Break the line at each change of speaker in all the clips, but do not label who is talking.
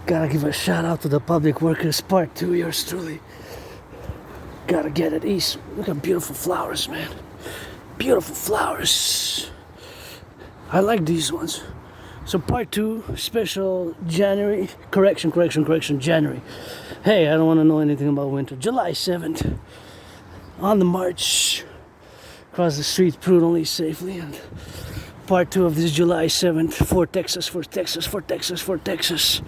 Gotta give a shout out to the public workers, part 2, yours truly. Gotta get it east. Look at beautiful flowers, man. Beautiful flowers. I like these ones. So part 2, special January, correction, January. Hey, I don't want to know anything about winter. July 7th, on the march, across the street prudently, safely, and part 2 of this July 7th, for Texas.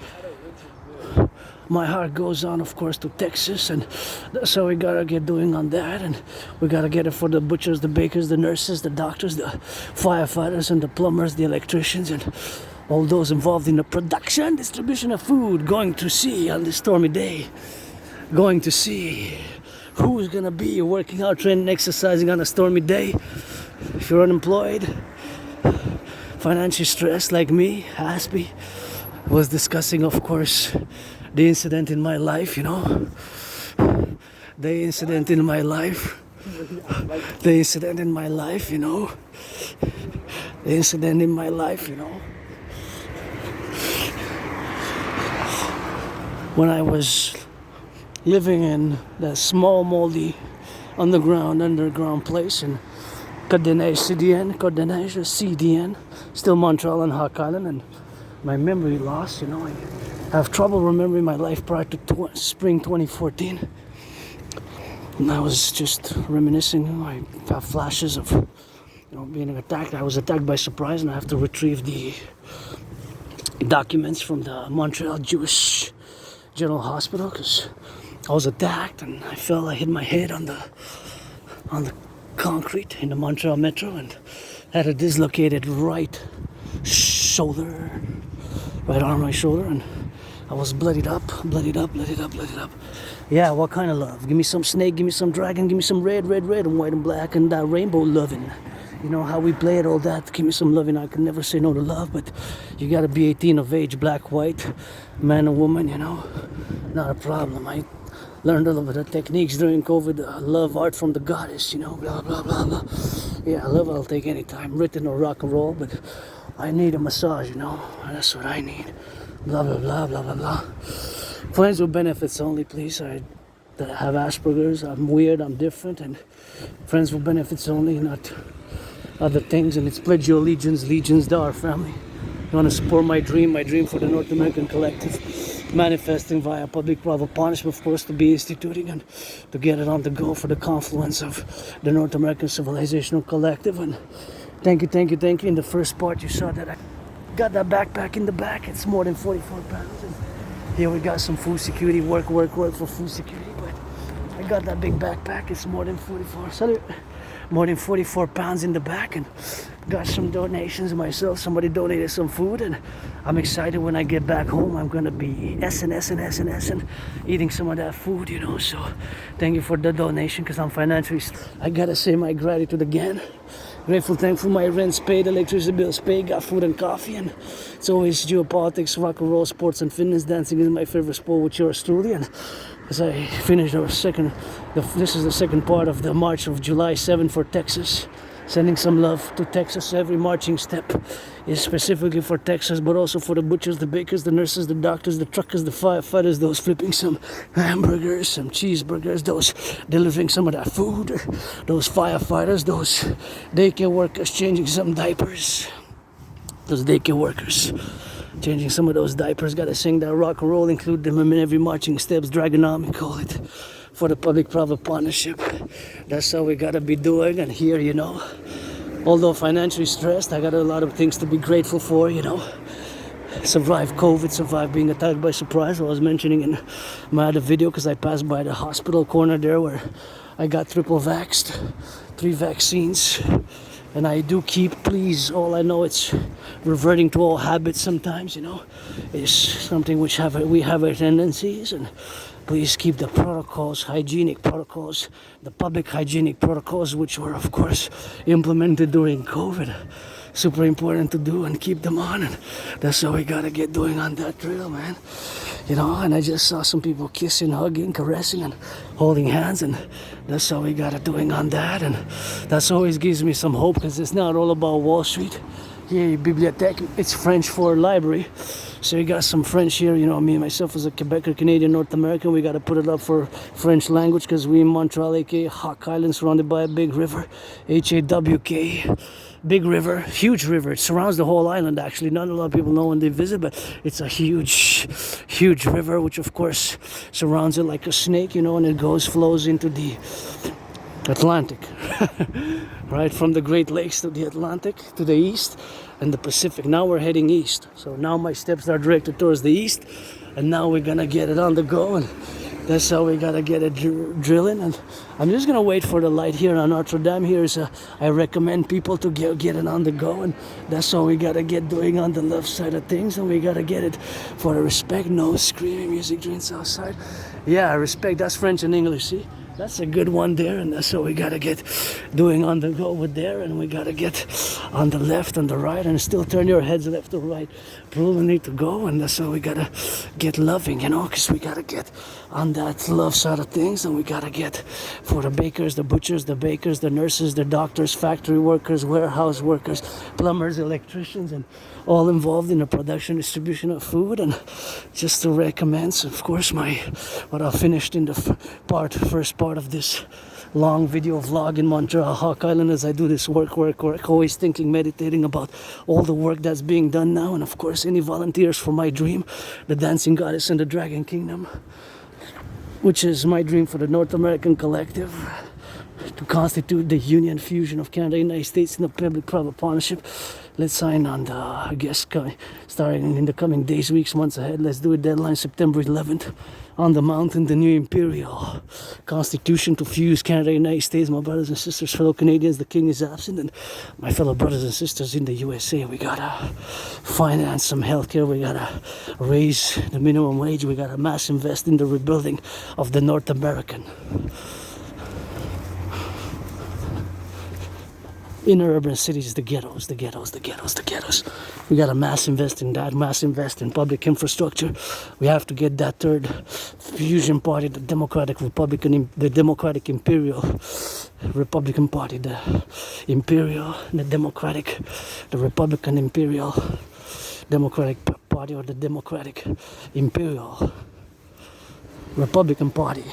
My heart goes on, of course, to Texas, and that's how we gotta get doing on that. And we gotta get it for the butchers, the bakers, the nurses, the doctors, the firefighters, and the plumbers, the electricians, and all those involved in the production, distribution of food. Going to see on this stormy day, going to see who's gonna be working out, training, exercising on a stormy day. If you're unemployed, financially stressed like me, Aspie was discussing, of course, the incident in my life, you know. The incident in my life, you know. The incident in my life, you know. When I was living in that small, moldy, underground place in CDN, still Montreal and Hawk Island, and my memory lost, you know. I have trouble remembering my life prior to spring 2014. And I was just reminiscing. I have flashes of, you know, being attacked. I was attacked by surprise, and I have to retrieve the documents from the Montreal Jewish General Hospital because I was attacked and I hit my head on the concrete in the Montreal Metro and had a dislocated right shoulder, right arm, right shoulder, and I was bloodied up. Yeah, what kind of love? Give me some snake, give me some dragon, give me some red, and white and black, and that rainbow loving. You know how we play it, all that. Give me some loving. I can never say no to love, but you gotta be 18 of age, black, white, man or woman, you know. Not a problem. I learned a little bit of techniques during COVID. Love art from the goddess, you know, blah, blah, blah, blah. Yeah, love I'll take any time, written or rock and roll, but I need a massage, you know. That's what I need. Blah, blah, blah, blah, blah, blah. Friends with benefits only, please. I have Asperger's. I'm weird. I'm different. And friends with benefits only, not other things. And it's pledge your legions to our family. You want to support my dream for the North American Collective. Manifesting via public-private partnership, of course, to be instituting and to get it on the go for the confluence of the North American Civilisation Collective. And thank you. In the first part, you saw that I got that backpack in the back. It's more than 44 pounds. And here we got some food security, work for food security. But I got that big backpack. It's more than 44 pounds in the back, and got some donations myself. Somebody donated some food, and I'm excited when I get back home. I'm gonna be S&S and eating some of that food, you know. So thank you for the donation, because I'm financially, I gotta say my gratitude again. Grateful, thankful, my rent's paid, electricity bills paid, got food and coffee, and it's always geopolitics, rock and roll, sports and fitness. Dancing is my favorite sport with yours truly. And as I finish this is the second part of the March of July 7th for Texas. Sending some love to Texas. Every marching step is specifically for Texas, but also for the butchers, the bakers, the nurses, the doctors, the truckers, the firefighters, those flipping some hamburgers, some cheeseburgers, those delivering some of that food, those firefighters, those daycare workers changing some diapers, those daycare workers changing some of those diapers. Gotta sing that rock and roll, include them in every marching steps, Dragonomic, call it, for the public-private partnership. That's how we gotta be doing. And here, you know, although financially stressed, I got a lot of things to be grateful for, you know. Survived COVID, survived being attacked by surprise. I was mentioning in my other video, because I passed by the hospital corner there where I got triple vaxxed, 3 vaccines. And I do keep, please, all I know, it's reverting to old habits sometimes, you know. It's something which we have our tendencies, and please keep the protocols, hygienic protocols, the public hygienic protocols, which were, of course, implemented during COVID. Super important to do and keep them on, and that's how we gotta get doing on that trail, man. You know, and I just saw some people kissing, hugging, caressing, and holding hands, and that's how we gotta doing on that. And that always gives me some hope, because it's not all about Wall Street. Here, bibliothèque, it's French for library. So you got some French here, you know, me myself as a Quebecer, Canadian, North American, we got to put it up for French language because we in Montreal, aka Hawk Island, surrounded by a big river, H-A-W-K, big river, huge river. It surrounds the whole island actually. Not a lot of people know when they visit, but it's a huge river, which of course surrounds it like a snake, you know, and it flows into the Atlantic, right, from the Great Lakes to the Atlantic, to the east, and the Pacific. Now we're heading east, so now my steps are directed towards the east, and now we're gonna get it on the go, and that's how we gotta get it drilling. And I'm just gonna wait for the light here on Notre Dame. I recommend people to get it on the go, and that's all we gotta get doing on the left side of things, and we gotta get it for the respect. No screaming music drinks outside. Yeah, respect, that's French and English, see? That's a good one there, and that's what we gotta get doing on the go with there, and we gotta get on the left and the right, and still turn your heads left or right. Probably need to go, and that's how we gotta get loving, you know, because we gotta get on that love side of things, and we gotta get for the bakers, the butchers, the bakers, the nurses, the doctors, factory workers, warehouse workers, plumbers, electricians, and all involved in the production, distribution of food. And just to recommend, of course, what I finished in the first part of this long video vlog in Montreal, Hawk Island, as I do this work, always thinking, meditating about all the work that's being done now, and of course any volunteers for my dream, the Dancing Goddess and the Dragon Kingdom, which is my dream for the North American Collective, to constitute the union fusion of Canada, United States, in the public-private partnership. Let's sign on the, I guess, starting in the coming days, weeks, months ahead. Let's do it. Deadline September 11th on the mountain, the new Imperial Constitution to fuse Canada, United States. My brothers and sisters, fellow Canadians, the King is absent, and my fellow brothers and sisters in the USA. We gotta finance some healthcare. We gotta raise the minimum wage. We gotta mass invest in the rebuilding of the North American inner urban cities, the ghettos. We gotta mass invest in that, mass invest in public infrastructure. We have to get that third fusion party, the Democratic Republican, the Democratic Imperial Republican Party, the Imperial, the Democratic, the Republican Imperial Democratic Party, or the Democratic Imperial Republican Party,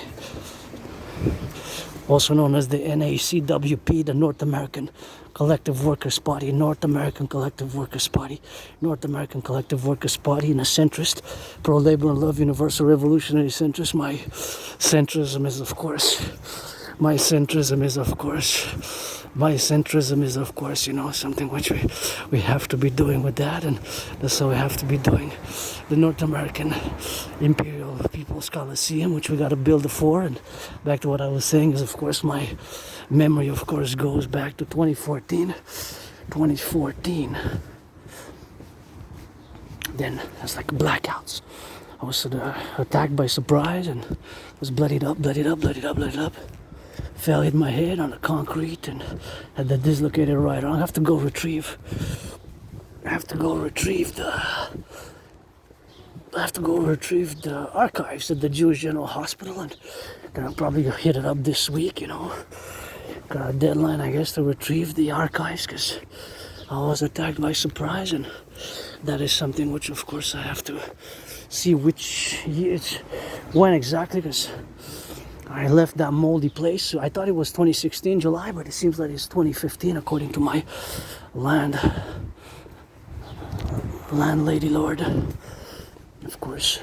also known as the NACWP, the North American Collective Workers' Party, North American Collective Workers' Party, North American Collective Workers' Party, and a centrist, pro-labor and love, universal revolutionary centrist. My centrism is, of course, you know, something which we have to be doing with that, and that's how we have to be doing the North American Imperial People's Coliseum, which we got to build for. And back to what I was saying is, of course, my memory, of course, goes back to 2014. Then it's like blackouts. I was attacked by surprise and was bloodied up. Fell, hit my head on the concrete, and had the dislocated right arm. I have to go retrieve the archives at the Jewish General Hospital, and then I'll probably hit it up this week, you know. Got a deadline, I guess, to retrieve the archives, because I was attacked by surprise, and that is something which, of course, I have to see which year, when exactly, because I left that moldy place. So I thought it was 2016 July, but it seems like it's 2015 according to my landlady lord. Of course,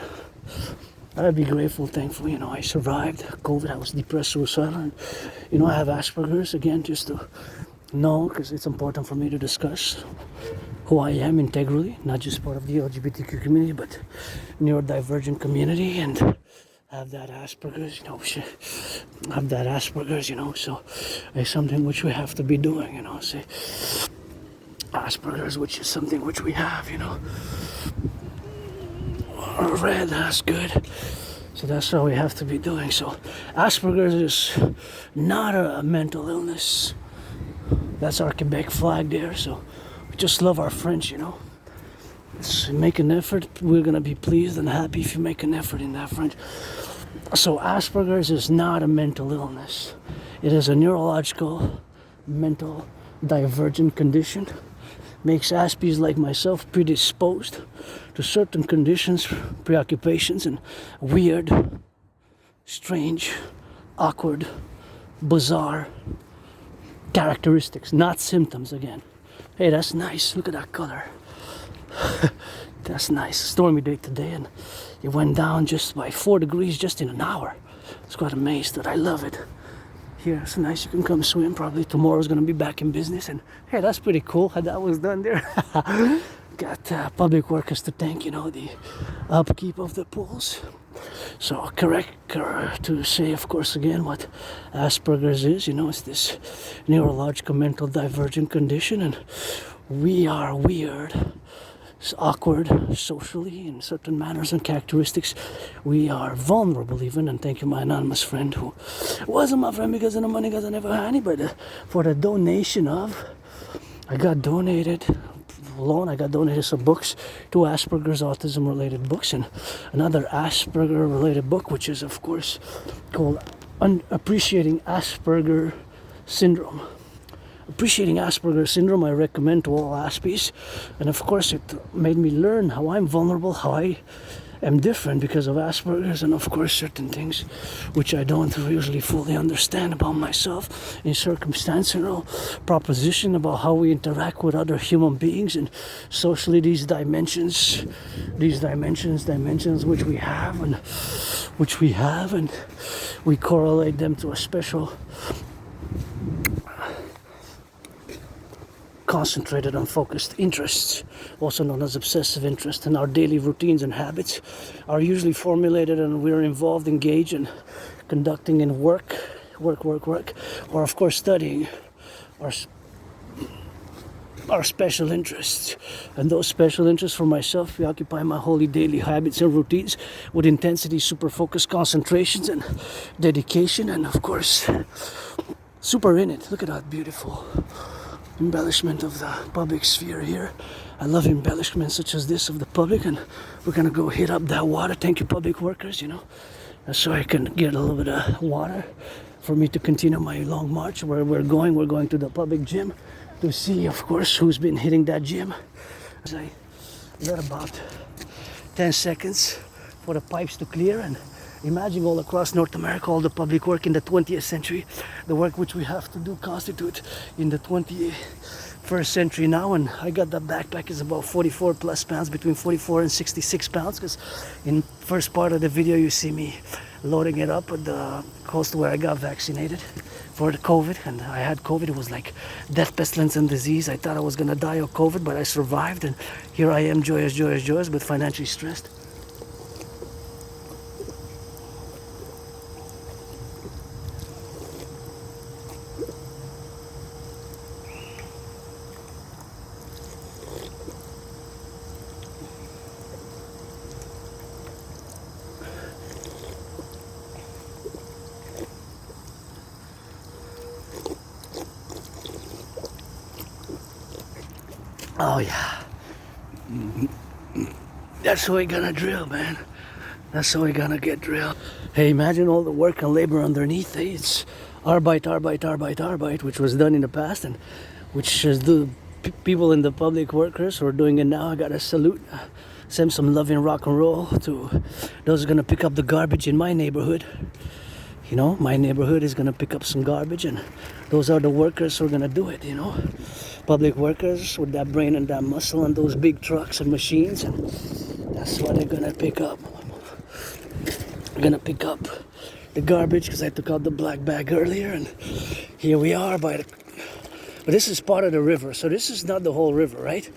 I'd be grateful, thankful, you know, I survived COVID. I was depressed, suicidal, and, you know, I have Asperger's, again, just to know, because it's important for me to discuss who I am integrally, not just part of the LGBTQ community, but neurodivergent community, and have that Asperger's, you know, so it's something which we have to be doing, you know, say Asperger's, which is something which we have, you know. Red, that's good. So that's how we have to be doing. So Asperger's is not a mental illness. That's our Quebec flag there, so we just love our French, you know. Let's make an effort. We're gonna be pleased and happy if you make an effort in that French. So Asperger's is not a mental illness. It is a neurological, mental, divergent condition makes aspies like myself predisposed to certain conditions, preoccupations, and weird, strange, awkward, bizarre characteristics, not symptoms again. Hey, that's nice. Look at that color. That's nice. Stormy day today, and it went down just by 4 degrees just in an hour. I was quite amazed that I love it. Here, it's nice. You can come swim. Probably tomorrow's gonna be back in business, and hey, that's pretty cool how that was done there. Got public workers to thank, the upkeep of the pools. So correct to say, of course, again, what Asperger's is. It's this neurological mental divergent condition, and we are weird. It's awkward socially in certain manners and characteristics. We are vulnerable even, and thank you, my anonymous friend, who wasn't my friend because of the money, because I never had any, but for the donation of, I got donated some books, 2 Asperger's autism related books, and another Asperger related book, which is of course called Appreciating Asperger Syndrome. Appreciating Asperger Syndrome, I recommend to all Aspies, and of course it made me learn how I'm vulnerable, how I am different because of Asperger's, and of course certain things which I don't usually fully understand about myself in circumstantial proposition about how we interact with other human beings, and socially these dimensions which we have, and we correlate them to a special concentrated and focused interests, also known as obsessive interest, and our daily routines and habits are usually formulated and we're involved, engaged in conducting in work, or of course studying our special interests. And those special interests for myself preoccupy my holy daily habits and routines with intensity, super focused concentrations and dedication, and of course super in it. Look at that beautiful embellishment of the public sphere here. I love embellishments such as this of the public, and we're gonna go hit up that water. Thank you, public workers, so I can get a little bit of water for me to continue my long march. Where we're going to the public gym to see, of course, who's been hitting that gym. I got about 10 seconds for the pipes to clear, and imagine all across North America, all the public work in the 20th century, the work which we have to do constitute in the 21st century now. And I got that backpack is about 44 plus pounds, between 44 and 66 pounds, because in first part of the video you see me loading it up at the coast where I got vaccinated for the COVID, and I had COVID. It was like death, pestilence, and disease. I thought I was gonna die of COVID, but I survived, and here I am, joyous, but financially stressed. Oh yeah, that's how we're gonna drill, man. That's how we're gonna get drilled. Hey, imagine all the work and labor underneath. Hey, it's Arbeit, which was done in the past, and which is the people in the public workers who are doing it now. I gotta salute, send some loving rock and roll to those who are gonna pick up the garbage in my neighborhood. My neighborhood is gonna pick up some garbage, and those are the workers who are gonna do it. Public workers with that brain and that muscle and those big trucks and machines, and that's what they're gonna pick up. They're gonna pick up the garbage because I took out the black bag earlier, and here we are but this is part of the river, so this is not the whole river, right?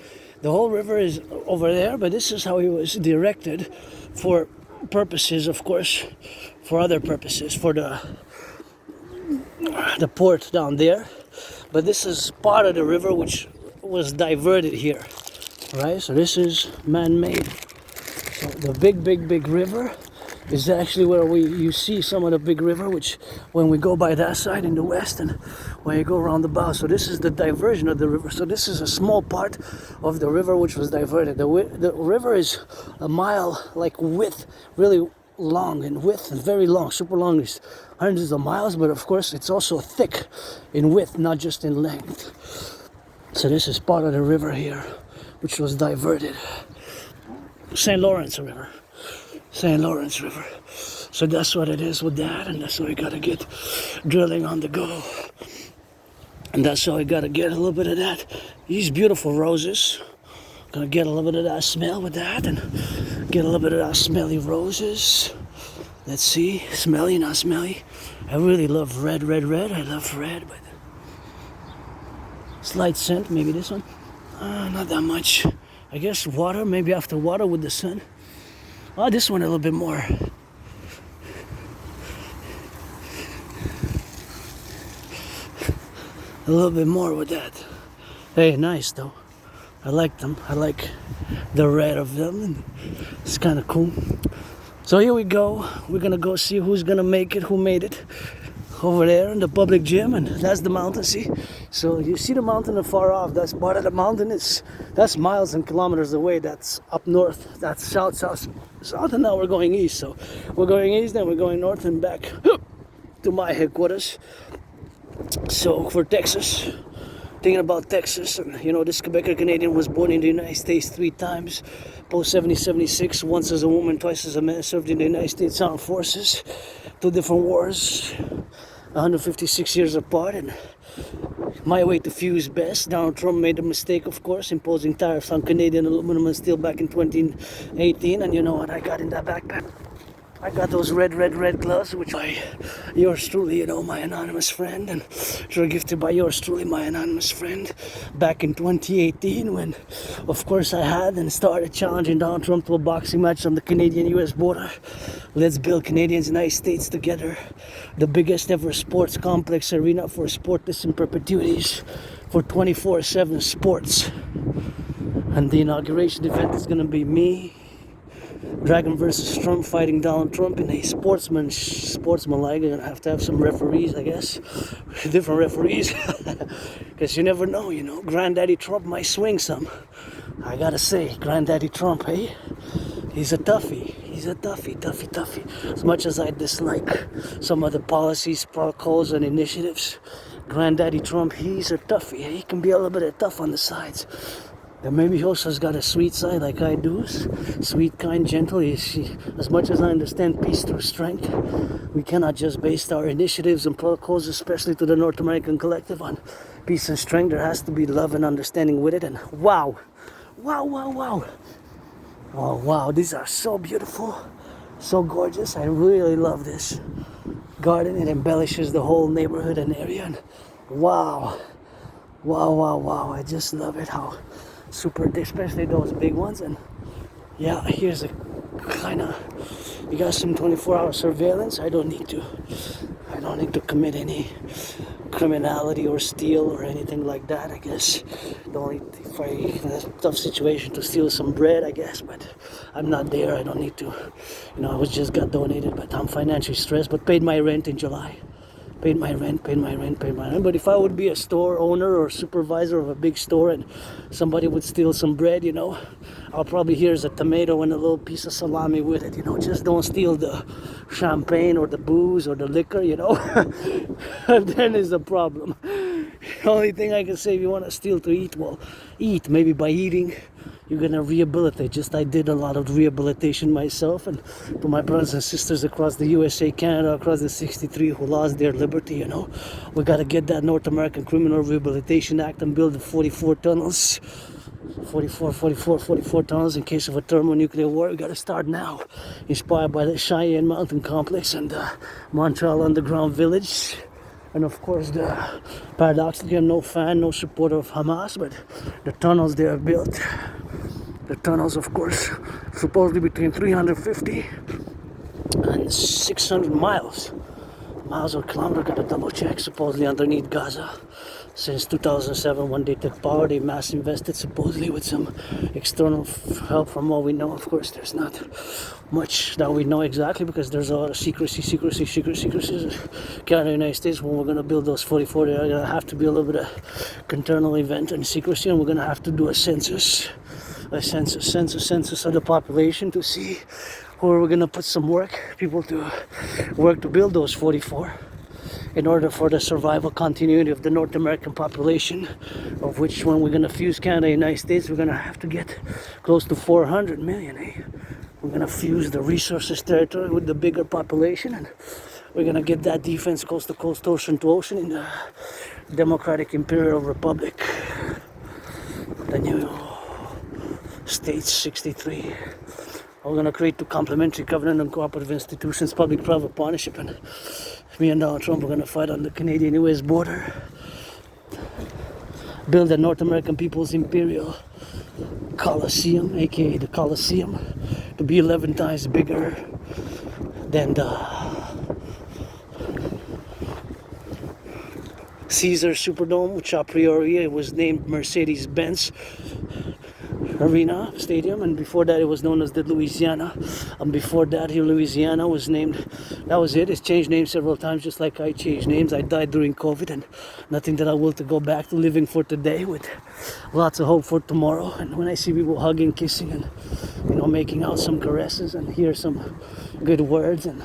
The whole river is over there, but this is how it was directed for purposes, of course, for other purposes, for the port down there. But this is part of the river which was diverted here, right? So this is man-made. So the big river is actually where you see some of the big river, which when we go by that side in the west, and when you go around the bow. So this is the diversion of the river. So this is a small part of the river which was diverted. The river is a mile width, really long in width, and very long, super long. It's hundreds of miles, but of course it's also thick in width, not just in length. So this is part of the river here, which was diverted. St. Lawrence River. St. Lawrence River. So that's what it is with that, and that's why we gotta get drilling on the go. And that's how we gotta get a little bit of that. These beautiful roses. Gonna get a little bit of that smell with that, and get a little bit of that smelly roses. Let's see, smelly, not smelly. I really love red. I love red, but slight scent, maybe this one. Not that much. I guess water, maybe after water with the sun. Oh, this one a little bit more. A little bit more with that. Hey, nice though. I like them. I like the red of them, and it's kind of cool. So here we go. We're gonna go see who's gonna make it, who made it. Over there in the public gym, and that's the mountain, see? So you see the mountain afar off, that's part of the mountain. That's miles and kilometers away. That's up north, that's south, and now we're going east. So we're going east, then we're going north and back to my headquarters. So for Texas, thinking about Texas, and you know, this Quebecer Canadian was born in the United States 3 times, post 76, once as a woman, twice as a man, served in the United States Armed Forces, 2 different wars, 156 years apart, and my way to fuse best. Donald Trump made a mistake, of course, imposing tariffs on Canadian aluminum and steel back in 2018, and you know what I got in that backpack? I got those red gloves, which by yours truly, you know, my anonymous friend, and were gifted by yours truly, my anonymous friend, back in 2018, when, of course, I had and started challenging Donald Trump to a boxing match on the Canadian-US border. Let's build Canadians and United States together. The biggest ever sports complex arena for sportless in perpetuities, for 24/7 sports. And the inauguration event is going to be me, Dragon versus Trump, fighting Donald Trump in a sportsmanlike. You're gonna have to have some referees, I guess, different referees, because you never know, you know. Granddaddy Trump might swing some. I gotta say, Granddaddy Trump, hey, he's a toughie. He's a toughie. As much as I dislike some of the policies, protocols, and initiatives, Granddaddy Trump, he's a toughie. He can be a little bit tough on the sides. And maybe he also has got a sweet side like I do. Sweet, kind, gentle. As much as I understand peace through strength, we cannot just base our initiatives and protocols, especially to the North American Collective, on peace and strength. There has to be love and understanding with it. And wow. Oh wow, these are so beautiful, so gorgeous. I really love this garden. It embellishes the whole neighborhood and area. And wow. I just love it, how super, especially those big ones. And yeah, here's a kind of, you got some 24-hour surveillance. I don't need to commit any criminality or steal or anything like that, I guess. The only, if I in a tough situation to steal some bread, I guess, but I'm not there. I don't need to, you know, I just got donated, but I'm financially stressed, but paid my rent in July. Paid my rent. But if I would be a store owner or supervisor of a big store and somebody would steal some bread, you know, I'll probably here's a tomato and a little piece of salami with it, you know. Just don't steal the champagne or the booze or the liquor, you know. Then is a problem. The only thing I can say, if you want to steal to eat, well, eat. Maybe by eating, you're gonna rehabilitate. Just I did a lot of rehabilitation myself, and to my brothers and sisters across the USA, Canada, across the 63 who lost their liberty, you know, we gotta get that North American Criminal Rehabilitation Act and build the 44 tunnels. 44 tunnels in case of a thermonuclear war. We gotta start now. Inspired by the Cheyenne Mountain Complex and the Montreal Underground Village. And of course, paradoxically, I'm no fan, no supporter of Hamas, but the tunnels they have built, the tunnels, of course, supposedly between 350 and 600 miles or kilometers, gotta double check, supposedly underneath Gaza. Since 2007, when they took power, they mass invested, supposedly with some external help. From what we know, of course, there's not much that we know exactly, because there's a lot of secrecy. Canada and United States, when we're going to build those 44, they're going to have to be a little bit of internal event and secrecy, and we're going to have to do a census of the population to see where we're going to put some people to work to build those 44. in order for the survival continuity of the North American population, of which when we're going to fuse Canada and the United States, we're going to have to get close to 400 million, eh? We're going to fuse the resources territory with the bigger population, and we're going to get that defense coast to coast, ocean to ocean in the Democratic Imperial Republic, the new States 63. We're going to create two complementary covenant and cooperative institutions, public-private partnership, and me and Donald Trump are going to fight on the Canadian-US border, build the North American People's Imperial Coliseum, aka the Coliseum, to be 11 times bigger than the Caesar Superdome, which a priori it was named Mercedes-Benz Arena Stadium, and before that it was known as the Louisiana, and before that here Louisiana was named, that was it. It's changed names several times, just like I changed names. I died during COVID, and nothing that I will to go back to living for today with lots of hope for tomorrow. And when I see people hugging, kissing, and making out some caresses, and hear some good words and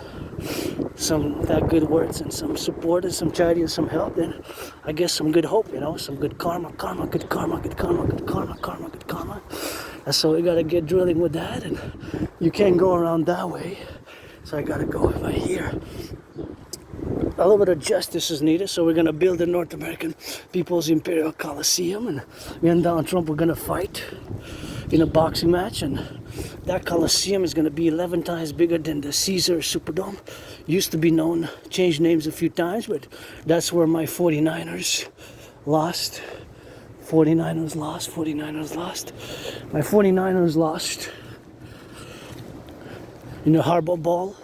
some good words and some support and some charity and some help, then I guess some good hope, some good karma, good karma. That's how we gotta get drilling with that, and you can't go around that way, so I gotta go right here. A little bit of justice is needed, so we're gonna build the North American People's Imperial Coliseum, and me and Donald Trump are gonna fight in a boxing match, and that Coliseum is gonna be 11 times bigger than the Caesar Superdome. Used to be known, changed names a few times, but that's where my 49ers lost. My 49ers lost in the Harbor Ball,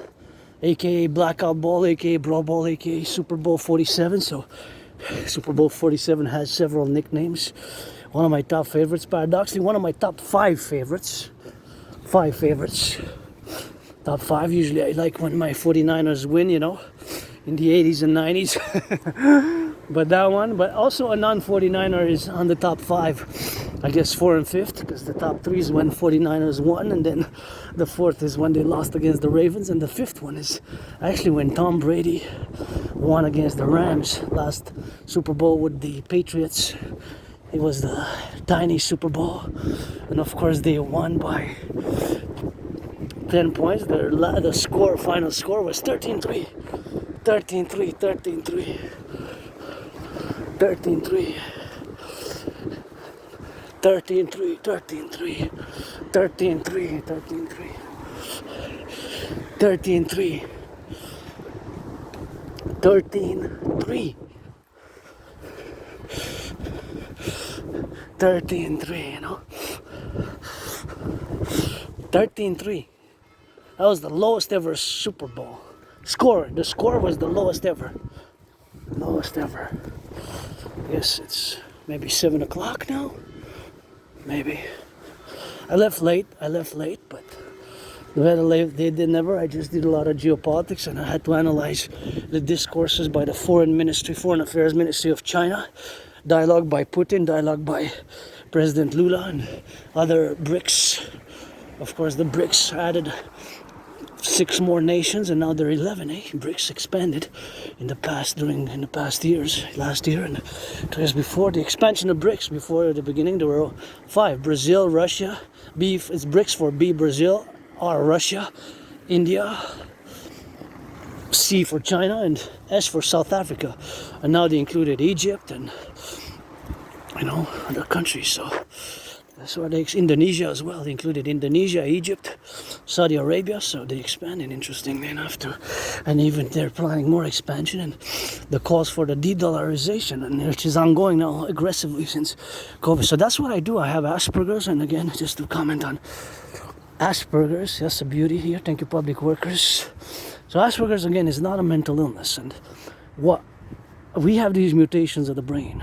aka Blackout Ball, aka Brawl Ball, aka Super Bowl 47. So Super Bowl 47 has several nicknames. One of my top favorites, paradoxically, one of my top 5 favorites. 5 favorites. Top 5, usually I like when my 49ers win, in the 80s and 90s. But that one, but also a non-49er is on the top 5. I guess 4 and 5th, because the top 3 is when 49ers won, and then the 4th is when they lost against the Ravens, and the 5th one is actually when Tom Brady won against the Rams last Super Bowl with the Patriots. It was the tiny Super Bowl, and of course they won by 10 points. The final score was 13-3. 13-3, 13-3. 13-3. 13-3, 13-3. 13-3, 13-3. 13-3. 13-3. 13-3, 13-3. That was the lowest ever Super Bowl score. The score was the lowest ever. Lowest ever. I guess it's maybe 7 o'clock now. Maybe. I left late, but better late than never. I just did a lot of geopolitics, and I had to analyze the discourses by the Foreign Affairs Ministry of China, dialogue by Putin, dialogue by President Lula, and other BRICS. Of course, the BRICS added 6 more nations, and now there are 11. BRICS expanded in the past years. Last year and 2 years before the expansion of BRICS, before the beginning, there were 5: Brazil, Russia. B is BRICS for B, Brazil. R, Russia, India. C for China, and S for South Africa. And now they included Egypt and other countries. So that's why Indonesia as well. They included Indonesia, Egypt, Saudi Arabia. So they expanded, interestingly enough, and even they're planning more expansion, and the calls for the de-dollarization, and which is ongoing now aggressively since COVID. So that's what I do. I have Asperger's, and again, just to comment on Asperger's, that's a beauty here. Thank you, public workers. So Asperger's, again, is not a mental illness, and what we have these mutations of the brain.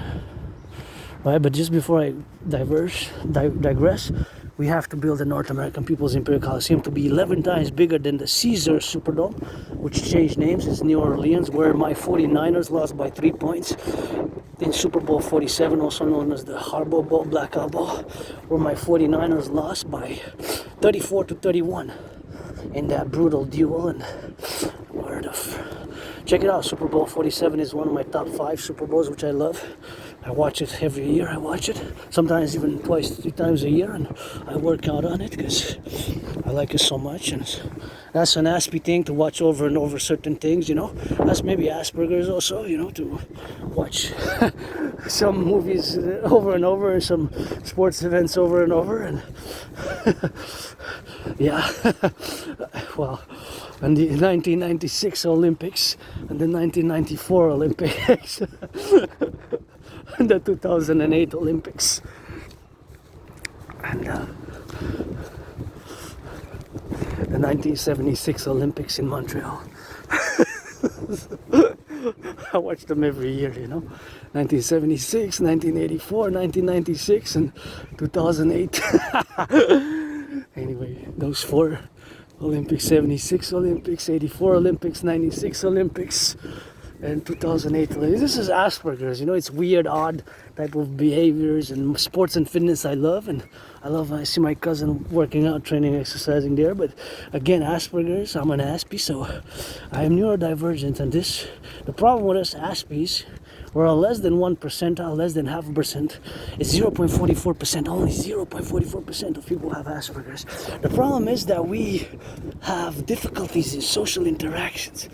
Right, but just before I digress, we have to build the North American People's Imperial Coliseum to be 11 times bigger than the Caesar Superdome, which changed names. It's New Orleans, where my 49ers lost by 3 points in Super Bowl 47, also known as the Harbor Bowl, Blackout Ball, where my 49ers lost by 34-31 in that brutal duel, and where check it out. Super Bowl 47 is one of my top 5 Super Bowls, which I love. I watch it every year. I watch it sometimes even twice, 3 times a year, and I work out on it because I like it so much. And that's an Aspie thing, to watch over and over certain things, you know. That's maybe Asperger's also, you know, to watch some movies over and over, and some sports events over and over, and yeah. Well, and the 1996 Olympics and the 1994 Olympics and the 2008 Olympics and the 1976 Olympics in Montreal. I watch them every year, you know. 1976, 1984, 1996, and 2008. Anyway, those 4 Olympics: 76 Olympics, 84 Olympics, 96 Olympics, and 2008 Olympics. This is Asperger's, you know. It's weird, odd type of behaviors, and sports and fitness I love, and I love when I see my cousin working out, training, exercising there. But again, Asperger's, I'm an Aspie, so I am neurodivergent, and the problem with us Aspies, we're less than 1 percentile, less than 0.5%. It's 0.44%. Only 0.44% of people have Asperger's. The problem is that we have difficulties in social interactions,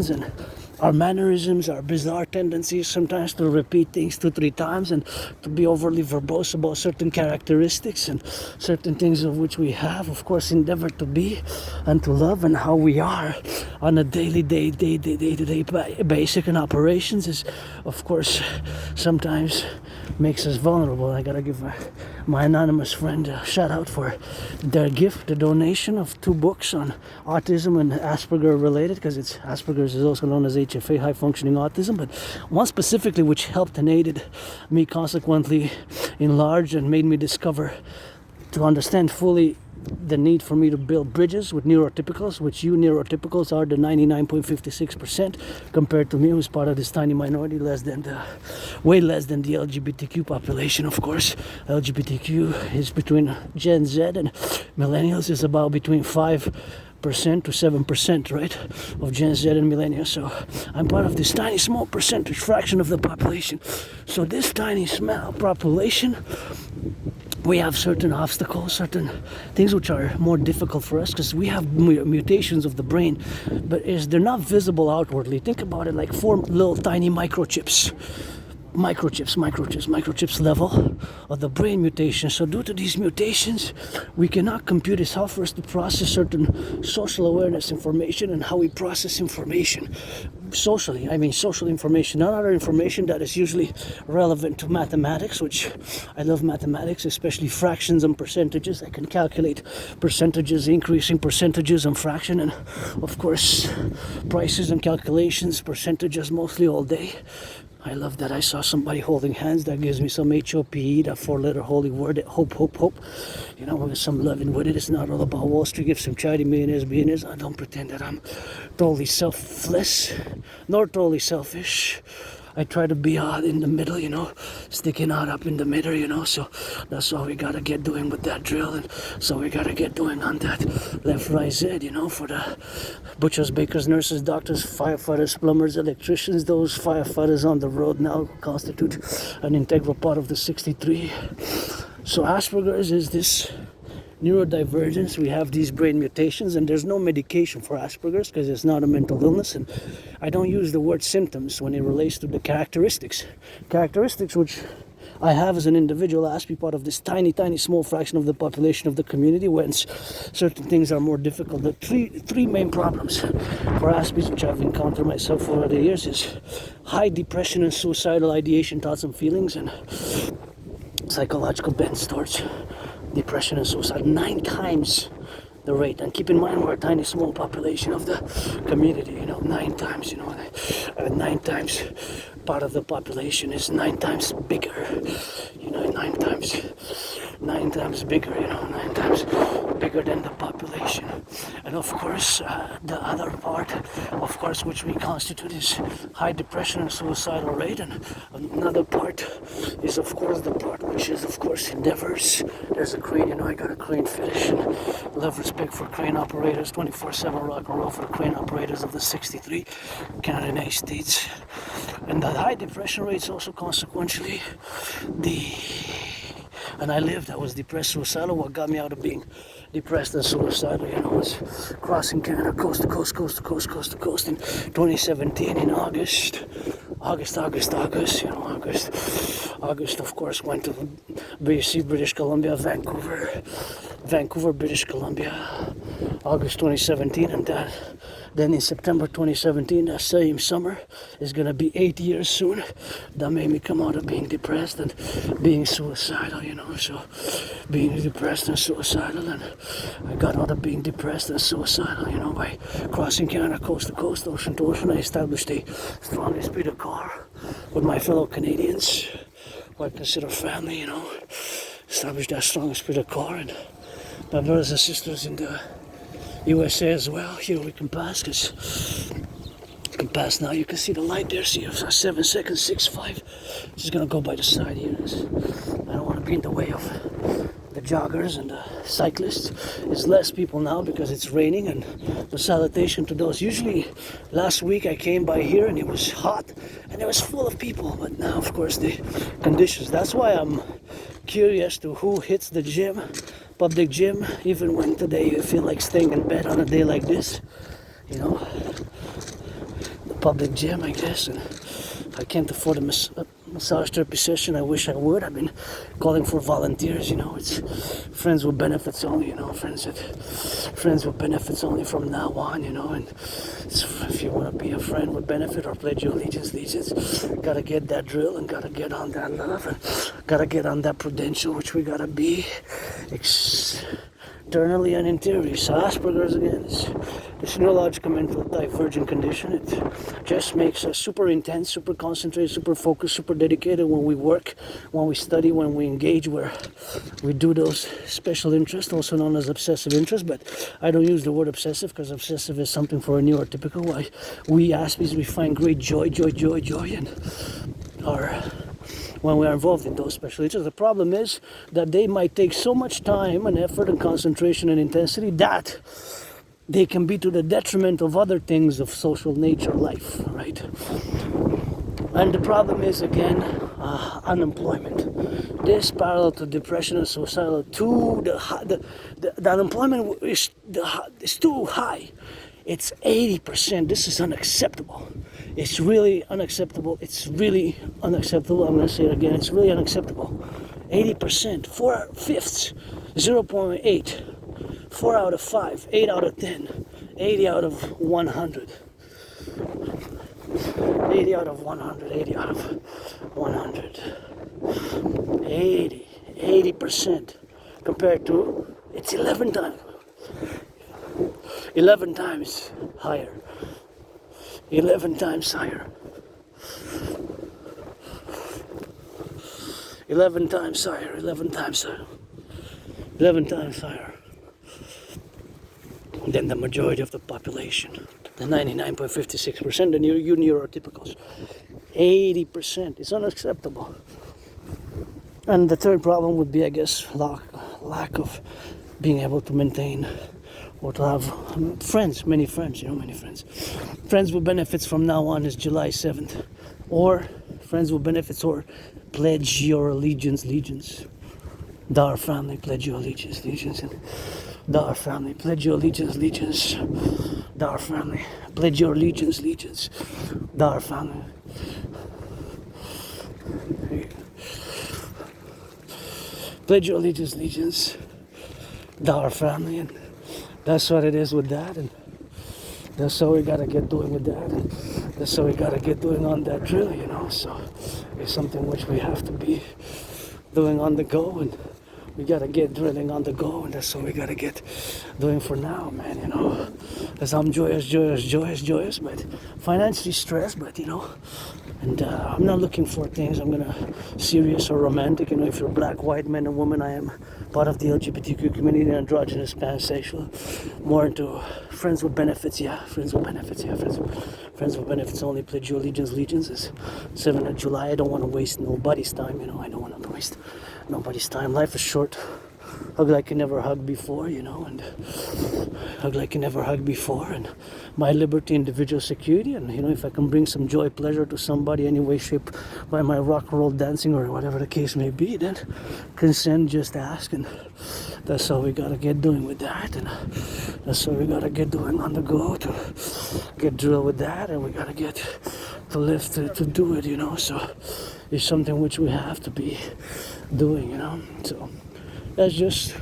and our mannerisms, our bizarre tendencies sometimes to repeat things 2-3 times and to be overly verbose about certain characteristics and certain things of which we have, of course, endeavor to be and to love, and how we are on a day-to-day basic and operations is, of course, sometimes makes us vulnerable. I gotta give my anonymous friend a shout out for their gift, the donation of 2 books on autism and Asperger related, because it's Asperger's is also known as HFA, high functioning autism, but one specifically which helped and aided me, consequently enlarged and made me discover, to understand fully the need for me to build bridges with neurotypicals, which you neurotypicals are the 99.56% compared to me, who's part of this tiny minority, way less than the LGBTQ population, of course. LGBTQ is between Gen Z, and millennials is about between 5% to 7%, right, of Gen Z and millennials. So I'm part of this tiny small percentage fraction of the population. So this tiny small population, we have certain obstacles, certain things which are more difficult for us because we have mutations of the brain, but they're not visible outwardly. Think about it like 4 little tiny microchips level of the brain mutation. So due to these mutations, we cannot compute. It's hard for us to process certain social awareness information and how we process information socially. I mean social information, not other information that is usually relevant to mathematics, which I love mathematics, especially fractions and percentages. I can calculate percentages, increasing percentages and fraction, and of course prices and calculations, percentages mostly all day. I love that. I saw somebody holding hands. That gives me some HOPE, that 4-letter holy word, hope. You know, with some loving with it. It's not all about Wall Street. Give some charity, millionaires. I don't pretend that I'm totally selfless, nor totally selfish. I try to be in the middle, you know, sticking out up in the middle, you know. So that's all we gotta get doing with that drill, and so we gotta get doing on that left, right, Z, you know, for the butchers, bakers, nurses, doctors, firefighters, plumbers, electricians. Those firefighters on the road now constitute an integral part of the 63. So Asperger's is this neurodivergence. We have these brain mutations, and there's no medication for Asperger's because it's not a mental illness, and I don't use the word symptoms when it relates to the characteristics which I have as an individual Aspie, part of this tiny small fraction of the population of the community, when certain things are more difficult. The three main problems for Aspies, which I've encountered myself over the years, is high depression and suicidal ideation, thoughts and feelings, and psychological bends towards depression and suicide. 9 times the rate. And keep in mind, we're a tiny small population of the community, you know. 9 times, you know, 9 times part of the population is 9 times bigger, you know. 9 times bigger, you know, 9 times bigger than the population. And of course, the other part, of course, which we constitute, is high depression and suicidal rate. And another part is, of course, the part which is, of course, endeavors. There's a crane, you know, I got a crane fetish, and Love, respect for crane operators, 24/7 rock and roll for the crane operators of the 63 Canada and United States. And the high depression rates also consequentially, and I was depressed, suicidal. What got me out of being depressed and suicidal, was crossing Canada coast to coast, coast to coast, coast to coast in 2017 in August, of course, went to BC, British Columbia, Vancouver, British Columbia, August 2017, and then in September 2017, that same summer, is gonna be 8 years soon. That made me come out of being depressed and being suicidal, so being depressed and suicidal, and I got out of being depressed and suicidal, by crossing Canada coast to coast, ocean to ocean. I established a strong esprit de corps with my fellow Canadians, who I consider family, established that strong esprit de corps, and my brothers and sisters in the USA as well. Here we can pass, because you can pass now. You can see the light there. See, 7 seconds, 6-5. Just gonna go by the side here. I don't want to be in the way of the joggers and the cyclists. There's less people now because it's raining, and the salutation to those. Usually last week I came by here and it was hot and it was full of people, but now of course the conditions. That's why I'm curious to who hits the gym, public gym, even when today you feel like staying in bed on a day like this, the public gym, I guess. And I can't afford a massage therapy session. I wish I would. I've been calling for volunteers, it's friends with benefits only, friends with benefits only from now on, and if you want to be a friend with benefit or pledge your allegiance, gotta get that drill and gotta get on that love and gotta get on that prudential, which we gotta be externally and interiorly. So Asperger's, again, this neurological mental divergent condition. It just makes us super intense, super concentrated, super focused, super dedicated when we work, when we study, when we engage, where we do those special interests, also known as obsessive interest. But I don't use the word obsessive, because obsessive is something for a neurotypical. Why we Aspies, we find great joy and when we are involved in those special interests. The problem is that they might take so much time and effort and concentration and intensity that they can be to the detriment of other things of social nature, life, right? And the problem is, again, unemployment. This parallel to depression and suicidal, the unemployment is too high. It's 80%. This is unacceptable. It's really unacceptable. It's really unacceptable. I'm going to say it again. It's really unacceptable. 80%, 4/5, 0.8, 4 out of 5, 8 out of 10, 80 out of 100. 80 out of 100, 80 out of 100. 80% compared to, it's 11 times higher. 11 times higher. 11 times higher. 11 times higher. 11 times higher than the majority of the population. The 99.56%, the neurotypicals. 80%. It's unacceptable. And the third problem would be, I guess, lack of being able to maintain or to have friends, many friends. Friends with benefits from now on is July 7th. Or friends with benefits, or pledge your allegiance. Dar family, pledge your allegiance. And Dar family, pledge your allegiance. Dar family, pledge your allegiance. Dar family. Pledge your allegiance. Dar family. And that's what it is with that, and that's how we gotta get doing with that, and that's how we gotta get doing on that drill, so it's something which we have to be doing on the go, and we gotta get drilling on the go, and that's what we gotta get doing for now, man, as I'm joyous, but financially stressed, but and I'm not looking for things I'm gonna serious or romantic. If you're black, white, man and woman, I am part of the LGBTQ community, androgynous, pansexual, more into friends with benefits, friends with benefits only. Pledge your allegiance is 7th of July. I don't want to waste nobody's time, I don't want to waste nobody's time. Life is short. hug like you never hugged before, you know, and hug like you never hugged before, and my liberty, individual security, and you know, if I can bring some joy, pleasure to somebody any way, shape, by my rock and roll dancing or whatever the case may be, then consent, just ask, and that's all we gotta get doing with that, and that's all we gotta get doing on the go to get drilled with that, and we gotta get to live to do it, you know. So it's something which we have to be doing, you know. So that's just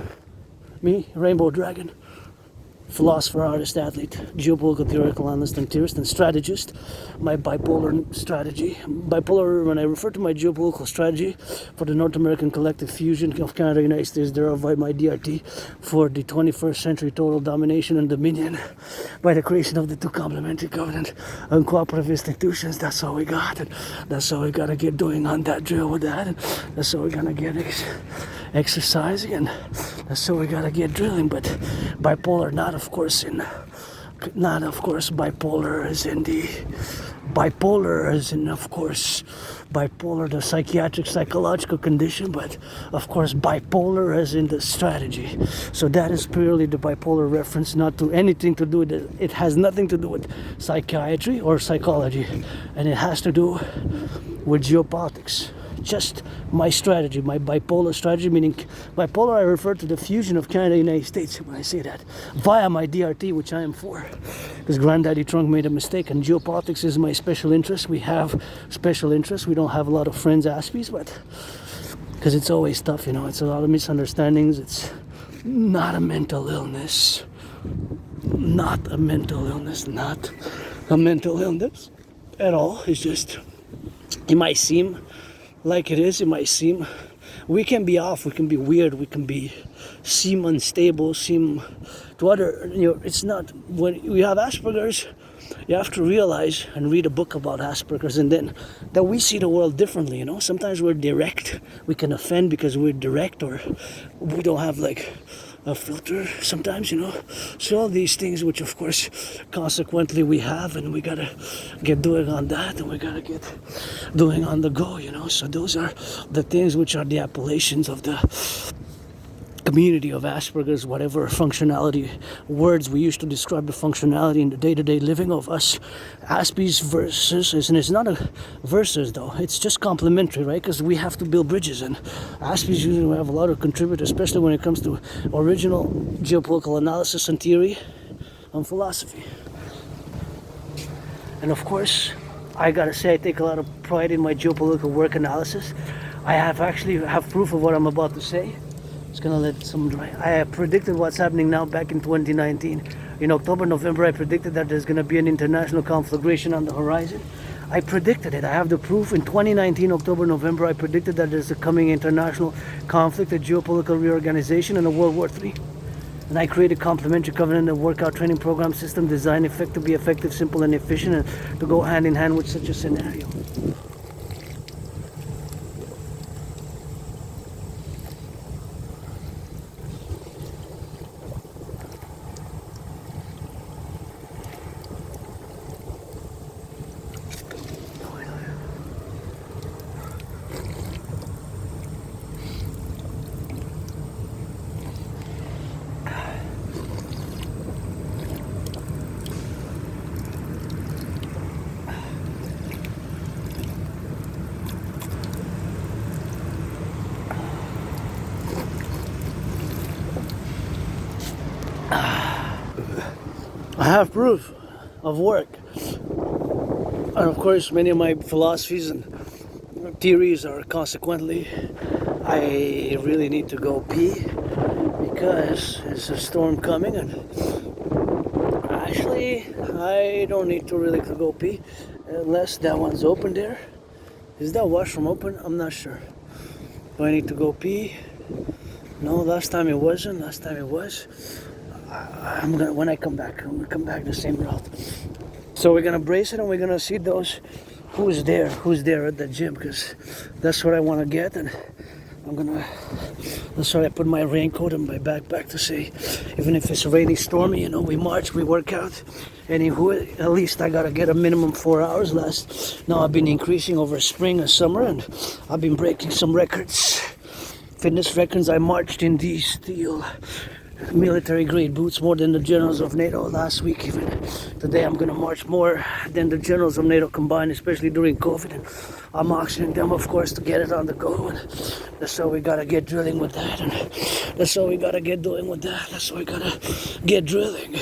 me, Rainbow Dragon, philosopher, artist, athlete, geopolitical theoretical analyst and theorist and strategist. My bipolar strategy. Bipolar, when I refer to my geopolitical strategy for the North American collective fusion of Canada, United States, thereof by my DRT for the 21st century total domination and dominion by the creation of the two complementary covenant and cooperative institutions. That's all we got, and that's all we gotta get doing on that drill with that, and that's all we're gonna get exercising, and that's all we gotta get drilling. But bipolar, not of course bipolar as in the bipolar as in of course bipolar, the psychiatric psychological condition, but of course bipolar as in the strategy. So that is purely the bipolar reference, not to anything to do with it. It has nothing to do with psychiatry or psychology, and it has to do with geopolitics. Just my strategy, my bipolar strategy, meaning bipolar, I refer to the fusion of Canada and the United States when I say that, via my DRT, which I am for, because Granddaddy Trunk made a mistake, and geopolitics is my special interest. We have special interests. We don't have a lot of friends, Aspies, but because it's always tough, you know, it's a lot of misunderstandings. It's not a mental illness, not a mental illness at all. It's just, it might seem like it is, it might seem, we can be off, we can be weird, we can seem unstable, seem to other, you know, it's not, when you have Asperger's, you have to realize and read a book about Asperger's, and then that we see the world differently, you know. Sometimes we're direct, we can offend because we're direct, or we don't have like a filter sometimes, you know. So all these things which of course consequently we have, and we gotta get doing on that, and we gotta get doing on the go, you know. So those are the things which are the appellations of the community of Asperger's, whatever functionality words we use to describe the functionality in the day-to-day living of us Aspies versus, and it's not a versus though, it's just complementary, right? Because we have to build bridges, and Aspies usually have a lot of contributors, especially when it comes to original geopolitical analysis and theory and philosophy. And of course, I gotta say, I take a lot of pride in my geopolitical work analysis. I have proof of what I'm about to say. Just gonna let some dry. I have predicted what's happening now back in 2019. In October, November, I predicted that there's gonna be an international conflagration on the horizon. I predicted it. I have the proof. In 2019, October, November, I predicted that there's a coming international conflict, a geopolitical reorganization, and a World War III. And I created complementary covenant and workout training program system designed to be effective, simple, and efficient, and to go hand in hand with such a scenario. I have proof of work, and of course many of my philosophies and theories are consequently, I really need to go pee because there's a storm coming, and actually I don't need to really go pee unless that one's open there. Is that washroom open? I'm not sure. Do I need to go pee? No, last time it wasn't. Last time it was. When I come back, I'm gonna come back the same route. So we're gonna brace it, and we're gonna see who's there at the gym, because that's what I want to get. And that's why I put my raincoat and my backpack to say, even if it's rainy, stormy, you know, we march, we work out. Anywho, at least I gotta get a minimum 4 hours. Now I've been increasing over spring and summer, and I've been breaking some records fitness records. I marched in these steel military grade boots more than the generals of NATO last week. Even today I'm gonna march more than the generals of NATO combined, especially during COVID, and I'm auctioning them, of course, to get it on the go. And that's how we gotta get drilling with that, and that's how we gotta get doing with that. That's how we gotta get drilling.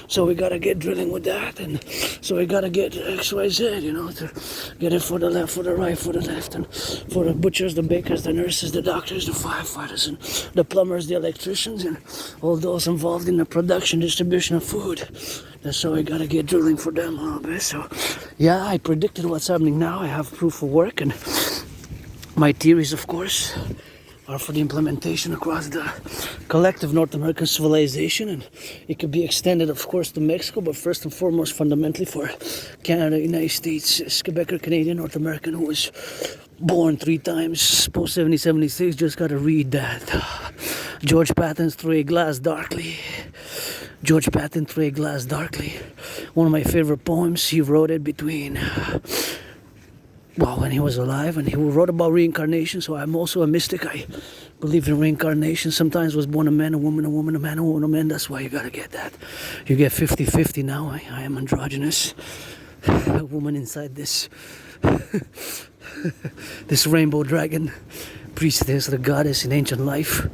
So we gotta get drilling with that, and so we gotta get XYZ, you know, to get it for the left, for the right, for the left, and for the butchers, the bakers, the nurses, the doctors, the firefighters, and the plumbers, the electricians, and all those involved in the production, distribution of food. That's how we gotta get drilling for them a little bit. So yeah, I predicted what's happening now. I have proof of work, and my theories, of course, are for the implementation across the collective North American civilization, and it could be extended, of course, to Mexico, but first and foremost, fundamentally for Canada, United States, Quebecer, Canadian, North American, who was born 3 times post 1776. Just gotta read that. George Patton's Through a Glass Darkly. George Patton, Through a Glass Darkly. One of my favorite poems. He wrote it between when he was alive, and he wrote about reincarnation. So I'm also a mystic. I believe in reincarnation. Sometimes was born a man, a woman, a woman, a man, a woman, a man. That's why you gotta get that. You get 50-50 now. I am androgynous. A woman inside this this rainbow dragon priestess, the goddess in ancient life.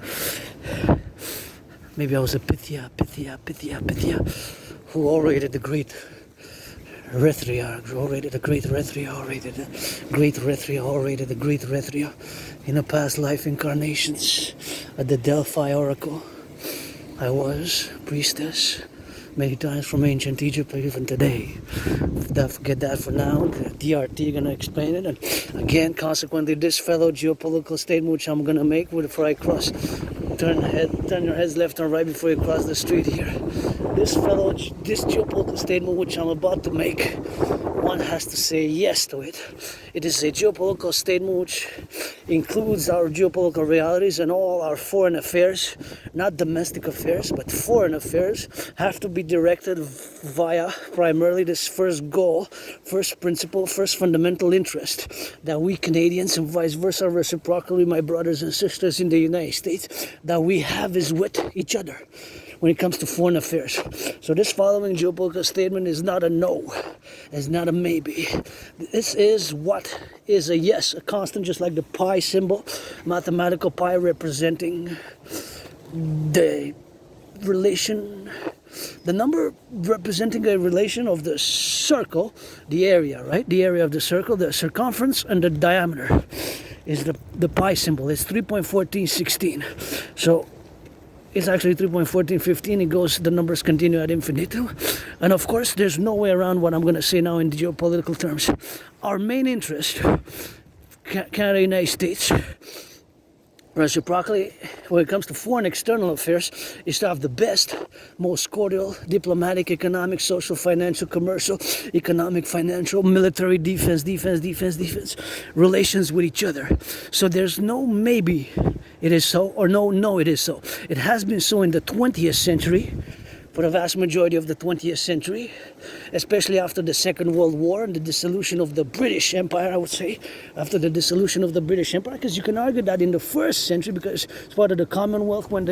Maybe I was a Pythia, who orated the great Rethria, orated the great Rethria, orated the great Rethria, orated the great Rethria in a past life incarnations at the Delphi Oracle. I was priestess many times from ancient Egypt, even today. Forget that for now. The DRT gonna explain it, and again, consequently, this fellow geopolitical statement which I'm gonna make before I cross, turn your heads left and right before you cross the street here. This geopolitical statement which I'm about to make, one has to say yes to it. It is a geopolitical statement which includes our geopolitical realities, and all our foreign affairs, not domestic affairs, but foreign affairs, have to be directed via primarily this first goal, first principle, first fundamental interest, that we Canadians and vice versa, reciprocally, my brothers and sisters in the United States, that we have is with each other when it comes to foreign affairs. So this following geopolitical statement is not a no, it's not a maybe. This is what is a yes, a constant, just like the pi symbol, mathematical pi representing the relation, the number representing a relation of the circle, the area, right? The area of the circle, the circumference, and the diameter is the pi symbol. It's 3.1416. So it's actually 3.1415. It goes, the numbers continue ad infinitum. And of course, there's no way around what I'm going to say now in geopolitical terms. Our main interest, Canada, United States, reciprocally, when it comes to foreign external affairs, is to have the best, most cordial, diplomatic, economic, social, financial, commercial, economic, financial, military, defense relations with each other. So there's no maybe it is so, or no it is so. It has been so in the 20th century, for the vast majority of the 20th century, especially after the Second World War and the dissolution of the British Empire, I would say, after the dissolution of the British Empire, because you can argue that in the first century, because it's part of the Commonwealth, when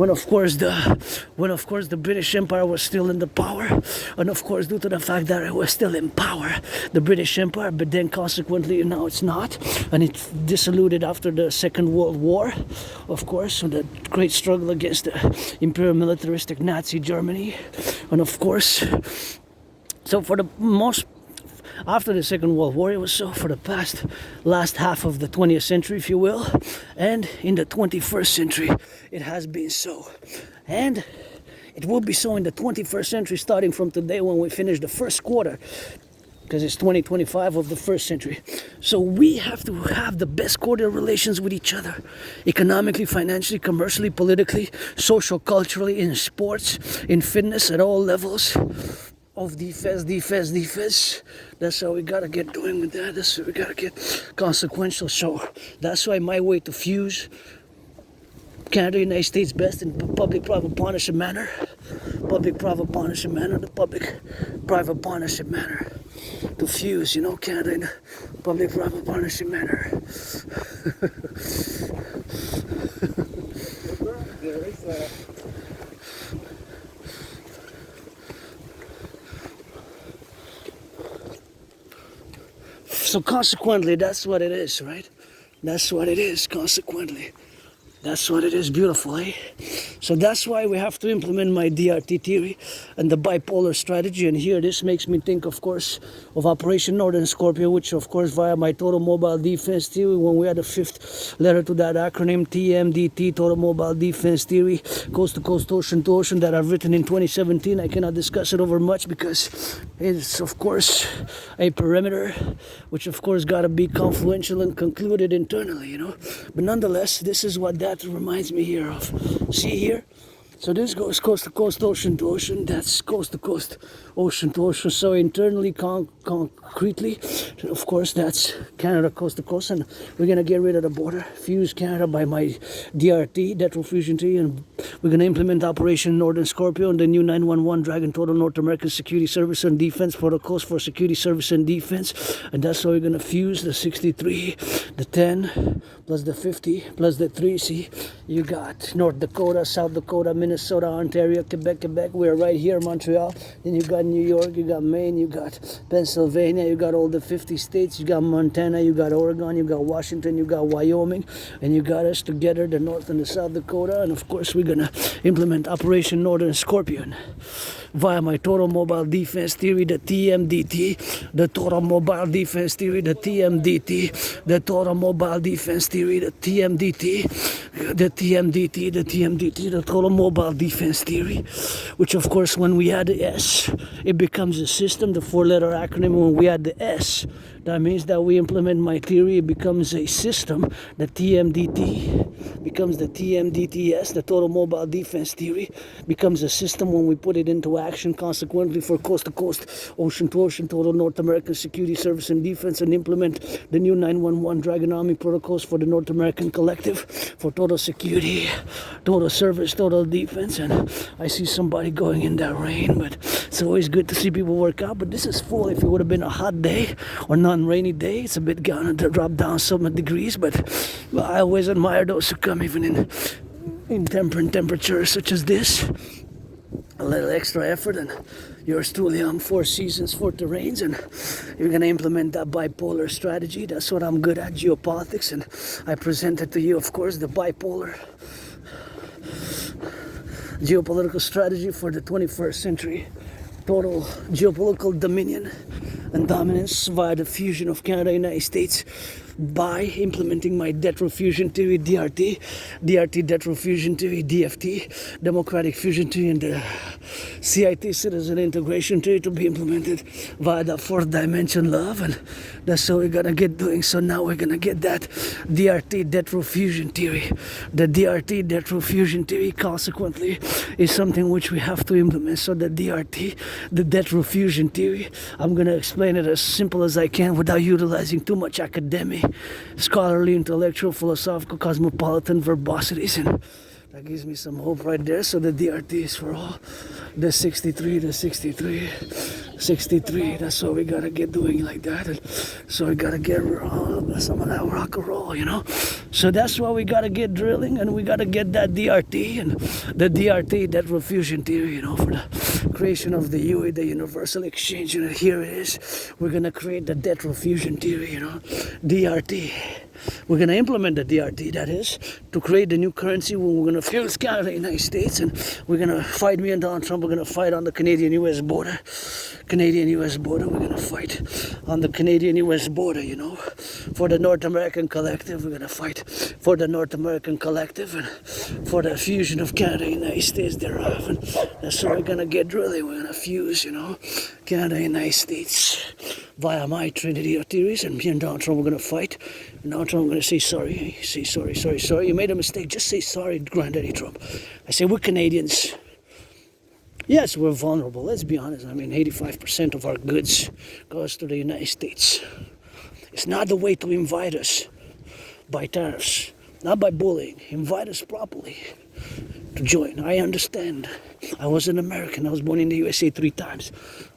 of course the British Empire was still in the power, and of course due to the fact that it was still in power, the British Empire, but then consequently now it's not, and it's dissoluted after the Second World War, of course, so the great struggle against the Imperial militaristic Nazi Germany, and of course, so for the most, after the Second World War, it was so for the last half of the 20th century, if you will, and in the 21st century, it has been so. And it will be so in the 21st century, starting from today when we finish the first quarter, because it's 2025 of the first century. So we have to have the best cordial relations with each other, economically, financially, commercially, politically, social, culturally, in sports, in fitness, at all levels of defense. That's how we gotta get doing with that. That's how we gotta get consequential. So that's why my way to fuse Canada, United States best in public-private partnership manner, the public-private partnership manner, to fuse, Canada in a public-private partnership manner.
There is a...
So consequently, that's what it is, right? That's what it is, consequently. That's what it is, beautiful, eh? So that's why we have to implement my DRT theory and the bipolar strategy. And here this makes me think, of course, of Operation Northern Scorpio, which, of course, via my total mobile defense theory, when we had the fifth letter to that acronym, TMDT, total mobile defense theory, coast to coast, ocean to ocean, that I've written in 2017. I cannot discuss it over much because it's, of course, a perimeter, which, of course, got to be confluential and concluded internally, you know. But nonetheless, this is what that reminds me here of. See here? So this goes coast to coast, ocean to ocean. That's coast to coast, ocean to ocean. So internally, concretely, of course, that's Canada coast to coast. And we're going to get rid of the border, fuse Canada by my DRT, Death Fusion Treaty. And we're going to implement Operation Northern Scorpio and the new 911 Dragon Total North American Security Service and Defense Protocols for Security Service and Defense. And that's how we're going to fuse the 63, the 10, plus the 50, plus the 3. See, you got North Dakota, South Dakota, Minnesota, Ontario, Quebec. We're right here, Montreal. Then you got New York, you got Maine, you got Pennsylvania, you got all the 50 states, you got Montana, you got Oregon, you got Washington, you got Wyoming, and you got us together, the North and the South Dakota. And of course, we're gonna implement Operation Northern Scorpion via my total mobile defense theory, the TMDT, the total mobile defense theory, the TMDT, the total mobile defense theory, the TMDT, the TMDT, the TMDT, the total mobile defense theory, which of course when we add the S, it becomes a system, the 4-letter acronym. When we add the S, that means that we implement my theory, it becomes a system. The TMDT becomes the TMDTS, the total mobile defense theory, becomes a system when we put it into action. Consequently, for coast to coast, ocean to ocean, total North American Security Service and Defense, and implement the new 911 Dragon Army protocols for the North American Collective, for total security, total service, total defense. And I see somebody going in that rain, but it's always good to see people work out. But this is full. If it would have been a hot day or non-rainy day, it's a bit gonna drop down some degrees, but I always admire those who come even in temperate temperatures such as this. A little extra effort, and yours truly on 4 seasons, 4 terrains, and you're going to implement that bipolar strategy. That's what I'm good at, geopolitics, and I presented to you, of course, the bipolar geopolitical strategy for the 21st century. Total geopolitical dominion and dominance via the fusion of Canada and United States by implementing my debt fusion theory, DRT, debt fusion theory, DFT, Democratic fusion theory, and the CIT, citizen integration theory, to be implemented via the 4th dimension love. And that's what we're gonna get doing. So now we're gonna get that DRT, debt fusion theory. The DRT, debt fusion theory, consequently, is something which we have to implement. So the DRT, the debt fusion theory, I'm gonna explain it as simple as I can without utilizing too much academic, scholarly, intellectual, philosophical, cosmopolitan verbosities, and that gives me some hope right there. So the DRT is for all. The 63, that's what we gotta get doing like that. And so we gotta get some of that rock and roll, you know. So that's why we gotta get drilling, and we gotta get that DRT, and the DRT, that fusion theory, you know, for the creation of the UE, the universal exchange. And here it is. We're gonna create the debt fusion theory, you know, DRT. We're going to implement the DRT, that is, to create the new currency when we're going to fuse Canada and the United States, and we're going to fight, me and Donald Trump, we're going to fight on the Canadian-US border. Canadian-US border, we're going to fight on the Canadian-US border, you know. For the North American Collective, we're going to fight for the North American Collective, and for the fusion of Canada and the United States thereof. And that's how we're going to get drilling. We're going to fuse, you know, Canada and the United States via my Trinity of theories, and me and Donald Trump, we're going to fight. And Donald Trump, I'm going to say sorry. Say sorry. You made a mistake. Just say sorry, Granddaddy Trump. I say, we're Canadians. Yes, we're vulnerable. Let's be honest. I mean, 85% of our goods goes to the United States. It's not the way to invite us by tariffs, not by bullying. Invite us properly to join. I understand. I was an American. I was born in the USA 3 times.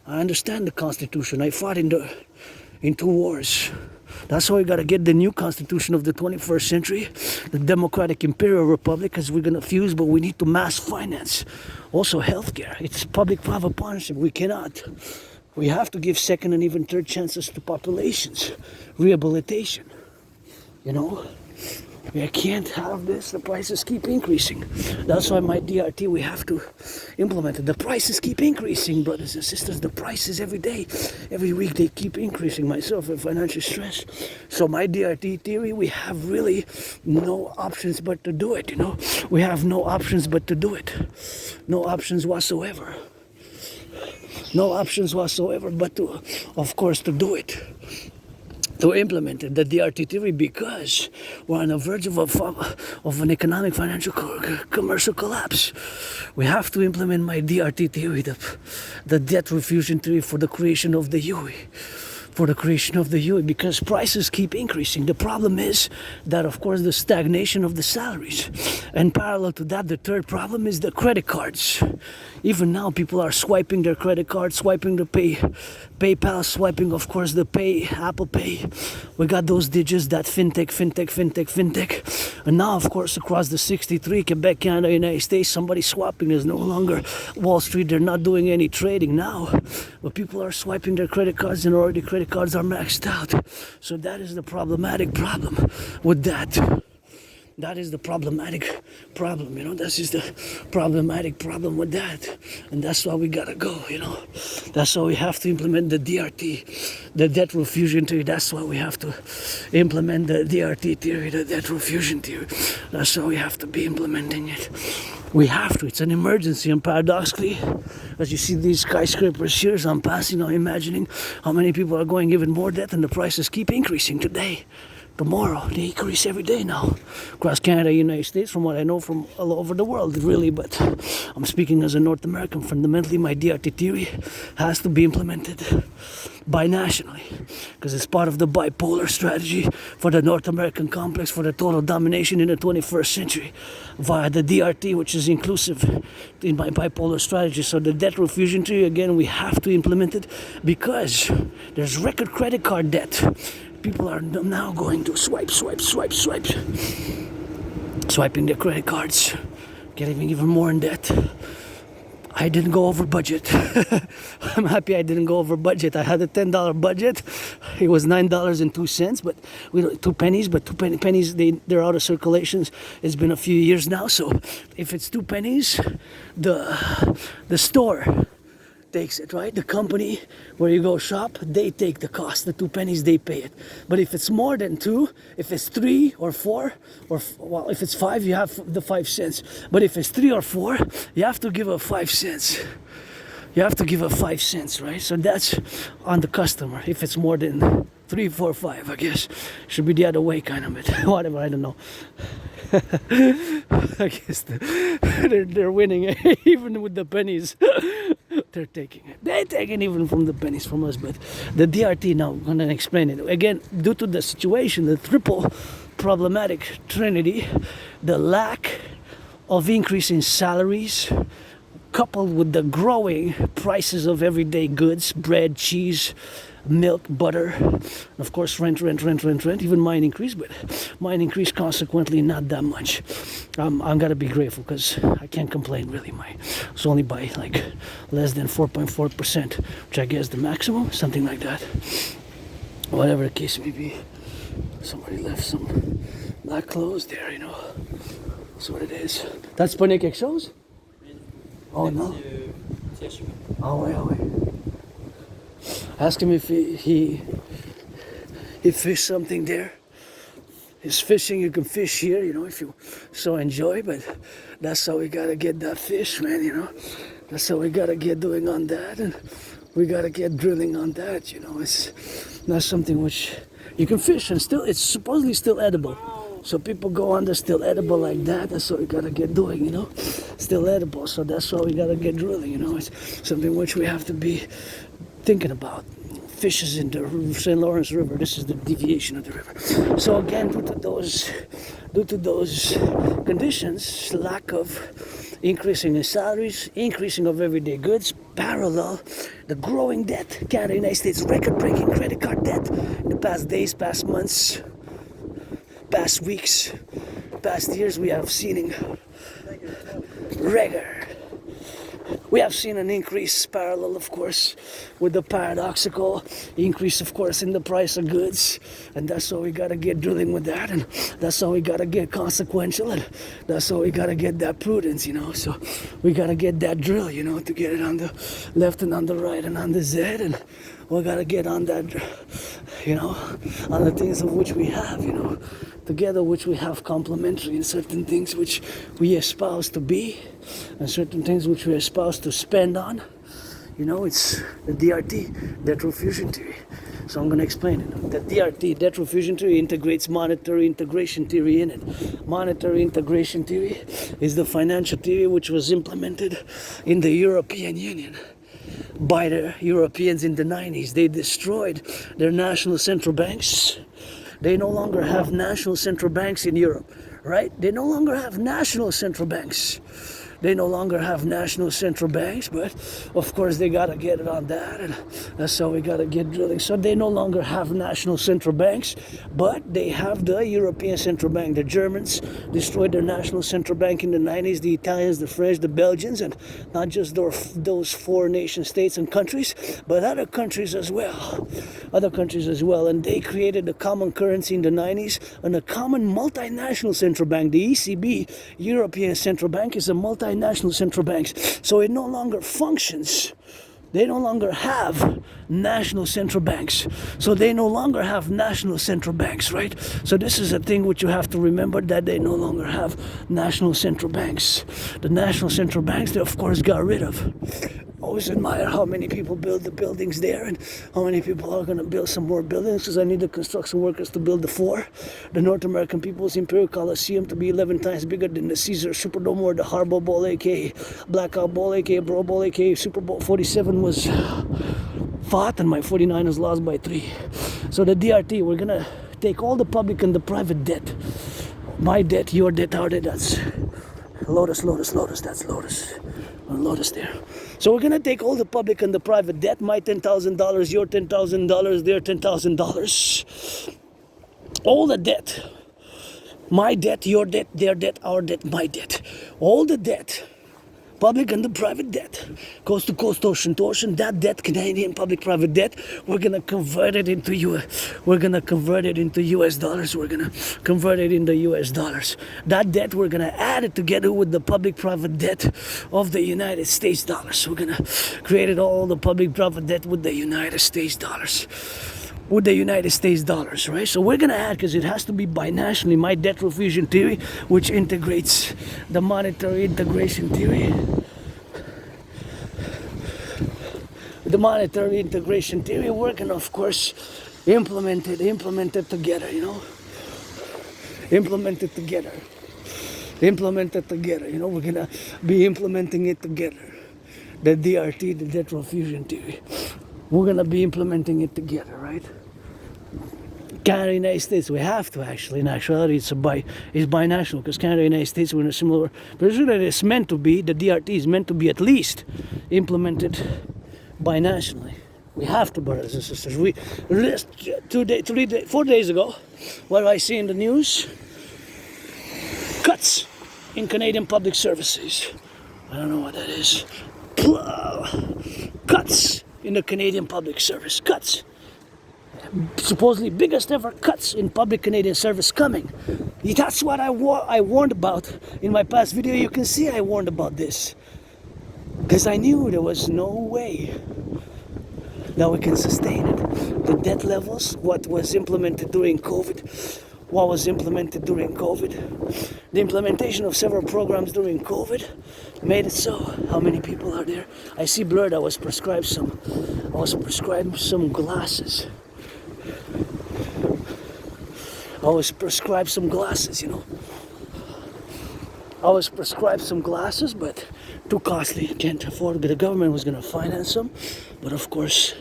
I understand the Constitution. I fought in 2 wars. That's why we gotta get the new constitution of the 21st century, the Democratic Imperial Republic, because we're gonna fuse, but we need to mass finance. Also healthcare, it's public-private partnership. We have to give second and even third chances to populations. Rehabilitation, you know. We can't have this, the prices keep increasing. That's why my DRT, we have to implement it. The prices keep increasing, brothers and sisters. The prices every day, every week, they keep increasing. Myself in financial stress. So my DRT theory, we have really no options but to do it, you know. We have no options but to do it. No options whatsoever. No options whatsoever but to, of course, to do it. To implement it, the DRT theory, because we're on the verge of an economic, financial, commercial collapse. We have to implement my DRT theory, the debt refusion theory for the creation of the UE. For the creation of the UE, because prices keep increasing. The problem is that, of course, the stagnation of the salaries. And parallel to that, the third problem is the credit cards. Even now, people are swiping their credit cards, swiping the PayPal, swiping, of course, the Pay, Apple Pay. We got those digits, that fintech. And now, of course, across the 63, Quebec, Canada, United States, somebody's swapping. There's no longer Wall Street. They're not doing any trading now. But people are swiping their credit cards, and already credit cards are maxed out. So that is the problematic problem with that. That is the problematic problem, you know. This is the problematic problem with that. And that's why we gotta go, you know. That's why we have to implement the DRT, the debt refusion theory. That's why we have to implement the DRT theory, the debt refusion theory. That's why we have to be implementing it. We have to. It's an emergency. And paradoxically, as you see these skyscrapers here, as I'm passing, I'm imagining how many people are going even more debt, and the prices keep increasing today. Tomorrow, they increase every day now. Across Canada, United States, from what I know from all over the world, really. But I'm speaking as a North American. Fundamentally, my DRT theory has to be implemented binationally, because it's part of the bipolar strategy for the North American complex, for the total domination in the 21st century, via the DRT, which is inclusive in my bipolar strategy. So the debt refusion theory, again, we have to implement it, because there's record credit card debt. People are now going to swipe, swiping their credit cards, getting even more in debt. I didn't go over budget. I'm happy I didn't go over budget. I had a $10 budget. It was $9.02, but we don't, 2 pennies. But 2 pennies, they're out of circulations. It's been a few years now. So if it's 2 pennies, the store takes it, right? The company where you go shop, they take the cost. The 2 pennies, they pay it. But if it's more than 2, if it's 3 or 4, or well, if it's 5, you have the 5 cents. But if it's 3 or 4, you have to give a 5 cents. You have to give a 5 cents, right? So that's on the customer. If it's more than 3, 4, 5, I guess should be the other way, kind of it. Whatever, I don't know. I guess they're winning even with the pennies. They're taking it. They're taking even from the pennies from us. But the DRT, now I'm going to explain it. Again, due to the situation, the triple problematic trinity, the lack of increase in salaries, coupled with the growing prices of everyday goods, bread, cheese, milk, butter, and of course rent. Even mine increased, but mine increased consequently not that much. I'm gotta be grateful, because I can't complain really. It's only by like less than 4.4%, which I guess the maximum, something like that. Whatever the case may be. Somebody left some black clothes there, you know. That's what it is. That's pas quelque chose? Oh no. Oh wait. Ask him if he fished something there. He's fishing, you can fish here, you know, if you so enjoy, but that's how we gotta get that fish, man, you know. That's how we gotta get doing on that, and we gotta get drilling on that, you know. It's not something which you can fish, and still, it's supposedly still edible. So people go on, they're still edible like that. That's what we gotta get doing, you know. Still edible, so that's why we gotta get drilling, you know. It's something which we have to be thinking about. Fishes in the St. Lawrence River. This is the deviation of the river. So again, due to those conditions, lack of increasing in salaries, increasing of everyday goods, parallel, the growing debt. Canada, United States, record-breaking credit card debt in the past days, past months, past weeks, past years. We have seen we have seen an increase parallel, of course, with the paradoxical increase, of course, in the price of goods. And that's how we got to get drilling with that. And that's how we got to get consequential. And that's how we got to get that prudence, So we got to get that drill, to get it on the left and on the right and on the Z. And we got to get on that, on the things of which we have, together, which we have complementary, and certain things which we espouse to be, and certain things which we espouse to spend on. It's the DRT, debt refusion theory. So I'm going to explain it. The DRT, debt refusion theory, integrates monetary integration theory in it. Monetary integration theory is the financial theory which was implemented in the European Union by the Europeans in the 90s. They destroyed their national central banks. They no longer have national central banks in Europe, right? They no longer have national central banks. They no longer have national central banks, but of course they gotta get it on that, and that's how we gotta get drilling. So they no longer have national central banks, but they have the European Central Bank. The Germans destroyed their national central bank in the 90s, the Italians, the French, the Belgians, and not just those four nation states and countries, but other countries as well. And they created a common currency in the 90s and a common multinational central bank. The ECB, European Central Bank, is a multinational central bank. So it no longer functions. They no longer have national central banks. So they no longer have national central banks, right? So this is a thing which you have to remember, that they no longer have national central banks. The national central banks, they of course got rid of. I always admire how many people build the buildings there, and how many people are going to build some more buildings, because I need the construction workers to build the 4. The North American People's Imperial Coliseum to be 11 times bigger than the Caesar Superdome or the Harbor Bowl, aka Blackout Bowl, aka Bro Bowl, aka Super Bowl 47 was fought and my 49ers lost by 3. So the DRT, we're going to take all the public and the private debt. My debt, your debt, our debt, that's Lotus, that's Lotus. Lotus there. So we're gonna take all the public and the private debt, my $10,000, your $10,000, their $10,000, all the debt, my debt, your debt, their debt, our debt, my debt, all the debt, public and the private debt, coast to coast, ocean to ocean, that debt, Canadian public private debt, we're gonna convert it into US dollars. We're gonna convert it into US dollars. That debt, we're gonna add it together with the public private debt of the United States dollars. So we're gonna create all the public private debt with the United States dollars. Right? So we're gonna add, because it has to be binationally, my debt refusion theory, which integrates the monetary integration theory. The monetary integration theory, we're gonna, of course, implement it together, Implement it together, we're gonna be implementing it together. The DRT, the debt refusion theory. We're gonna be implementing it together, right? Canada, United States, we have to actually. In actuality, it's binational, because Canada, United States, we're in a similar position that it's meant to be. The DRT is meant to be at least implemented binationally. We have to, brothers and sisters. 4 days ago, what do I see in the news? Cuts in Canadian public services. I don't know what that is. Cuts in the Canadian public service. Cuts. Supposedly biggest ever cuts in public Canadian service coming. That's what I warned about in my past video. You can see I warned about this, because I knew there was no way that we can sustain it. The debt levels, what was implemented during COVID, the implementation of several programs during COVID made it so. How many people are there? I see blurred. I was prescribed some glasses. I was prescribed some glasses, but too costly. Can't afford. The government was going to finance them, but of course,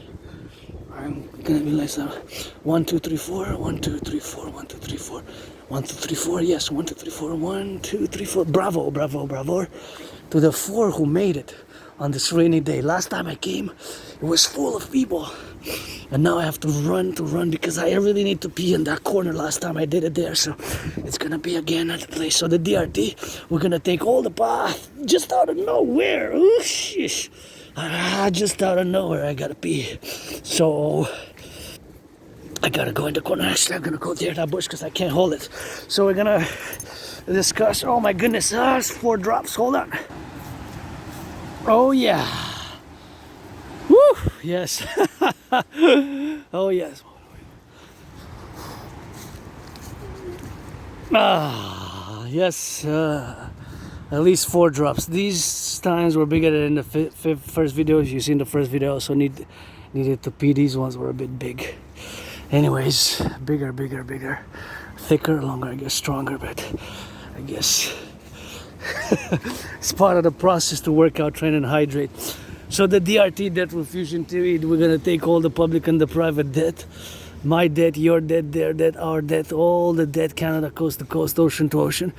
I'm going to be like 1, 2, 3, 4, 1, 2, 3, 4, 1, 2, 3, 4, 1, 2, 3, 4. Yes, 1, 2, 3, 4, 1, 2, 3, 4. Bravo. to the 4 who made it on this rainy day. Last time I came, it was full of people. And now I have to run because I really need to pee in that corner. Last time I did it there, so it's gonna be again at the place. So the DRT, we're gonna take all the path just out of nowhere. Ooh, sheesh. Just out of nowhere, I gotta pee. So I gotta go in the corner. Actually, I'm gonna go there, that bush, because I can't hold it. So we're gonna discuss. Oh my goodness, it's 4 drops. Hold on. Oh yeah. Woo! Yes. Oh yes. Yes. At least 4 drops. These times were bigger than the first videos. You seen the first video. Also needed to pee. These ones were a bit big. Anyways, bigger, thicker, longer. I guess stronger, but I guess it's part of the process to work out, train, and hydrate. So the DRT, debt refusion theory, we're gonna take all the public and the private debt. My debt, your debt, their debt, our debt, all the debt, Canada, coast to coast, ocean to ocean.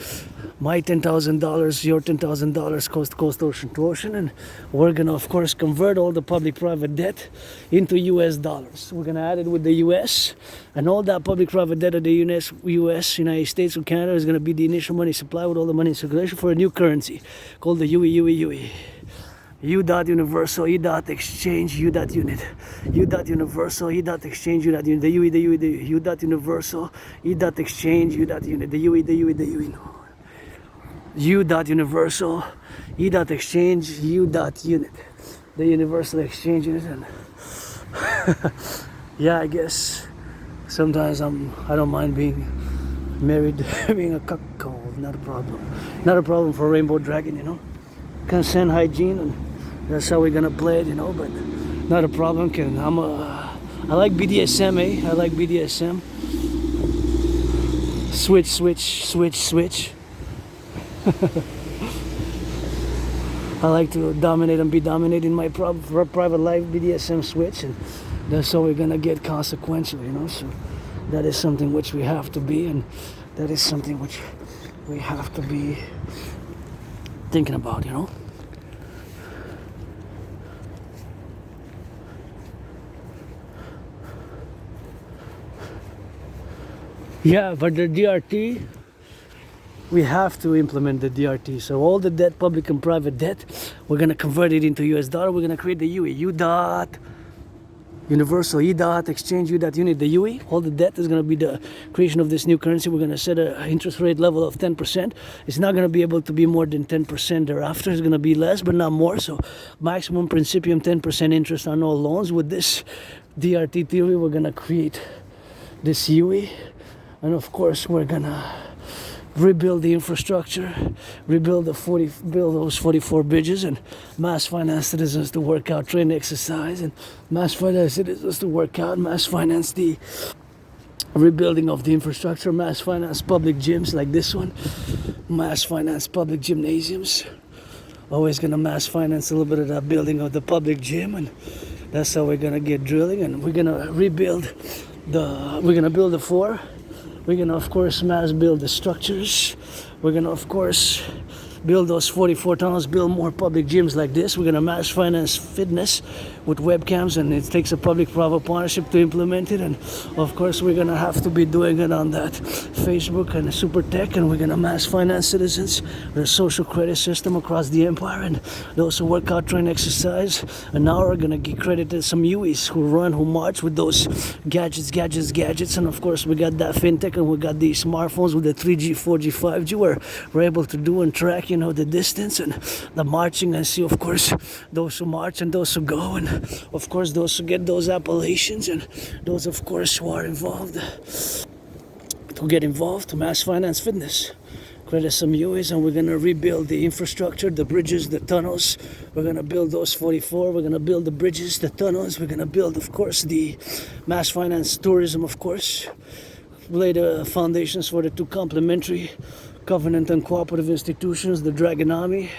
My $10,000, your $10,000, coast to coast, ocean to ocean. And we're gonna, of course, convert all the public-private debt into US dollars. We're gonna add it with the US, and all that public-private debt of the US, United States, or Canada is gonna be the initial money supply with all the money in circulation for a new currency called the UE. U dot universal, E dot exchange, U dot unit. U dot universal, E dot exchange, U dot unit. The UE, U dot universal, E dot exchange, U dot unit. The UE. U dot universal, E dot exchange, U dot unit. The universal exchange unit. And yeah, I guess sometimes I don't mind being married, being a cuckold. Not a problem. Not a problem for Rainbow Dragon, you know. Consent, hygiene, and that's how we're gonna play it, you know. But not a problem. I like BDSM, I like BDSM. Switch. I like to dominate and be dominated in my private life. BDSM switch, and that's how we're gonna get consequential, you know. So that is something which we have to be, and that is something which we have to be thinking about, you know. Yeah, but the DRT, we have to implement the DRT. So all the debt, public and private debt, we're gonna convert it into US dollar. We're gonna create the UE, U dot universal, E dot exchange, U dot unit. The UE, all the debt is gonna be the creation of this new currency. We're gonna set an interest rate level of 10%. It's not gonna be able to be more than 10% thereafter. It's gonna be less, but not more. So maximum principium 10% interest on all loans. With this DRT theory, we're gonna create this UE, and of course we're gonna rebuild the infrastructure, build those 44 bridges, and mass finance citizens to work out, train, exercise, and mass finance citizens to work out, mass finance the rebuilding of the infrastructure, mass finance public gyms like this one, mass finance public gymnasiums. Always gonna mass finance a little bit of that building of the public gym, and that's how we're gonna get drilling, and we're gonna build the 4. We're gonna, of course, mass build the structures. We're gonna, of course, build those 44 tunnels, build more public gyms like this. We're gonna mass finance fitness with webcams, and it takes a public-private partnership to implement it. And of course, we're gonna have to be doing it on that Facebook and super tech, and we're gonna mass finance citizens with a social credit system across the empire, and those who work out, train, exercise. And now we're gonna get credited some UEs who march with those gadgets. And of course, we got that fintech, and we got these smartphones with the 3G, 4G, 5G, where we're able to do and track, you know, the distance and the marching, and see, of course, those who march and those who go, and of course those who get those appellations, and those, of course, who are involved to mass finance fitness. Credit some UEs, and we're gonna rebuild the infrastructure, the bridges, the tunnels. We're gonna build those 44. We're gonna build the bridges, the tunnels. We're gonna build, of course, the mass finance tourism, of course. Lay the foundations for the 2 complementary covenant and cooperative institutions, the Dragon Army,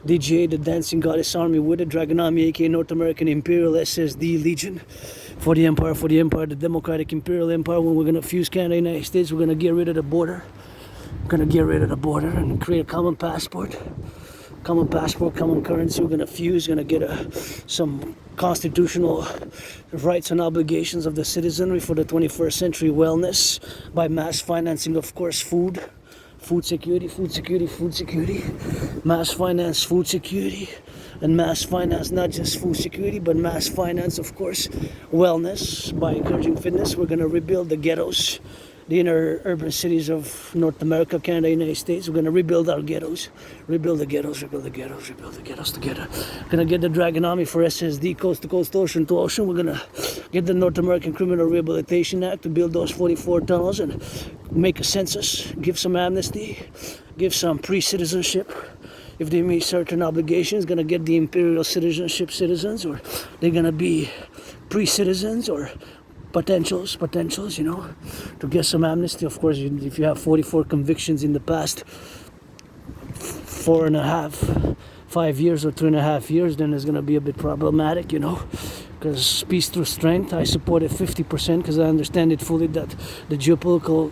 DGA, the Dancing Goddess Army, with the Dragon Army, aka North American Imperial SSD Legion, for the Empire, the Democratic Imperial Empire. When we're gonna fuse Canada and the United States, we're gonna get rid of the border. We're gonna get rid of the border and create a common passport. common passport, common currency. We're gonna fuse, gonna get some constitutional rights and obligations of the citizenry for the 21st century wellness by mass financing, of course, food security, mass finance food security, and mass finance not just food security, but mass finance, of course, wellness by encouraging fitness. We're gonna rebuild the ghettos, the inner urban cities of North America, Canada, United States. We're going to rebuild our ghettos. Rebuild the ghettos together. Gonna get the Dragon Army for SSD, coast to coast, ocean to ocean. We're gonna get the North American Criminal Rehabilitation Act to build those 44 tunnels and make a census, give some amnesty, give some pre-citizenship. If they meet certain obligations, gonna get the Imperial citizenship citizens, or they're gonna be pre-citizens or potentials, you know, to get some amnesty. Of course, if you have 44 convictions in the past 5 years or 2.5 years, then it's going to be a bit problematic, you know, because peace through strength, I support it 50% because I understand it fully that the geopolitical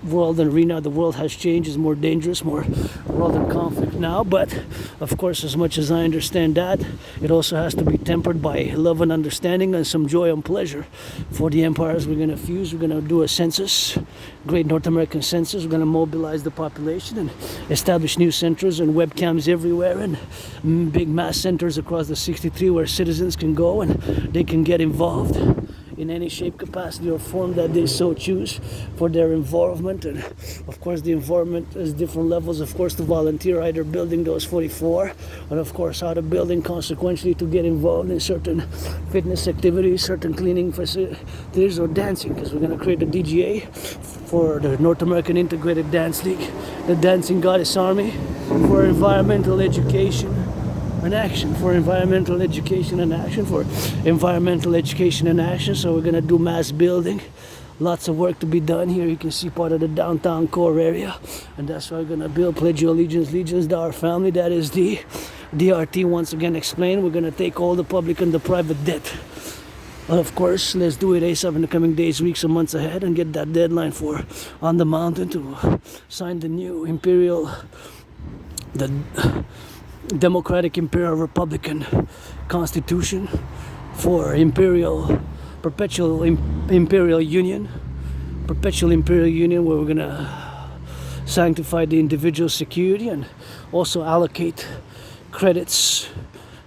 world and arena of the world has changed, is more dangerous, more world in conflict now. But of course, as much as I understand that, it also has to be tempered by love and understanding and some joy and pleasure for the empires we're going to fuse. We're going to do a census, great North American census. We're going to mobilize the population and establish new centers and webcams everywhere and big mass centers across the 63 where citizens can go and they can get involved in any shape, capacity, or form that they so choose for their involvement. And of course, the involvement is different levels, of course, to volunteer, either building those 44, and of course, how to building consequentially to get involved in certain fitness activities, certain cleaning facilities, or dancing, because we're going to create a DGA for the North American Integrated Dance League, the Dancing Goddess Army, for environmental education and action, for environmental education and action, So we're going to do mass building. Lots of work to be done here. You can see part of the downtown core area, and that's why we're going to build. Pledge your allegiance to our family. That is the DRT once again explained. We're going to take all the public and the private debt. But of course, let's do it ASAP in the coming days, weeks, and months ahead, and get that deadline for On the Mountain to sign the new Imperial, the Democratic Imperial Republican Constitution for perpetual Imperial Union, where we're gonna sanctify the individual security and also allocate credits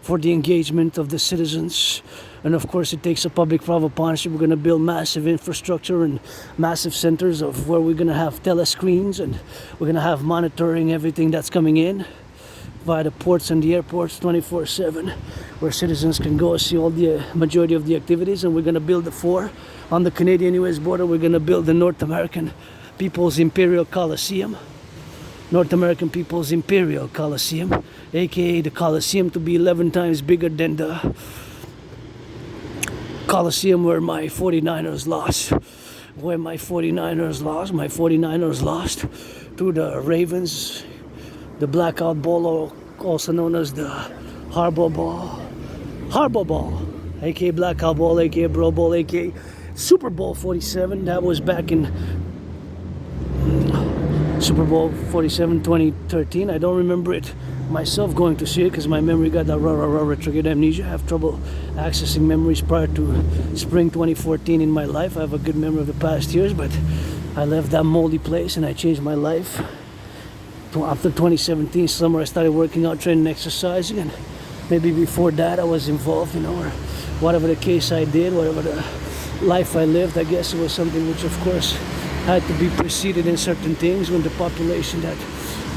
for the engagement of the citizens. And of course, it takes a public-private partnership. We're gonna build massive infrastructure and massive centers of where we're gonna have telescreens, and we're gonna have monitoring everything that's coming in via the ports and the airports 24/7, where citizens can go see all the majority of the activities. And we're going to build the 4 on the Canadian-US border. We're going to build the North American People's Imperial Coliseum, aka the Coliseum to be 11 times bigger than the Coliseum where my 49ers lost. My 49ers lost to the Ravens, the Blackout Ball, also known as the Harbor Ball, aka Blackout Ball, aka Bro Ball, aka Super Bowl 47. That was back in Super Bowl 47 2013. I don't remember it myself going to see it because my memory got that triggered amnesia. I have trouble accessing memories prior to spring 2014 in my life. I have a good memory of the past years, but I left that moldy place and I changed my life. After 2017 summer, I started working out, training, exercising, and maybe before that I was involved, you know, or whatever the case I did, whatever the life I lived. I guess it was something which, of course, had to be preceded in certain things when the population that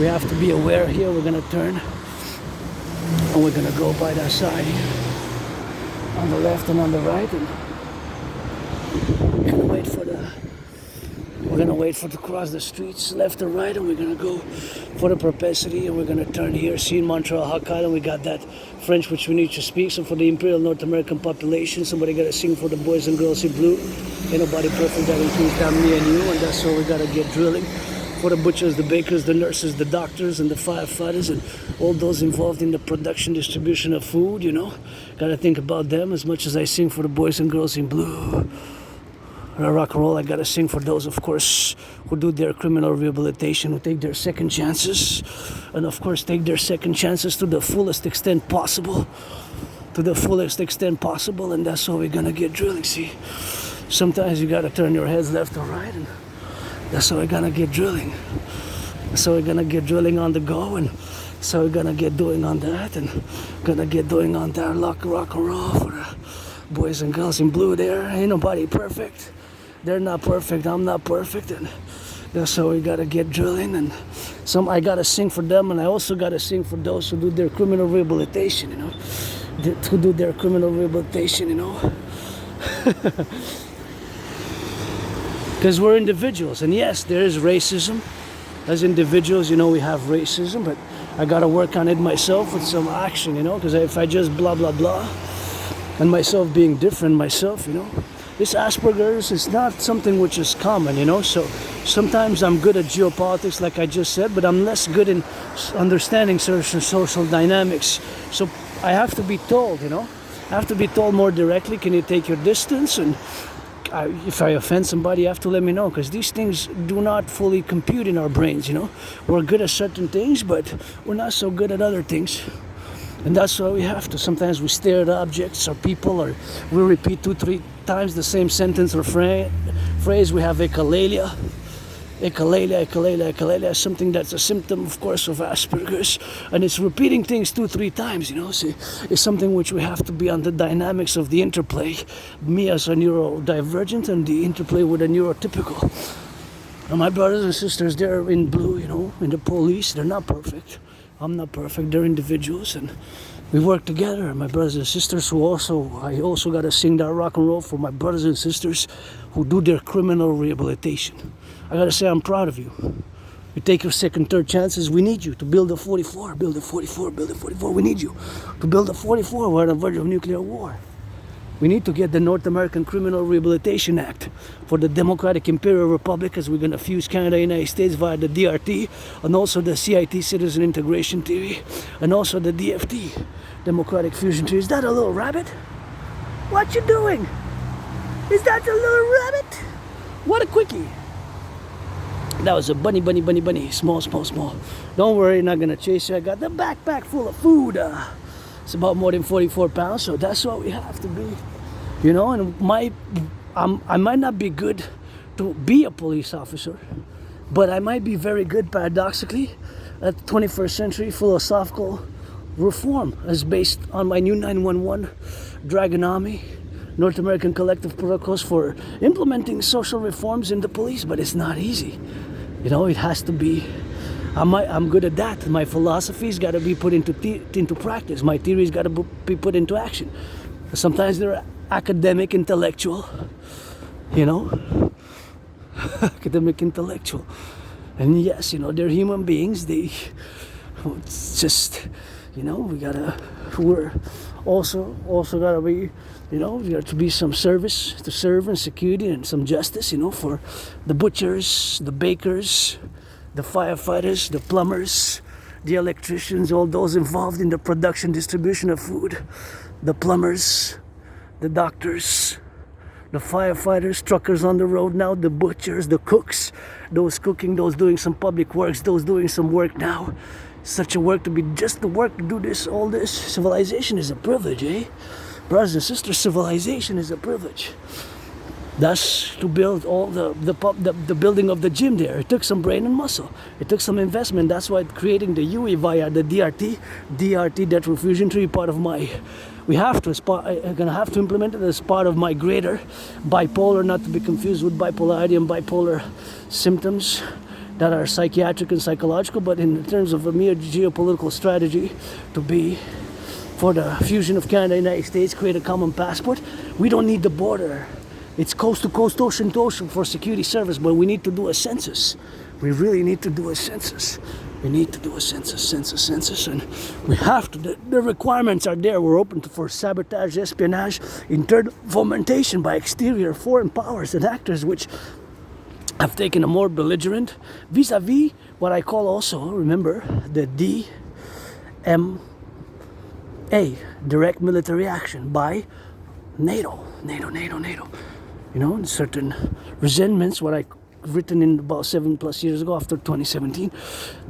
we have to be aware here. We're going to turn and we're going to go by that side on the left and on the right, and we're going to wait for to cross the streets left and right, and we're going to go for the propensity, and we're going to turn here. See, in Montreal, Hawk Island, we got that French which we need to speak. So for the Imperial North American population, somebody got to sing for the boys and girls in blue. Ain't nobody perfect, that includes me and you, and that's why we got to get drilling. For the butchers, the bakers, the nurses, the doctors, and the firefighters, and all those involved in the production, distribution of food, you know. Got to think about them as much as I sing for the boys and girls in blue. rock and roll. I gotta sing for those, of course, who do their criminal rehabilitation, who take their second chances, and of course take their second chances to the fullest extent possible. To the fullest extent possible, and that's how we're gonna get drilling. See, sometimes you gotta turn your heads left or right, and that's how we're gonna get drilling. So we're gonna get drilling on the go, and so we're gonna get doing on that, and gonna get doing on that rock and roll for the boys and girls in blue there. Ain't nobody perfect. They're not perfect, I'm not perfect, and that's how we gotta get drilling. And I gotta sing for them, and I also gotta sing for those who do their criminal rehabilitation, you know. Who do their criminal rehabilitation, you know. Because we're individuals, and yes, there is racism. As individuals, you know, we have racism, but I gotta work on it myself with some action, you know, because if I just blah blah blah, and myself being different myself, you know, this Asperger's is not something which is common, you know. So sometimes I'm good at geopolitics, like I just said, but I'm less good in understanding certain social dynamics. So I have to be told, you know, I have to be told more directly, can you take your distance? And if I offend somebody, you have to let me know, because these things do not fully compute in our brains, you know. We're good at certain things, but we're not so good at other things. And that's why we have to. Sometimes we stare at objects or people, or we repeat 2-3 times the same sentence or phrase. We have echolalia. Echolalia is something that's a symptom, of course, of Asperger's, and it's repeating things 2-3 times, you know. So it's something which we have to be on the dynamics of the interplay, me as a neurodivergent and the interplay with a neurotypical. And my brothers and sisters, they're in blue, you know, in the police. They're not perfect. I'm not perfect. They're individuals, and we work together. My brothers and sisters I also gotta sing that rock and roll for my brothers and sisters who do their criminal rehabilitation. I gotta say, I'm proud of you. You take your second, third chances. We need you to build a 44, build a 44, build a 44. We need you to build a 44. We're on the verge of nuclear war. We need to get the North American Criminal Rehabilitation Act for the Democratic Imperial Republic, as we're gonna fuse Canada and the United States via the DRT, and also the CIT, Citizen Integration Theory, and also the DFT, Democratic Fusion Theory. Is that a little rabbit? What you doing? Is that a little rabbit? What a quickie. That was a bunny. Small. Don't worry, not gonna chase you. I got the backpack full of food. It's about more than 44 pounds, so that's what we have to be. You know, and I might not be good to be a police officer, but I might be very good, paradoxically, at 21st century philosophical reform, as based on my new 911 Dragonomy, North American Collective Protocols for implementing social reforms in the police. But it's not easy. You know, it has to be. I'm good at that. My philosophy's got to be put into practice. My theory's got to be put into action. Sometimes they're academic, intellectual, you know, academic, intellectual. And yes, you know, they're human beings. It's just, you know, we're also gotta be, you know, there to be some service to serve and security and some justice, you know, for the butchers, the bakers, the firefighters, the plumbers, the electricians, all those involved in the production, distribution of food, the plumbers, the doctors, the firefighters, truckers on the road now, the butchers, the cooks, those cooking, those doing some public works, those doing some work now. Such a work to be just the work to do this, all this. Civilization is a privilege, eh? Brothers and sisters, civilization is a privilege. Thus, to build all the building of the gym there, it took some brain and muscle. It took some investment. That's why creating the UE via the DRT, debt refusion tree, part of my, I'm gonna have to implement it as part of my greater bipolar, not to be confused with bipolarity and bipolar symptoms that are psychiatric and psychological, but in terms of a mere geopolitical strategy to be for the fusion of Canada and the United States, create a common passport. We don't need the border. It's coast to coast, ocean to ocean for security service, but we need to do a census. We really need to do a census. We need to do a census, and we have to. The requirements are there. We're open for sabotage, espionage, intern fomentation by exterior foreign powers and actors, which have taken a more belligerent vis-a-vis what I call also, remember, the DMA, direct military action by NATO. you know, certain resentments, what I written in about 7+ years ago after 2017,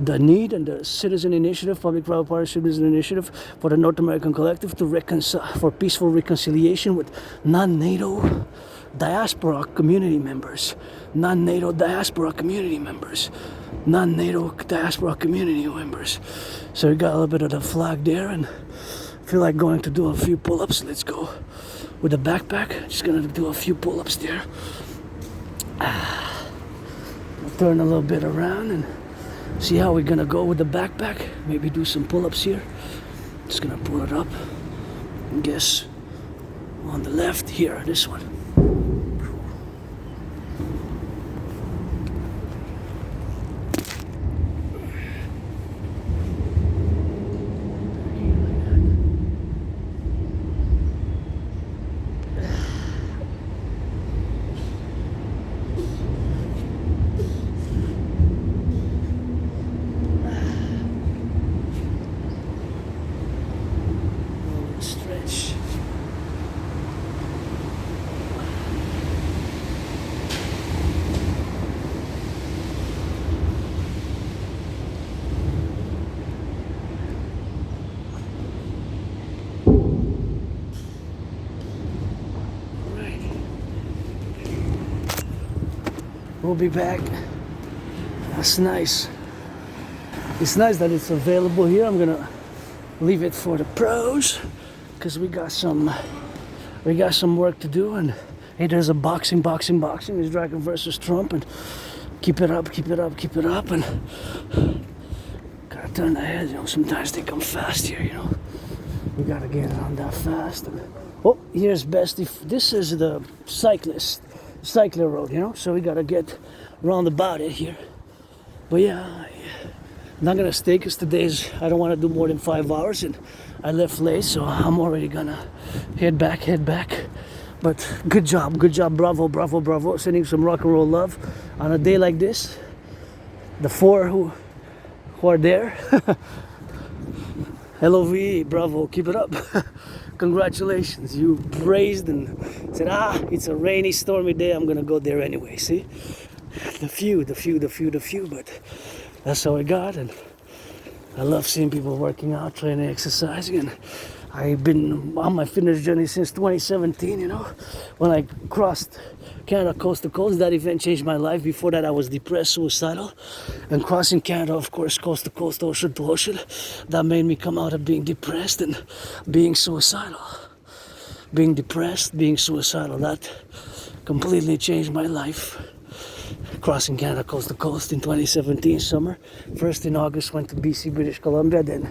the need and the citizen initiative, public-private partnership citizen initiative for the North American Collective to reconcile, for peaceful reconciliation with non-NATO diaspora community members, non-NATO diaspora community members, non-NATO diaspora community members. So we got a little bit of the flag there, and I feel like going to do a few pull-ups. Let's go with the backpack. Just gonna do a few pull-ups there. Turn a little bit around and see how we're gonna go with the backpack. Maybe do some pull-ups here. Just gonna pull it up. I guess on the left here, this one. Stretch. We'll be back. That's nice. It's nice that it's available here. I'm gonna leave it for the pros because we got some work to do. And hey, there's a boxing. It's Dragon versus Trump, and keep it up, and gotta turn the head. You know, sometimes they come fast here. You know, we gotta get it on that fast. And, oh, here's best if this is the cycler road. You know, so we gotta get round about it here. But yeah, I'm not gonna stay because today's I don't want to do more than 5 hours, and I left late, so I'm already gonna head back. But good job, bravo. Sending some rock and roll love on a day like this. The 4 who are there. LOVE, bravo, keep it up. Congratulations, you praised and said, it's a rainy, stormy day, I'm gonna go there anyway. See, the few, but that's how I got. And I love seeing people working out, training, exercising. And I've been on my fitness journey since 2017, you know, when I crossed Canada coast to coast. That event changed my life. Before that, I was depressed, suicidal. And crossing Canada, of course, coast to coast, ocean to ocean, that made me come out of being depressed and being suicidal. Being depressed, being suicidal, that completely changed my life. Crossing Canada coast to coast in 2017 summer. First in August went to BC, British Columbia. Then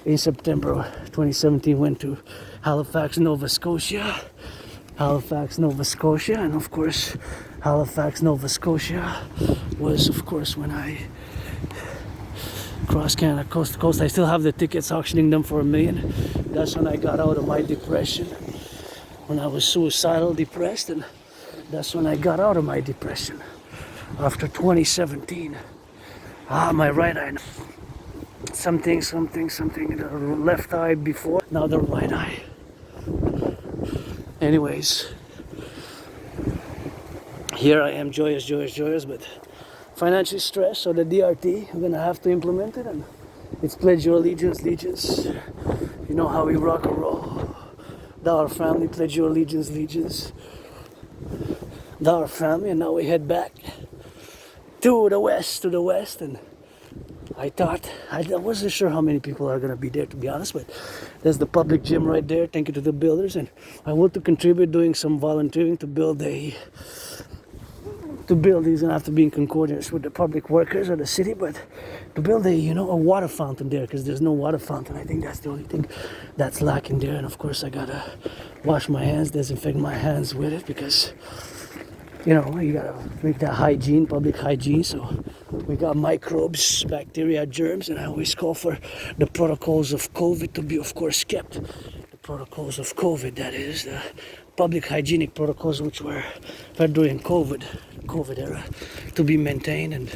in September 2017 went to Halifax, Nova Scotia. And of course Halifax, Nova Scotia was of course when I crossed Canada coast to coast. I still have the tickets, auctioning them for $1 million. That's when I got out of my depression. When I was suicidal, depressed, and that's when I got out of my depression. After 2017, my right eye, something, the left eye before, now the right eye. Anyways, here I am, joyous, but financially stressed, so the DRT, I'm gonna have to implement it, and it's pledge your allegiance. You know how we rock and roll. Thou our family, pledge your allegiance. Thou our family, and now we head back to the west, and I wasn't sure how many people are gonna be there, to be honest, but there's the public gym right there. Thank you to the builders, and I want to contribute doing some volunteering to build these, and have to be in concordance with the public workers of the city, but to build a water fountain there, because there's no water fountain. I think that's the only thing that's lacking there. And of course I gotta wash my hands, disinfect my hands with it, because you gotta make that hygiene, public hygiene. So we got microbes, bacteria, germs, and I always call for the protocols of COVID to be, of course, kept. The protocols of COVID, that is, the public hygienic protocols which were during COVID era, to be maintained and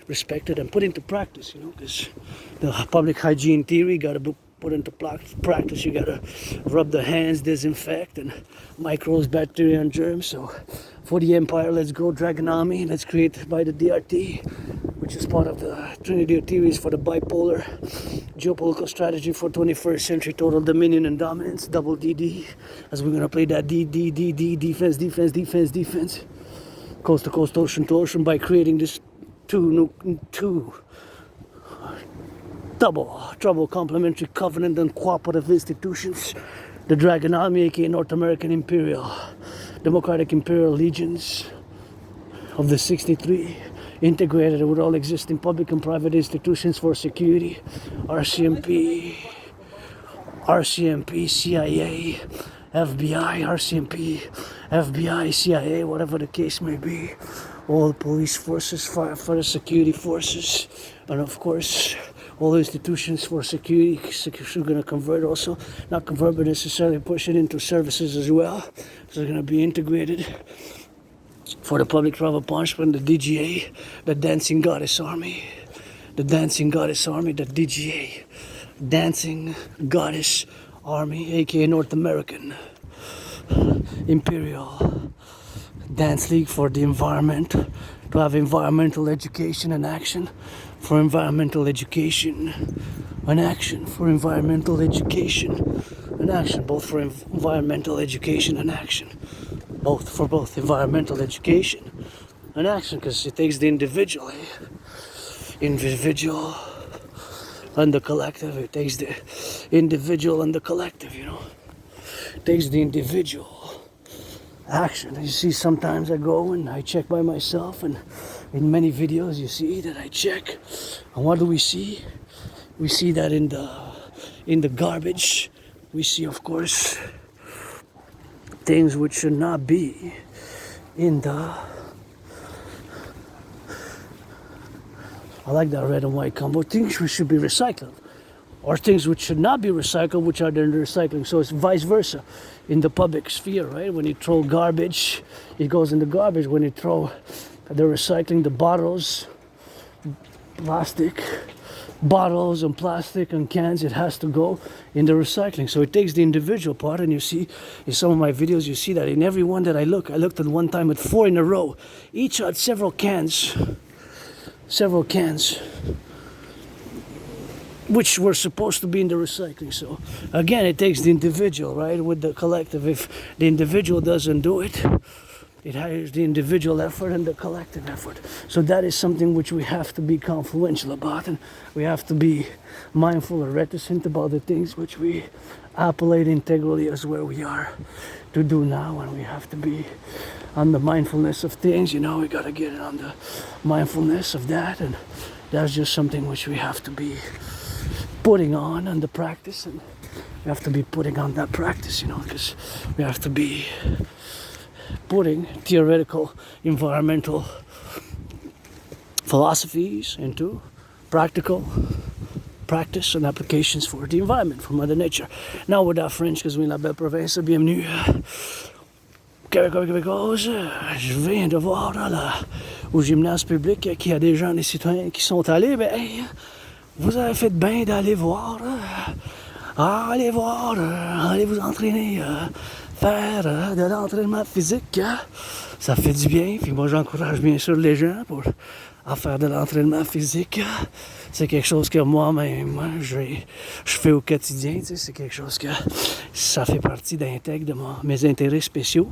respected and put into practice, because the public hygiene theory gotta be put into practice. You gotta rub the hands, disinfect, and microbes, bacteria, and germs. So For the Empire, let's go Dragon Army. Let's create by the DRT, which is part of the Trinity of Theories for the bipolar geopolitical strategy for 21st century total dominion and dominance, double DD, as we're going to play that defense, coast to coast, ocean to ocean, by creating this two double complementary covenant and cooperative institutions. The Dragon Army, aka North American Imperial, Democratic Imperial Legions of the 63, integrated with all existing public and private institutions for security, RCMP, CIA, FBI, RCMP, FBI, CIA, whatever the case may be, all the police forces, fire security forces, and of course, all the institutions for security. We're going to convert also, not convert, but necessarily push it into services as well. So they're going to be integrated for the public travel punishment, the DGA, the Dancing Goddess Army, the Dancing Goddess Army, the DGA, Dancing Goddess Army, aka North American Imperial Dance League for the environment, to have environmental education and action, for environmental education and action, for environmental education and action, both for environmental education and action, both environmental education and action, because it takes the individual and the collective. It takes the individual and the collective, you know. It takes the individual action. You see, sometimes I go and I check by myself, and in many videos you see that I check, and what do we see? We see that in the garbage, we see, of course, things which should not be in the, I like that red and white combo, things which should be recycled, or things which should not be recycled, which are then recycling. So it's vice versa in the public sphere, right? When you throw garbage, it goes in the garbage. When you throw the recycling, the bottles, plastic, bottles and plastic and cans, it has to go in the recycling. So it takes the individual part, and you see in some of my videos, you see that in every one that I looked at one time at 4 in a row. Each had several cans, which were supposed to be in the recycling. So again, it takes the individual, right, with the collective. If the individual doesn't do it, it hires the individual effort and the collective effort. So that is something which we have to be confluential about, and we have to be mindful or reticent about the things which we appellate integrally as where we are to do now, and we have to be on the mindfulness of things. You know, we got to get on the mindfulness of that, and that's just something which we have to be putting on the practice, and we have to be putting on that practice, you know, because we have to be putting theoretical environmental philosophies into practical practice and applications for the environment, for Mother Nature. Now, with that French, because we la belle province, bienvenue Québécois, Québécoises. Je viens de voir là, au gymnase public qu'il y a des gens, des citoyens qui sont allés. Ben, hey, vous avez fait bien d'aller voir. Allez voir, allez vous entraîner, faire de l'entraînement physique. Ça fait du bien. Puis moi, j'encourage bien sûr les gens à faire de l'entraînement physique. C'est quelque chose que moi-même, je fais au quotidien. Tu sais, c'est quelque chose que ça fait partie d'intègre de mes intérêts spéciaux.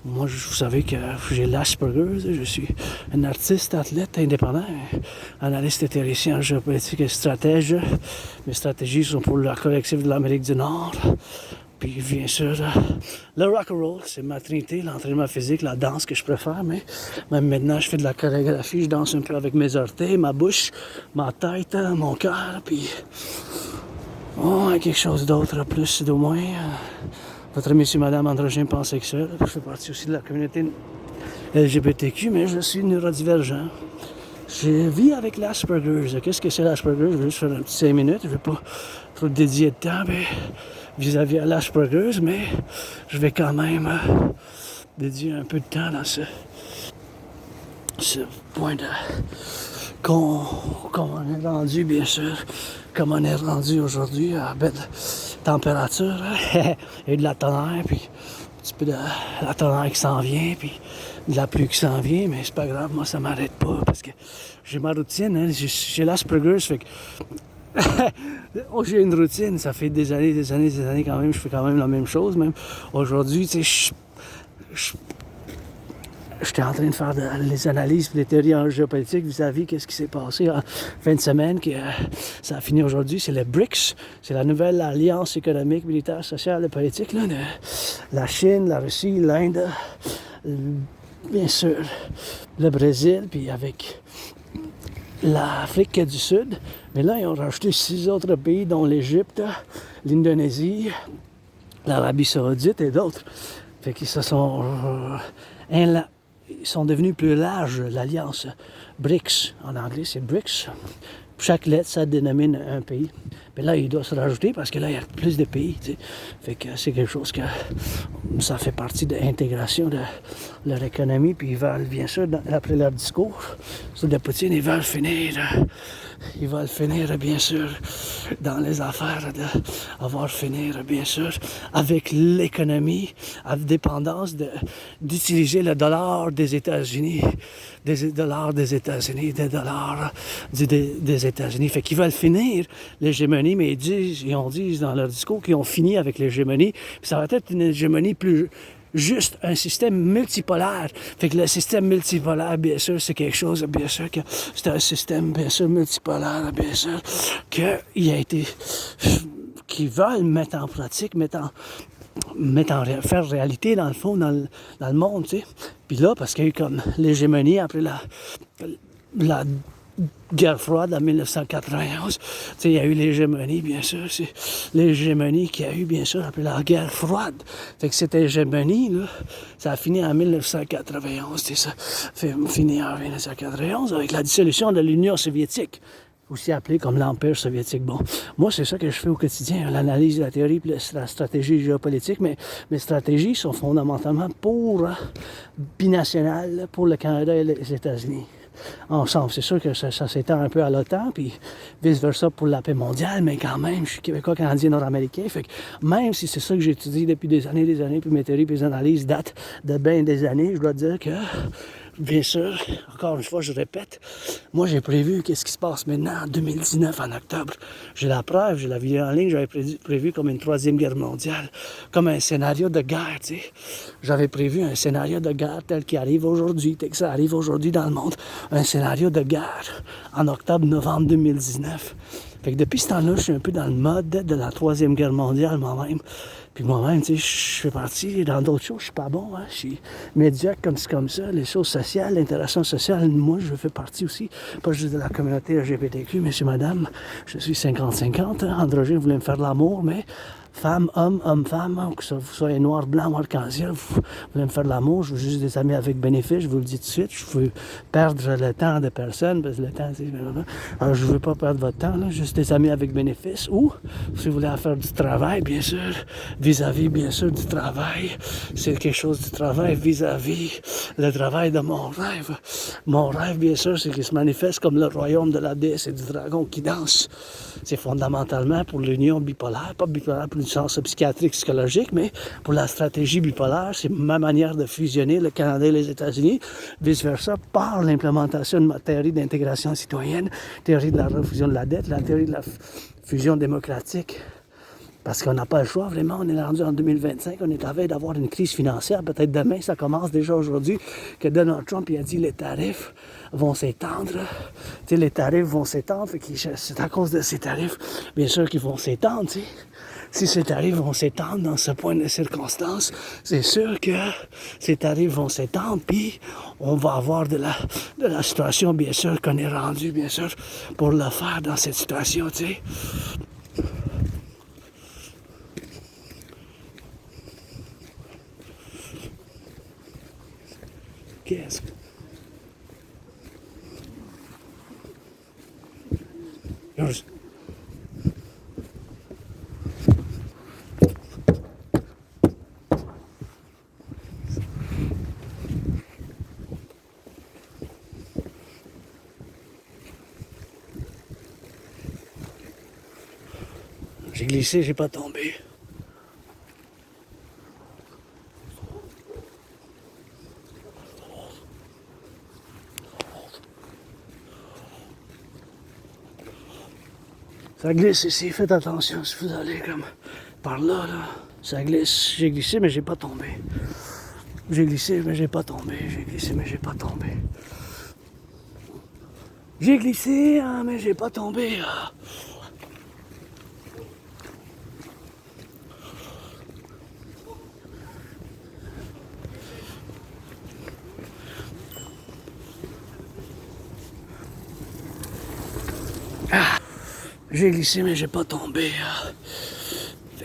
Moi, vous savez que j'ai l'Asperger, je suis un artiste, athlète, indépendant, analyste théoricien en géopolitique et stratège. Mes stratégies sont pour le Collectif de l'Amérique du Nord. Puis bien sûr, le rock'n'roll, c'est ma trinité, l'entraînement physique, la danse que je préfère, mais même maintenant, je fais de la chorégraphie, je danse un peu avec mes orteils, ma bouche, ma tête, mon cœur, puis quelque chose d'autre, plus ou moins. Votre monsieur, madame, androgyne, pansexuel. Je fais partie aussi de la communauté LGBTQ, mais je suis neurodivergent. Je vis avec l'Asperger. Qu'est-ce que c'est l'Asperger? Je vais juste faire un petit 5 minutes. Je ne vais pas trop dédier de temps vis-à-vis à l'Asperger, mais je vais quand même dédier un peu de temps dans ce point de... Comme on est rendu, bien sûr, comme on est rendu aujourd'hui à belle température et de la tonnerre, puis petit peu de la tonnerre qui s'en vient, puis de la pluie qui s'en vient, mais c'est pas grave, moi ça m'arrête pas, parce que j'ai ma routine, hein, j'ai l'Asperger, ça fait que oh, j'ai une routine, ça fait des années quand même, je fais quand même la même chose, même aujourd'hui, tu sais, j'étais en train de faire les analyses et les théories en géopolitique vis-à-vis qu'est-ce qui s'est passé en fin de semaine, ça a fini aujourd'hui, c'est le BRICS, c'est la nouvelle alliance économique, militaire, sociale et politique, là, de la Chine, la Russie, l'Inde, bien sûr, le Brésil, puis avec l'Afrique du Sud. Mais là, ils ont rajouté 6 autres pays, dont l'Égypte, l'Indonésie, l'Arabie Saoudite et d'autres. Fait qu'ils se sont... ils sont devenus plus larges, l'alliance BRICS. En anglais, c'est BRICS. Chaque lettre, ça dénomine un pays. Mais là, il doit se rajouter parce que là, il y a plus de pays. Tu sais. Fait que c'est quelque chose que ça fait partie de l'intégration de leur économie. Puis ils veulent, bien sûr, après leur discours sur la Poutine, ils veulent finir, bien sûr, dans les affaires, finir, bien sûr, avec l'économie, à dépendance d'utiliser le dollar des États-Unis, des dollars des États-Unis. Fait qu'ils veulent finir l'hégémonie, mais ils ont dit dans leur discours qu'ils ont fini avec l'hégémonie. Puis ça va être une hégémonie plus juste, un système multipolaire. Fait que le système multipolaire, bien sûr, c'est quelque chose, bien sûr, que c'est un système, bien sûr, multipolaire, bien sûr, qu'il a été... qu'ils veulent mettre en pratique, faire réalité, dans le fond, dans le monde, tu sais. Puis là, parce qu'il y a eu comme l'hégémonie après la guerre froide en 1991, tu sais, il y a eu l'hégémonie, bien sûr, c'est l'hégémonie qu'il y a eu, bien sûr, après la guerre froide. Fait que cette hégémonie, là, ça a fini en 1991, c'est ça. Fini en 1991 avec la dissolution de l'Union soviétique, aussi appelée comme l'Empire soviétique. Bon, moi, c'est ça que je fais au quotidien, l'analyse, la théorie, puis la stratégie géopolitique, mais mes stratégies sont fondamentalement pour binational, pour le Canada et les États-Unis. Ensemble. C'est sûr que ça s'étend un peu à l'OTAN, puis vice-versa pour la paix mondiale, mais quand même, je suis québécois, canadien, nord-américain, fait que même si c'est ça que j'étudie depuis des années, puis mes théories, puis mes analyses datent de bien des années, je dois dire que, bien sûr, encore une fois, je répète, moi j'ai prévu qu'est-ce qui se passe maintenant en 2019, en octobre. J'ai la preuve, j'ai la vidéo en ligne, j'avais prévu comme une troisième guerre mondiale, comme un scénario de guerre, tu sais. J'avais prévu un scénario de guerre tel qu'il arrive aujourd'hui, tel que ça arrive aujourd'hui dans le monde, un scénario de guerre en octobre-novembre 2019. Fait que depuis ce temps-là, je suis un peu dans le mode de la troisième guerre mondiale moi-même. Puis moi-même, tu sais, je fais partie dans d'autres choses, je suis pas bon, hein? Je suis médiocre comme ça, les choses sociales, l'interaction sociale, moi, je fais partie aussi, pas juste de la communauté LGBTQ, messieurs, madame, je suis 50-50, hein? Androgyne voulait me faire de l'amour, mais femme, homme, homme-femme, hein, que vous soyez noir, blanc ou arc-en-ciel, vous voulez me faire de l'amour, je veux juste des amis avec bénéfice, je vous le dis tout de suite, je veux perdre le temps de personne, parce que le temps, c'est... Alors, je veux pas perdre votre temps, là, juste des amis avec bénéfice, ou, si vous voulez faire du travail, bien sûr, vis-à-vis, bien sûr, du travail, c'est quelque chose du travail vis-à-vis le travail de mon rêve. Mon rêve, bien sûr, c'est qu'il se manifeste comme le royaume de la déesse et du dragon qui danse. C'est fondamentalement pour l'union bipolaire, pas bipolaire pour une sens psychiatrique, psychologique, mais pour la stratégie bipolaire, c'est ma manière de fusionner le Canada et les États-Unis, vice-versa, par l'implémentation de ma théorie d'intégration citoyenne, théorie de la refusion de la dette, la théorie de la fusion démocratique. Parce qu'on n'a pas le choix, vraiment, on est rendu en 2025, on est à veille d'avoir une crise financière, peut-être demain, ça commence déjà aujourd'hui, que Donald Trump il a dit les tarifs vont s'étendre. Tu sais, les tarifs vont s'étendre, c'est à cause de ces tarifs, bien sûr, qu'ils vont s'étendre, tu sais. Si ces tarifs vont s'étendre dans ce point de circonstance, c'est sûr que ces tarifs vont s'étendre, puis on va avoir de la situation, bien sûr, qu'on est rendu, bien sûr, pour le faire dans cette situation, tu sais. Qu'est-ce que... J'ai glissé, j'ai pas tombé. Ça glisse ici, faites attention si vous allez comme par là, là. Ça glisse. J'ai glissé, mais j'ai pas tombé. J'ai glissé, mais j'ai pas tombé. J'ai glissé, mais j'ai pas tombé. J'ai glissé, hein, mais j'ai pas tombé. J'ai glissé, mais j'ai pas tombé.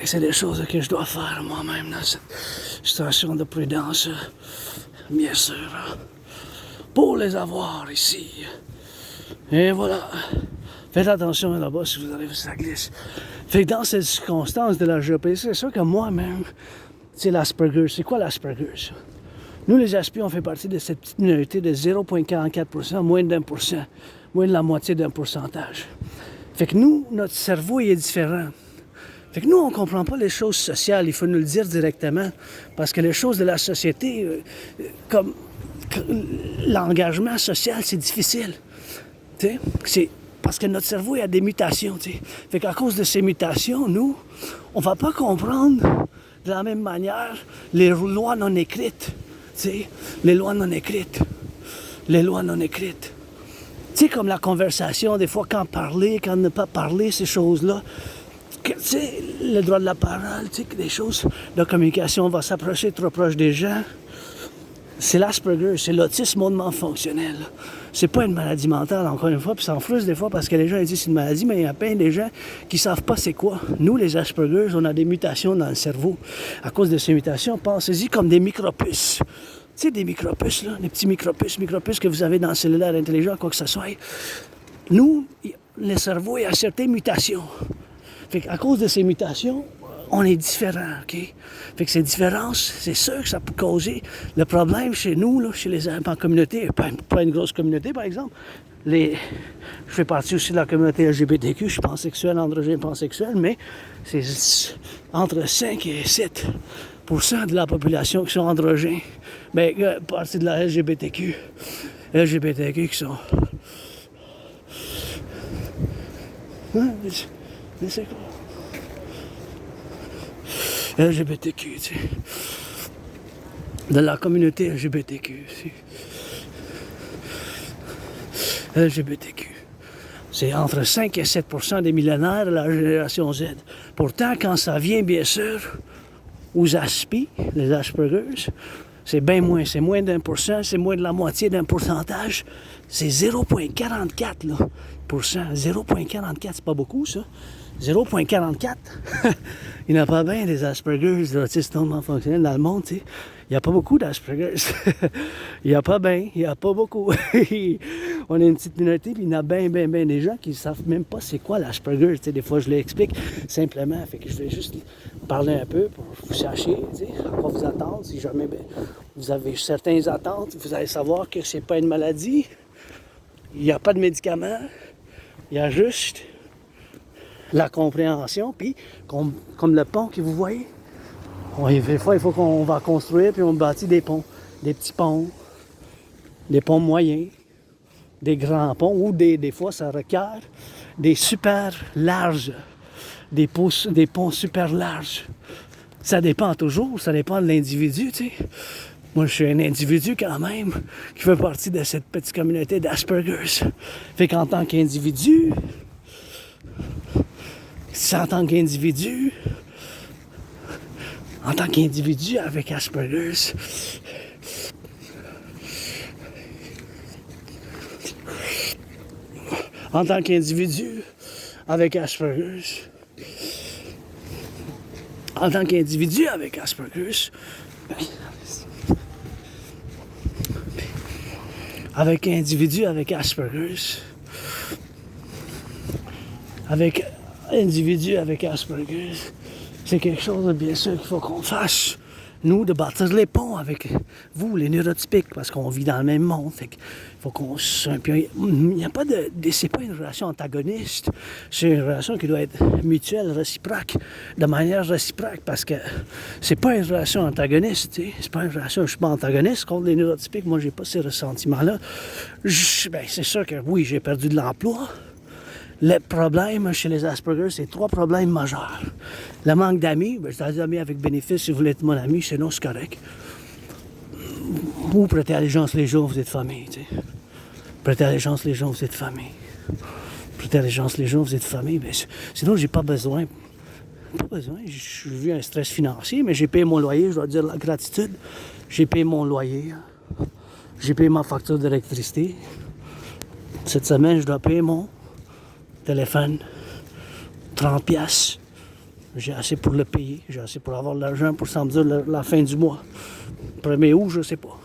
C'est des choses que je dois faire moi-même dans cette situation de prudence, bien sûr, pour les avoir ici. Et voilà. Faites attention là-bas si vous arrivez, ça glisse. Fait que dans ces circonstances de la géopolitique, c'est sûr que moi-même, c'est l'Asperger. C'est quoi l'Asperger? Nous, les Aspis, on fait partie de cette petite minorité de 0,44%, moins d'1%, moins de la moitié d'un pourcentage. Fait que nous, notre cerveau, il est différent. Fait que nous, on ne comprend pas les choses sociales, il faut nous le dire directement, parce que les choses de la société, comme l'engagement social, c'est difficile. C'est parce que notre cerveau, il a des mutations. T'sais. Fait qu'à cause de ces mutations, nous, on ne va pas comprendre de la même manière les lois non écrites. T'sais. Les lois non écrites. Les lois non écrites. Tu sais, comme la conversation, des fois, quand parler, quand ne pas parler, ces choses-là. Tu sais, le droit de la parole, tu sais, que des choses de communication, on va s'approcher trop proche des gens. C'est l'Asperger, c'est l'autisme hautement fonctionnel. C'est pas une maladie mentale, encore une fois, puis ça en frustre des fois parce que les gens ils disent c'est une maladie, mais il y a plein de gens qui savent pas c'est quoi. Nous, les Asperger, on a des mutations dans le cerveau. À cause de ces mutations, pensez-y comme des micropuces. Tu sais, des micropuces, là, des petits micropuces que vous avez dans le cellulaire intelligent, quoi que ce soit. Nous, le cerveau, il y a certaines mutations. Fait qu'à cause de ces mutations, on est différents, OK? Fait que ces différences, c'est sûr que ça peut causer le problème chez nous, là, chez les en communauté, pas une grosse communauté, par exemple. Je fais partie aussi de la communauté LGBTQ, je suis pansexuel, androgyne, pansexuel, mais c'est entre 5 et 7% de la population qui sont androgynes. Mais partie de la LGBTQ qui sont... Hein? Mais c'est quoi? LGBTQ, tu sais. De la communauté LGBTQ, tu sais. LGBTQ. C'est entre 5 et 7% des millénaires de la génération Z. Pourtant, quand ça vient, bien sûr, aux Aspis, les Aspergers, c'est bien moins. C'est moins d'1%, c'est moins de la moitié d'un pourcentage. C'est 0,44 là, pour cent. 0,44, c'est pas beaucoup, ça. 0,44. Il n'y en a pas bien des Aspergers, des autistes non fonctionnels dans le monde, tu sais. Il n'y a pas beaucoup d'Aspergers. Il n'y a pas bien, il n'y a pas beaucoup. On est une petite minorité, puis il y en a bien des gens qui ne savent même pas c'est quoi l'Asperger. Tu sais, des fois, je l'explique simplement. Fait que je vais juste parler un peu pour que vous sachiez, tu sais, à quoi vous attendre. Si jamais vous avez certaines attentes, vous allez savoir que c'est pas une maladie. Il n'y a pas de médicaments. Il y a juste la compréhension, puis comme le pont que vous voyez, des fois il faut qu'on va construire, puis on bâtit des ponts, des petits ponts, des ponts moyens, des grands ponts, ou des fois ça requiert des super larges, des ponts super larges. Ça dépend toujours, ça dépend de l'individu, tu sais. Moi, je suis un individu quand même qui fait partie de cette petite communauté d'Aspergers. Fait qu'en tant qu'individu, en tant qu'individu avec Asperger's, en tant qu'individu avec Asperger's, en tant qu'individu avec Asperger's, avec individu avec Asperger's, avec individu avec Asperger's, c'est quelque chose, bien sûr, qu'il faut qu'on fasse. Nous, de bâtir les ponts avec vous, les neurotypiques, parce qu'on vit dans le même monde. Fait qu'il faut qu'on... Il n'y a pas de... C'est pas une relation antagoniste. C'est une relation qui doit être mutuelle, réciproque, de manière réciproque, parce que c'est pas une relation antagoniste, tu sais. C'est pas une relation... Je suis pas antagoniste contre les neurotypiques. Moi, j'ai pas ces ressentiments-là. C'est sûr que, oui, j'ai perdu de l'emploi. Le problème chez les Asperger, c'est 3 problèmes majeurs. Le manque d'amis, je suis des amis avec bénéfice, si vous voulez être mon ami, sinon c'est correct. Ou prêter allégeance les gens, vous êtes famille, tu sais. Prêter allégeance les gens, vous êtes famille. Prêter allégeance les gens, vous êtes famille, mais sinon j'ai pas besoin. Pas besoin, je vis un stress financier, mais j'ai payé mon loyer, je dois dire la gratitude. J'ai payé mon loyer, j'ai payé ma facture d'électricité. Cette semaine, je dois payer mon téléphone, 30 piastres. J'ai assez pour le payer, j'ai assez pour avoir de l'argent pour s'en dire la fin du mois. 1er août, je sais pas.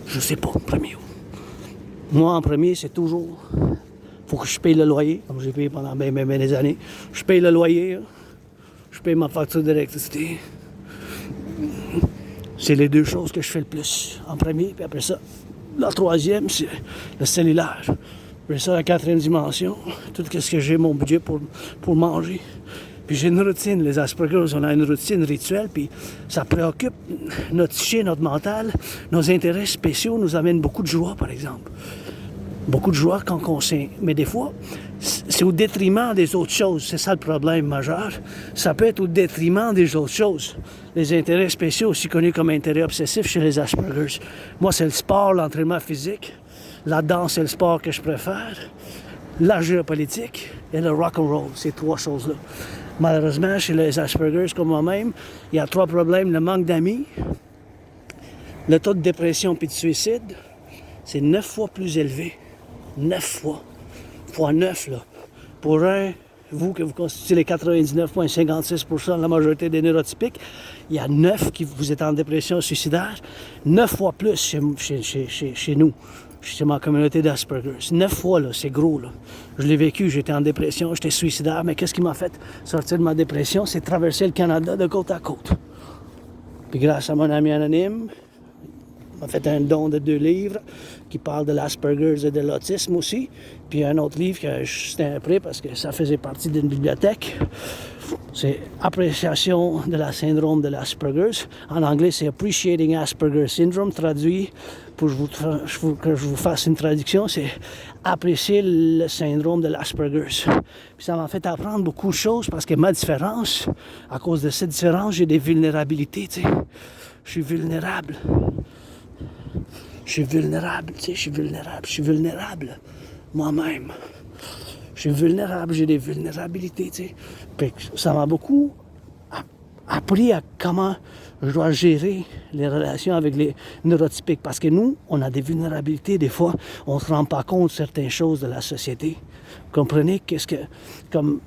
Je sais pas, 1er août. Moi, en premier, c'est toujours... faut que je paye le loyer, comme j'ai payé pendant bien des années. Je paye le loyer, je paye ma facture d'électricité. C'est les 2 choses que je fais le plus en premier, puis après ça, la 3e, c'est le cellulaire. Après ça, la 4e dimension, tout ce que j'ai, mon budget pour manger. Puis j'ai une routine, les Asperger, on a une routine rituelle, puis ça préoccupe notre psyché, notre mental. Nos intérêts spéciaux nous amènent beaucoup de joie, par exemple. Beaucoup de joie quand on sait. Mais des fois, c'est au détriment des autres choses. C'est ça le problème majeur. Ça peut être au détriment des autres choses. Les intérêts spéciaux, aussi connus comme intérêts obsessifs chez les Aspergers. Moi, c'est le sport, l'entraînement physique. La danse, c'est le sport que je préfère. La géopolitique et le rock'n'roll. Ces 3 choses-là. Malheureusement, chez les Aspergers comme moi-même, il y a 3 problèmes. Le manque d'amis, le taux de dépression puis de suicide, c'est 9 fois plus élevé. 9 fois. Fois 9, là. Pour vous que vous constituez les 99,56% de la majorité des neurotypiques, il y a 9 qui vous êtes en dépression suicidaire. 9 fois plus chez nous, chez ma communauté d'Aspergers. 9 fois, là, c'est gros, là. Je l'ai vécu, j'étais en dépression, j'étais suicidaire, mais qu'est-ce qui m'a fait sortir de ma dépression? C'est traverser le Canada de côte à côte. Puis grâce à mon ami anonyme, m'a fait un don de 2 livres qui parlent de l'Asperger's et de l'autisme aussi. Puis un autre livre que c'était un prêt parce que ça faisait partie d'une bibliothèque. C'est Appréciation de la syndrome de l'Asperger's. En anglais, c'est Appreciating Asperger's Syndrome. Traduit, pour que je vous fasse une traduction, c'est Apprécier le syndrome de l'Asperger's. Puis ça m'a fait apprendre beaucoup de choses parce que ma différence, à cause de cette différence, j'ai des vulnérabilités, tu sais. Je suis vulnérable. Je suis vulnérable, tu sais, je suis vulnérable moi-même. Je suis vulnérable, j'ai des vulnérabilités, tu sais. Puis ça m'a beaucoup appris à comment je dois gérer les relations avec les neurotypiques. Parce que nous, on a des vulnérabilités, des fois, on ne se rend pas compte de certaines choses de la société. Vous comprenez comme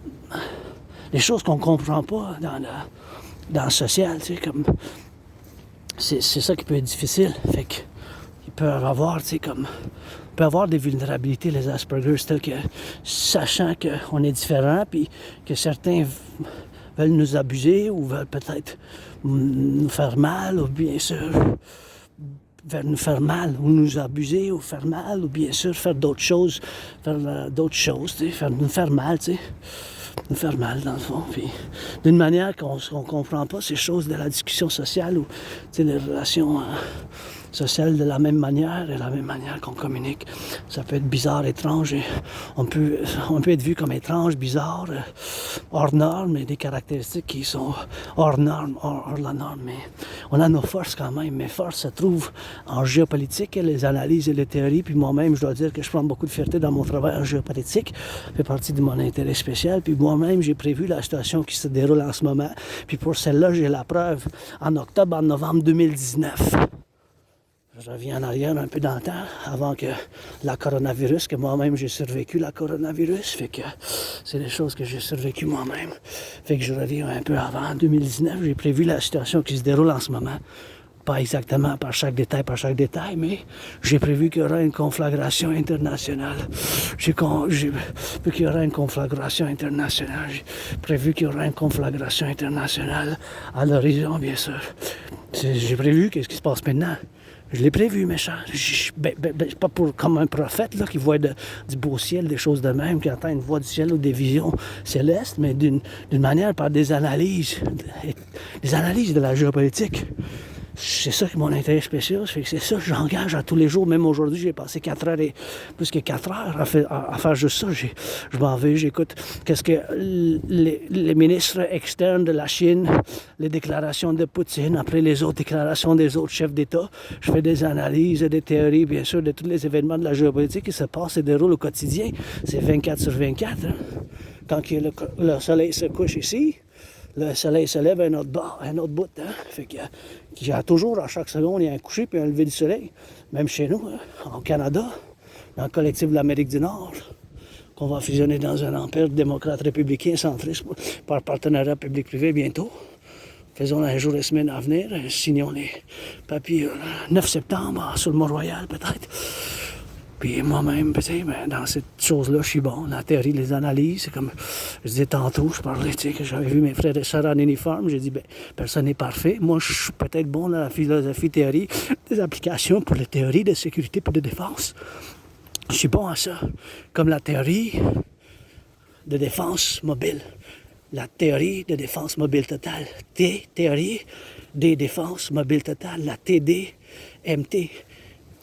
les choses qu'on ne comprend pas dans le social, tu sais, comme... C'est ça qui peut être difficile, fait que ils peuvent avoir, tu sais, peut avoir des vulnérabilités, les Asperger, telles que, sachant qu'on est différent, puis que certains veulent nous abuser, ou veulent peut-être nous faire mal, ou bien sûr, veulent nous faire mal, ou nous abuser, ou faire mal, ou bien sûr, faire d'autres choses, tu sais, nous faire mal, tu sais. Nous faire mal, dans le fond. Puis, d'une manière qu'on ne comprend pas ces choses de la discussion sociale ou les relations sociales de la même manière et la même manière qu'on communique. Ça peut être bizarre, étrange. Et on peut être vu comme étrange, bizarre, hors norme, mais des caractéristiques qui sont hors norme, hors la norme. Mais on a nos forces quand même. Mes forces se trouvent en géopolitique, les analyses et les théories. Puis moi-même, je dois dire que je prends beaucoup de fierté dans mon travail en géopolitique. Ça fait partie de mon intérêt spécial. Puis moi-même, j'ai prévu la situation qui se déroule en ce moment. Puis pour celle-là, j'ai la preuve en novembre 2019. Je reviens en arrière un peu dans le temps, avant que la coronavirus, que moi-même j'ai survécu la coronavirus, fait que c'est des choses que j'ai survécu moi-même. Fait que je reviens un peu avant, en 2019, j'ai prévu la situation qui se déroule en ce moment. Pas exactement par chaque détail, mais j'ai prévu qu'il y aura une conflagration internationale. J'ai prévu qu'il y aura une conflagration internationale. J'ai prévu qu'il y aura une conflagration internationale à l'horizon, bien sûr. J'ai prévu qu'est-ce qui se passe maintenant. Je l'ai prévu, méchant. Pas comme un prophète là, qui voit du beau ciel, des choses de même, qui entend une voix du ciel ou des visions célestes, mais d'une manière par des analyses de la géopolitique. c'est ça que mon intérêt spécial, c'est ça que j'engage à tous les jours. Même aujourd'hui, j'ai passé 4 heures et plus que 4 heures à faire juste ça. Je m'en vais, j'écoute qu'est-ce que les ministres externes de la Chine, les déclarations de Poutine, après les autres déclarations des autres chefs d'État. Je fais des analyses, des théories, bien sûr, de tous les événements de la géopolitique qui se passent et déroulent au quotidien. C'est 24 sur 24. Hein. Quand le soleil se couche ici, le soleil se lève à un autre bout. Hein? Fait qu'il y a toujours, à chaque seconde, il y a un coucher puis un lever du soleil. Même chez nous, hein, au Canada, dans le Collectif de l'Amérique du Nord, qu'on va fusionner dans un empire démocrate républicain centriste par partenariat public-privé bientôt. Faisons un jour et semaine à venir, signons les papiers le 9 septembre sur le Mont-Royal peut-être. Puis moi-même, dans cette chose-là, je suis bon. La théorie, les analyses, c'est comme je disais tantôt, je parlais, que j'avais vu mes frères et sœurs en uniforme, j'ai dit, personne n'est parfait. Moi, je suis peut-être bon dans la philosophie théorie des applications pour les théories de sécurité et de défense. Je suis bon à ça. Comme la théorie de défense mobile. La théorie de défense mobile totale. Théorie des défenses mobiles totales. La TDMT.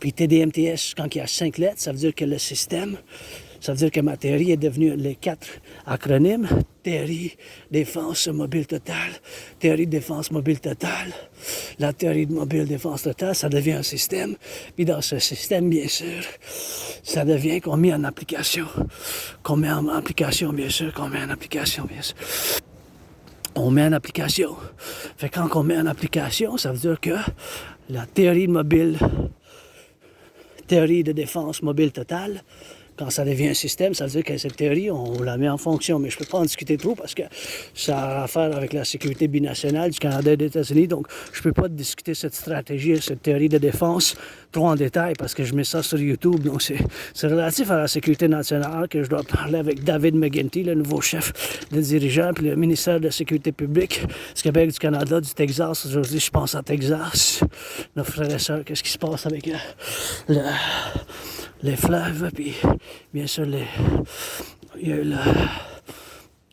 Puis TDMTS, quand il y a 5 lettres, ça veut dire que le système, ça veut dire que ma théorie est devenue les 4 acronymes. Théorie défense mobile totale, théorie de défense mobile totale. La théorie de mobile défense totale, ça devient un système. Puis dans ce système, bien sûr, ça devient qu'on met en application. Qu'on met en application, bien sûr, qu'on met en application, bien sûr. On met en application. Fait que quand on met en application, ça veut dire que la théorie de défense mobile totale, quand ça devient un système, ça veut dire que cette théorie, on la met en fonction. Mais je ne peux pas en discuter trop parce que ça a affaire avec la sécurité binationale du Canada et des États-Unis. Donc, je ne peux pas discuter cette stratégie, cette théorie de défense trop en détail parce que je mets ça sur YouTube. Donc, c'est relatif à la sécurité nationale que je dois parler avec David McGuinty, le nouveau chef des dirigeants, puis le ministère de la Sécurité publique du Québec, du Canada, du Texas. Aujourd'hui, je pense à Texas. Nos frères et sœurs, qu'est-ce qui se passe avec les fleuves, puis bien sûr, il y a eu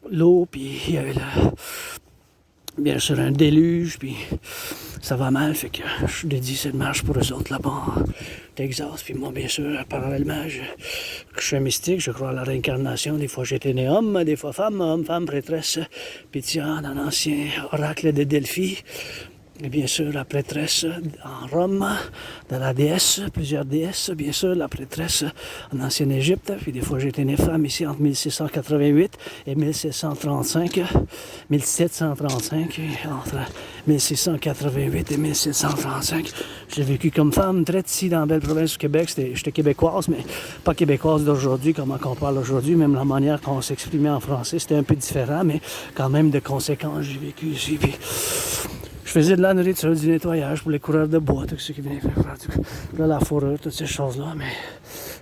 l'eau, puis il y a eu bien sûr un déluge, puis ça va mal, fait que je dédie cette marche pour eux autres là-bas en Texas. Puis moi, bien sûr, parallèlement, je suis un mystique, je crois à la réincarnation. Des fois, j'étais né homme, des fois femme, homme, femme, prêtresse, pétillante, un ancien oracle de Delphi. Et bien sûr, la prêtresse en Rome, de la déesse, plusieurs déesses, bien sûr, la prêtresse en ancienne Égypte. Puis des fois, j'ai été né femme ici entre 1688 et 1735. 1735, entre 1688 et 1735. J'ai vécu comme femme, très ici dans la belle province du Québec. J'étais québécoise, mais pas québécoise d'aujourd'hui, comme on parle aujourd'hui. Même la manière qu'on s'exprimait en français, c'était un peu différent, mais quand même de conséquences, j'ai vécu ici. Puis je faisais de la nourriture, du nettoyage pour les coureurs de bois, tous ceux qui venaient faire la fourrure, toutes ces choses-là. Mais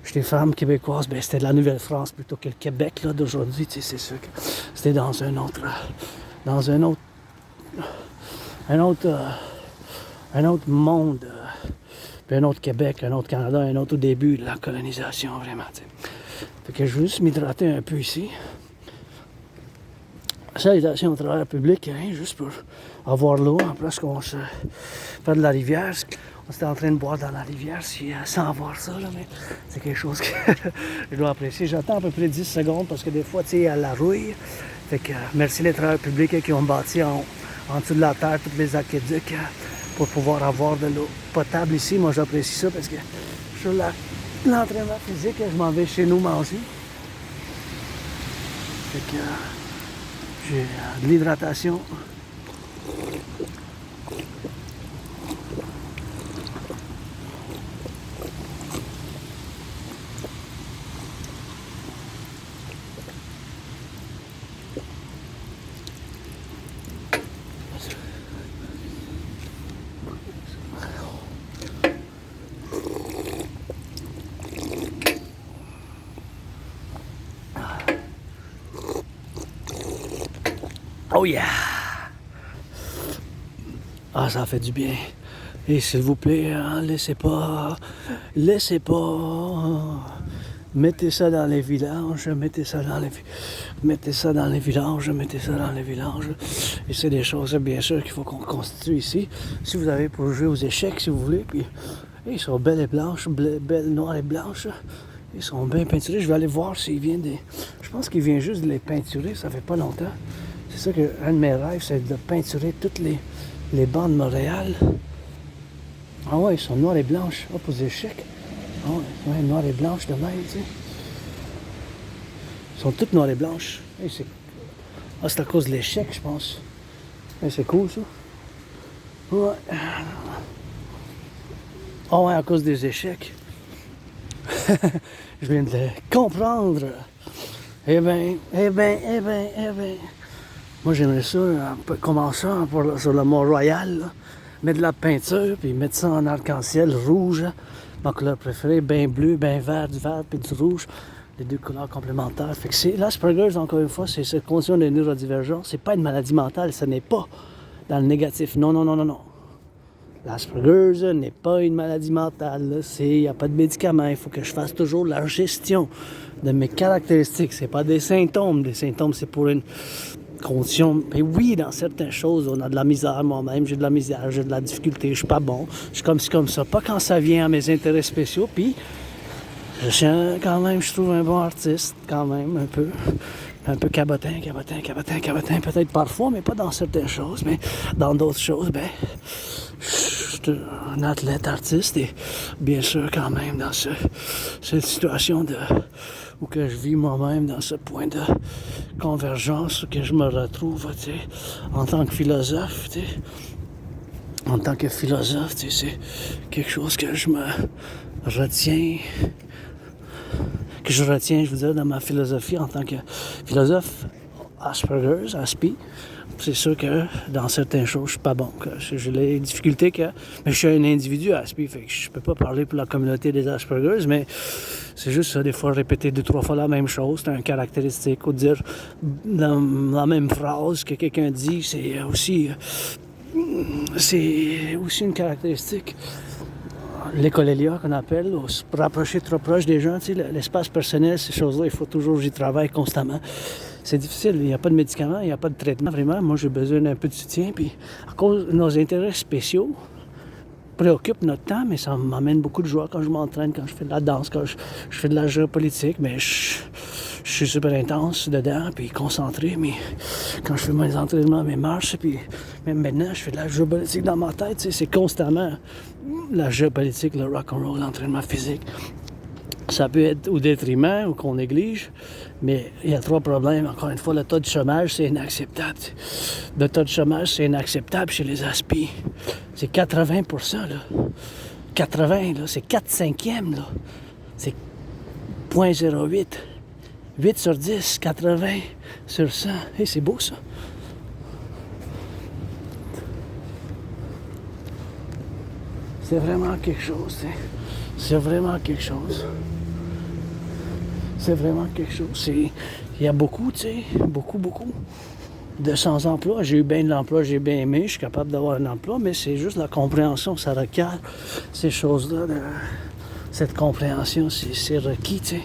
j'étais femme québécoise, c'était de la Nouvelle-France plutôt que le Québec là, d'aujourd'hui. C'est sûr que c'était dans un autre monde. Puis un autre Québec, un autre Canada, un autre au début de la colonisation, vraiment. T'sais. Fait que je veux juste m'hydrater un peu ici. Civilisation au travailleurs public, hein, juste pour avoir l'eau, en plus qu'on se fait de la rivière. On était en train de boire dans la rivière sans voir ça, là, mais c'est quelque chose que je dois apprécier. J'attends à peu près 10 secondes parce que des fois, tu sais, il y a la rouille. Fait que merci les travailleurs publics qui ont bâti en dessous de la terre tous les aqueducs pour pouvoir avoir de l'eau potable ici. Moi, j'apprécie ça parce que sur l'entraînement physique, je m'en vais chez nous manger. Fait que j'ai de l'hydratation. Oh yeah! Ah, ça fait du bien. Et s'il vous plaît, laissez pas Mettez ça dans les villages, mettez ça dans les villages, mettez ça dans les villages. Et c'est des choses, bien sûr, qu'il faut qu'on constitue ici. Si vous avez pour jouer aux échecs, si vous voulez, puis ils sont belles et blanches, belles, noires et blanches. Ils sont bien peinturés. Je vais aller voir s'il vient des... Je pense qu'il vient juste de les peinturer, ça fait pas longtemps. C'est ça que un de mes rêves, c'est de peinturer toutes les bandes de Montréal. Ah ouais, ils sont noirs et blanches. Hop, aux échecs. Ah ouais, noirs et blanches de même, tu sais. Ils sont toutes noires et blanches. Hey, c'est à cause de l'échec, je pense. Hey, c'est cool, ça. Ouais. Ah ouais, à cause des échecs. Je viens de le comprendre. Eh ben. Moi, j'aimerais ça, un peu commencer sur le Mont-Royal, là. Mettre de la peinture, puis mettre ça en arc-en-ciel rouge. Ma couleur préférée, bien bleu, bien vert, du vert, puis du rouge. Les deux couleurs complémentaires. Fait que c'est l'Asperger's, encore une fois, c'est cette condition de neurodivergence. C'est pas une maladie mentale, ce n'est pas dans le négatif. Non. L'Asperger's n'est pas une maladie mentale. Il n'y a pas de médicament. Il faut que je fasse toujours la gestion de mes caractéristiques. C'est pas des symptômes. Des symptômes, c'est pour une condition. Et oui, dans certaines choses, on a de la misère. Moi-même, j'ai de la misère, j'ai de la difficulté. Je suis pas bon. Je suis comme ça. Pas quand ça vient à mes intérêts spéciaux. Puis, je suis quand même, je trouve un bon artiste. Quand même, un peu cabotin, peut-être parfois, mais pas dans certaines choses. Mais dans d'autres choses, ben, je suis un athlète artiste et bien sûr quand même dans cette situation où que je vis moi-même dans ce point de convergence où que je me retrouve, tu sais, en tant que philosophe, tu sais. En tant que philosophe, tu sais, c'est quelque chose que je me retiens, je veux dire, dans ma philosophie en tant que philosophe Asperger's, Aspi. C'est sûr que dans certaines choses, je suis pas bon. J'ai les difficultés mais je suis un individu Aspi, fait que je peux pas parler pour la communauté des Asperger's, mais c'est juste ça, des fois répéter 2-3 fois la même chose, c'est une caractéristique, ou dire dans la même phrase que quelqu'un dit, c'est aussi une caractéristique. L'écolélia qu'on appelle, se rapprocher trop proche des gens, tu sais, l'espace personnel, ces choses-là, il faut toujours, j'y travaille constamment. C'est difficile, il n'y a pas de médicaments, il n'y a pas de traitement, vraiment. Moi, j'ai besoin d'un peu de soutien, puis à cause de nos intérêts spéciaux, préoccupent notre temps, mais ça m'amène beaucoup de joie quand je m'entraîne, quand je fais de la danse, quand je fais de la géopolitique, mais je suis super intense dedans, puis concentré, mais quand je fais mes entraînements, mes marches, puis même maintenant, je fais de la géopolitique dans ma tête, tu sais, c'est constamment la géopolitique, le rock'n'roll, l'entraînement physique. Ça peut être au détriment ou qu'on néglige, mais il y a 3 problèmes. Encore une fois, le taux de chômage, c'est inacceptable. Le taux de chômage, c'est inacceptable chez les Aspi. C'est 80%, là. 80, là, c'est 4/5, là. C'est 0.08. 8 sur 10, 80 sur 100. Hey, c'est beau, ça. C'est vraiment quelque chose, t'sais. C'est vraiment quelque chose. Il y a beaucoup, tu sais, beaucoup de sans-emploi. J'ai eu bien de l'emploi, j'ai bien aimé, je suis capable d'avoir un emploi, mais c'est juste la compréhension, ça requiert ces choses-là, cette compréhension, c'est requis, tu sais.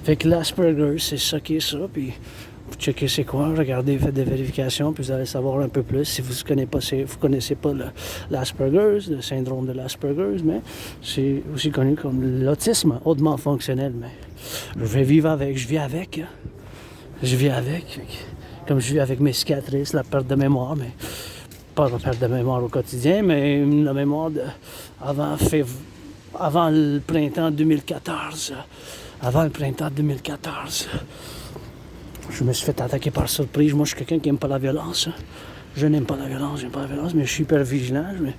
Fait que l'Asperger, c'est ça qui est ça, puis vous checkez c'est quoi, regardez, faites des vérifications, puis vous allez savoir un peu plus. Si vous ne connaissez pas l'Asperger's, le syndrome de l'Asperger's, mais c'est aussi connu comme l'autisme hautement fonctionnel. Mais je vais vivre avec, je vis avec. Comme je vis avec mes cicatrices, la perte de mémoire, mais pas la perte de mémoire au quotidien, mais la mémoire avant le printemps 2014. Je me suis fait attaquer par surprise. Moi, je suis quelqu'un qui n'aime pas la violence. Je n'aime pas la violence, mais je suis hyper vigilant. Je me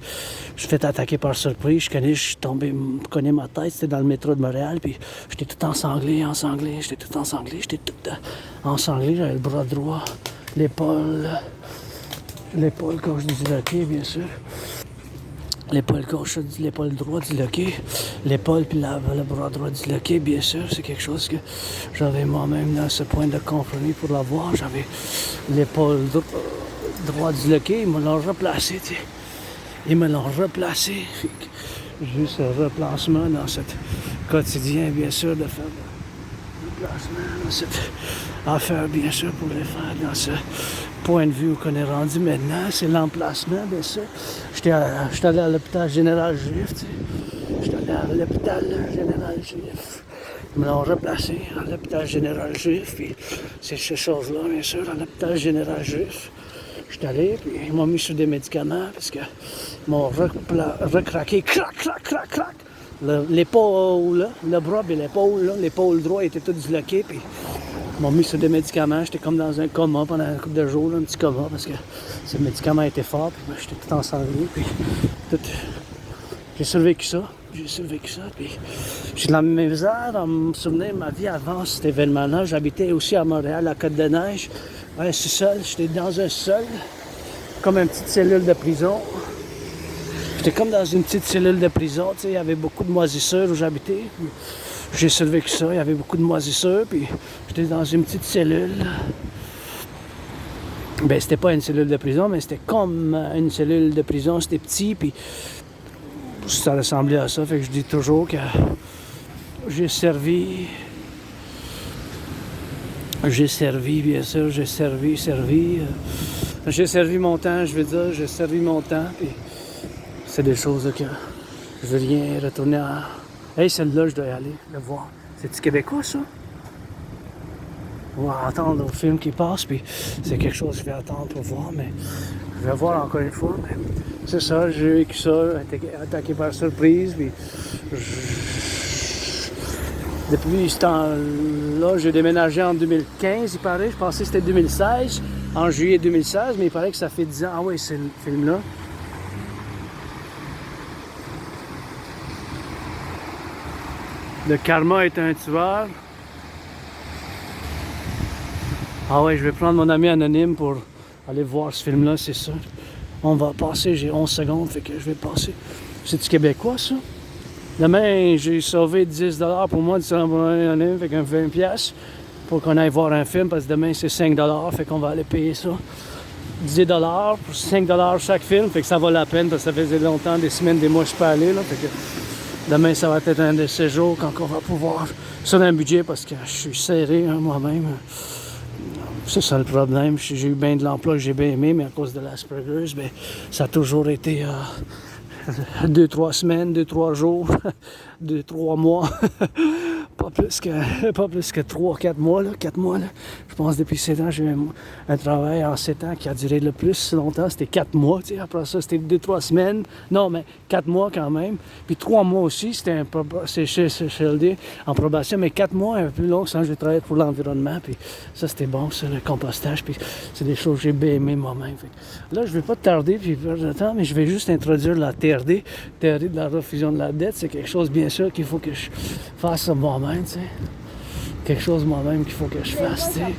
suis fait attaquer par surprise. Je suis tombé, je connais ma tête. C'était dans le métro de Montréal. Puis j'étais tout ensanglé. J'avais le bras droit, l'épaule gauche disloquée, bien sûr. L'épaule gauche, l'épaule droite disloquée, l'épaule puis le bras droit disloqué, bien sûr, c'est quelque chose que j'avais moi-même dans ce point de compromis pour l'avoir. J'avais l'épaule droite disloquée, ils me l'ont replacé, tu sais. J'ai eu ce replacement dans ce quotidien, bien sûr, de faire l'emplacement dans cette affaire, bien sûr, pour les faire dans ce point de vue qu'on est rendu maintenant. C'est l'emplacement, bien sûr. J'étais allé à l'hôpital général juif, tu sais. J'étais allé à l'hôpital général juif. Ils me l'ont replacé à l'hôpital général juif, puis c'est ces choses-là, bien sûr, à l'hôpital général juif. J'étais allé, puis ils m'ont mis sur des médicaments, parce qu'ils m'ont recraqué, crac, crac, crac, crac. L'épaule, là, le bras et l'épaule droite était tout disloqué, puis ils m'ont mis sur des médicaments. J'étais comme dans un coma pendant un couple de jours, là, un petit coma, parce que ces médicaments étaient forts, puis j'étais tout ensanglé, puis tout... J'ai survécu ça, puis j'ai de la misère à me souvenir de ma vie avant cet événement-là. J'habitais aussi à Montréal, à Côte-de-Neige, un sous-sol, j'étais dans un sol, comme une petite cellule de prison. J'étais comme dans une petite cellule de prison, tu sais, il y avait beaucoup de moisissures où j'habitais. J'ai survécu ça, il y avait beaucoup de moisissures, puis j'étais dans une petite cellule. Ben, c'était pas une cellule de prison, mais c'était comme une cellule de prison, c'était petit, puis ça ressemblait à ça, fait que je dis toujours que j'ai servi, bien sûr, j'ai servi mon temps, je veux dire, j'ai servi mon temps, puis c'est des choses que je veux rien retourner à... Hey, celle-là, je dois y aller, le voir. C'est-tu québécois, ça? On va attendre au film qui passe, puis c'est quelque chose que je vais attendre pour voir, mais je vais voir encore une fois, mais c'est ça, j'ai vécu ça, attaqué par surprise, puis depuis ce temps-là, j'ai déménagé en 2015, il paraît, je pensais que c'était 2016, en juillet 2016, mais il paraît que ça fait 10 ans. Ah oui, c'est le film-là. Le karma est un tueur. Ah ouais, je vais prendre mon ami anonyme pour aller voir ce film-là, c'est ça. On va passer, j'ai 11 secondes, fait que je vais passer. C'est-tu québécois, ça? Demain, j'ai sauvé 10$ pour moi, du anonyme, fait qu'un 20$ pour qu'on aille voir un film, parce que demain, c'est 5$, fait qu'on va aller payer ça. 10$ pour 5$ chaque film, fait que ça vaut la peine, parce que ça faisait longtemps, des semaines, des mois, je suis pas allé, là, fait que demain, ça va être un de ces jours quand on va pouvoir... sur un budget, parce que je suis serré, hein, moi-même. C'est ça le problème. J'ai eu bien de l'emploi que j'ai bien aimé, mais à cause de l'Asperger's, ben, ça a toujours été 2-3 semaines, 2-3 jours, 2-3 mois. pas plus que 3-4 mois, là, 4 mois. Là. Je pense depuis 7 ans, j'ai eu un travail en 7 ans qui a duré le plus longtemps. C'était 4 mois. Tu sais. Après ça, c'était 2-3 semaines. Non, mais 4 mois quand même. Puis 3 mois aussi, c'était c'est chez CHLD en probation. Mais 4 mois, un peu plus long, sans j'ai travaillé pour l'environnement. Puis ça, c'était bon, ça, le compostage. Puis c'est des choses que j'ai bien aimées moi-même. Fait. Là, je ne vais pas tarder puis perdre de temps, mais je vais juste introduire la TRD. Théorie de la refusion de la dette. C'est quelque chose, bien sûr, qu'il faut que je fasse moi-même. T'sais. Quelque chose moi-même qu'il faut que je fasse. T'sais.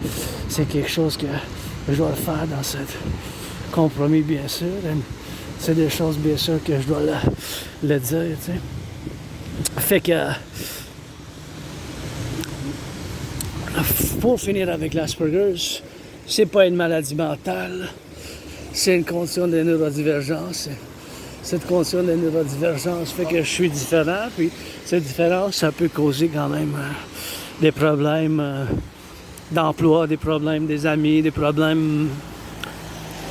C'est quelque chose que je dois faire dans ce compromis, bien sûr. Et c'est des choses, bien sûr, que je dois le dire. T'sais. Fait que pour finir avec l'Asperger's, c'est pas une maladie mentale, c'est une condition de neurodivergence. Cette condition de neurodivergence fait que je suis différent, puis cette différence, ça peut causer quand même des problèmes d'emploi, des problèmes des amis, des problèmes...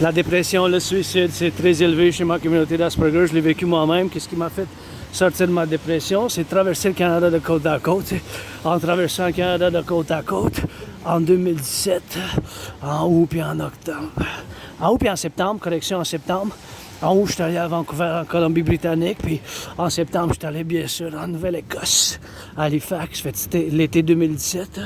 La dépression, le suicide, c'est très élevé chez ma communauté d'Asperger. Je l'ai vécu moi-même. Qu'est-ce qui m'a fait sortir de ma dépression? C'est traverser le Canada de côte à côte. En traversant le Canada de côte à côte, en 2017, en août puis en octobre. En août puis en septembre, correction, en septembre. En août, je suis allé à Vancouver, en Colombie-Britannique, puis en septembre, je suis allé, bien sûr, en Nouvelle-Écosse, à Halifax. C'était l'été 2017.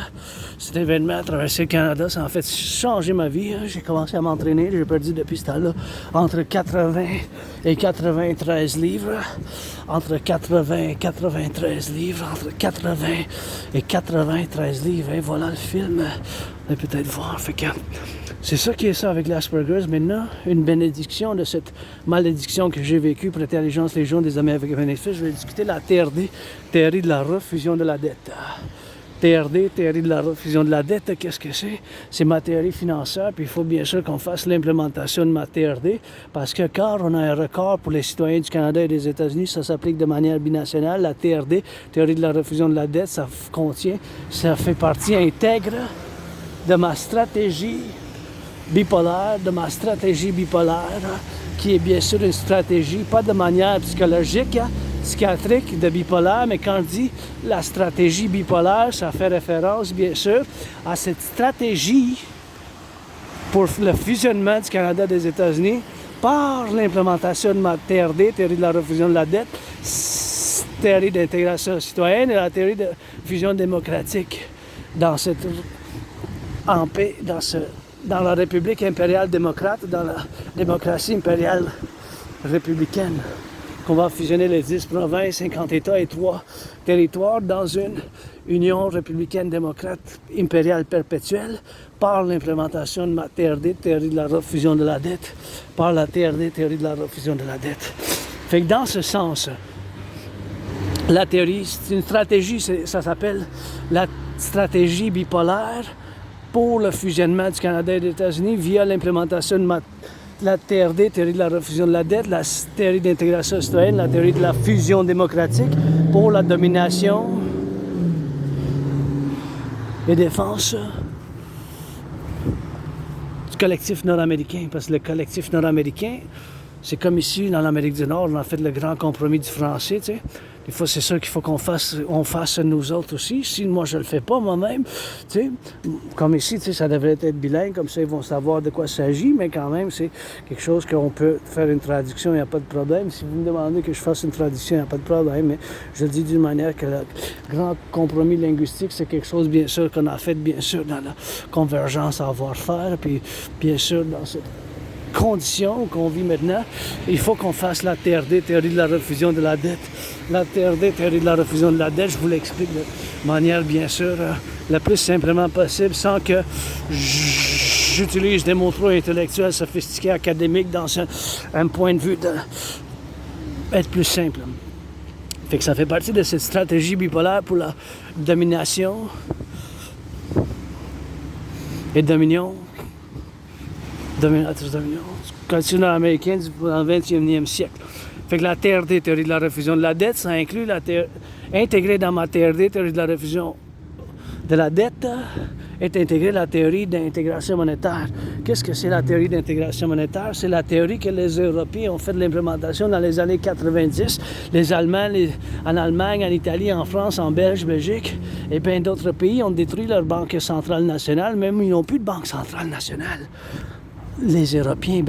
Cet événement à traverser le Canada, ça a en fait changé ma vie. J'ai commencé à m'entraîner, j'ai perdu depuis ce temps-là entre 80 et 93 livres. Entre 80 et 93 livres, entre 80 et 93 livres. Et voilà le film. On va peut-être voir. Fait que c'est ça qui est ça avec l'Asperger's. Maintenant, une bénédiction de cette malédiction que j'ai vécue pour l'intelligence légion des Américains. Je vais discuter la TRD, théorie de la refusion de la dette. TRD, théorie de la refusion de la dette, qu'est-ce que c'est? C'est ma théorie financière, puis il faut bien sûr qu'on fasse l'implémentation de ma TRD, parce que quand on a un record pour les citoyens du Canada et des États-Unis, ça s'applique de manière binationale. La TRD, théorie de la refusion de la dette, ça fait partie intègre de ma stratégie bipolaire, qui est bien sûr une stratégie, pas de manière psychologique, psychiatrique de bipolaire, mais quand je dis la stratégie bipolaire, ça fait référence bien sûr à cette stratégie pour le fusionnement du Canada et des États-Unis par l'implémentation de ma TRD, théorie de la refusion de la dette, théorie d'intégration citoyenne et la théorie de fusion démocratique dans cette dans la République impériale démocrate, dans la démocratie impériale républicaine, qu'on va fusionner les 10 provinces, 50 États et 3 territoires dans une union républicaine démocrate impériale perpétuelle par l'implémentation de ma TRD, théorie de la refusion de la dette, par la TRD, théorie de la refusion de la dette. Fait que dans ce sens, la théorie, c'est une stratégie, ça s'appelle la stratégie bipolaire pour le fusionnement du Canada et des États-Unis via l'implémentation de la TRD, théorie de la refusion de la dette, la théorie d'intégration citoyenne, la théorie de la fusion démocratique pour la domination et défense du collectif nord-américain. Parce que le collectif nord-américain, c'est comme ici, dans l'Amérique du Nord, on a fait le grand compromis du français, tu sais. Des fois, c'est ça qu'il faut qu'on fasse nous autres aussi. Si moi, je le fais pas moi-même, tu sais, comme ici, tu sais, ça devrait être bilingue, comme ça, ils vont savoir de quoi il s'agit, mais quand même, c'est quelque chose qu'on peut faire une traduction, il n'y a pas de problème. Si vous me demandez que je fasse une traduction, il n'y a pas de problème, mais je le dis d'une manière que le grand compromis linguistique, c'est quelque chose, bien sûr, qu'on a fait, bien sûr, dans la convergence savoir-faire, puis bien sûr, dans cette conditions qu'on vit maintenant, il faut qu'on fasse la TRD, théorie de la refusion de la dette. La TRD, théorie de la refusion de la dette, je vous l'explique de manière, bien sûr, la plus simplement possible, sans que j'utilise des mots trop intellectuels, sophistiqués, académiques, dans un point de vue d'être plus simple. Fait que ça fait partie de cette stratégie bipolaire pour la domination et dominion. Dominatrice dominion. Continue américain du 20e siècle. Fait que la TRD, théorie de la refusion de la dette, ça inclut intégré dans ma TRD, théorie de la refusion de la dette, est intégrée la théorie d'intégration monétaire. Qu'est-ce que c'est la théorie d'intégration monétaire? C'est la théorie que les Européens ont fait de l'implémentation dans les années 90. Les Allemands, en Allemagne, en Italie, en France, en Belgique et bien d'autres pays ont détruit leur banque centrale nationale. Même ils n'ont plus de banque centrale nationale. Les Européens,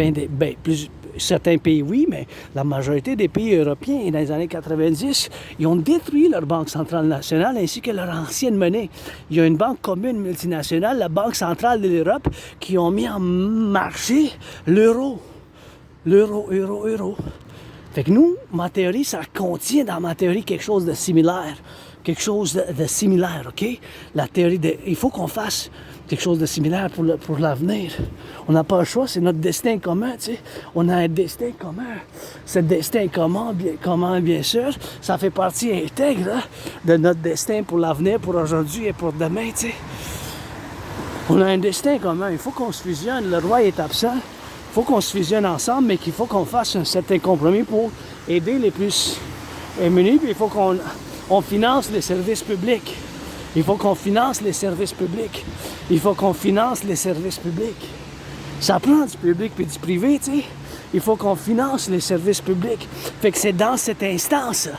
certains pays, oui, mais la majorité des pays européens, dans les années 90, ils ont détruit leur banque centrale nationale ainsi que leur ancienne monnaie. Il y a une banque commune multinationale, la Banque centrale de l'Europe, qui ont mis en marché l'euro. L'euro. Fait que nous, ma théorie, ça contient dans ma théorie quelque chose de similaire. Quelque chose de similaire, OK? La théorie il faut qu'on fasse quelque chose de similaire pour l'avenir. On n'a pas le choix, c'est notre destin commun, tu sais. On a un destin commun. Ce destin commun, bien sûr, ça fait partie intègre de notre destin pour l'avenir, pour aujourd'hui et pour demain, tu sais. On a un destin commun. Il faut qu'on se fusionne. Le roi est absent. Il faut qu'on se fusionne ensemble, mais qu'il faut qu'on fasse un certain compromis pour aider les plus démunis. Puis il faut qu'on finance les services publics. Il faut qu'on finance les services publics. Il faut qu'on finance les services publics. Ça prend du public puis du privé, tu sais. Il faut qu'on finance les services publics. Fait que c'est dans cette instance,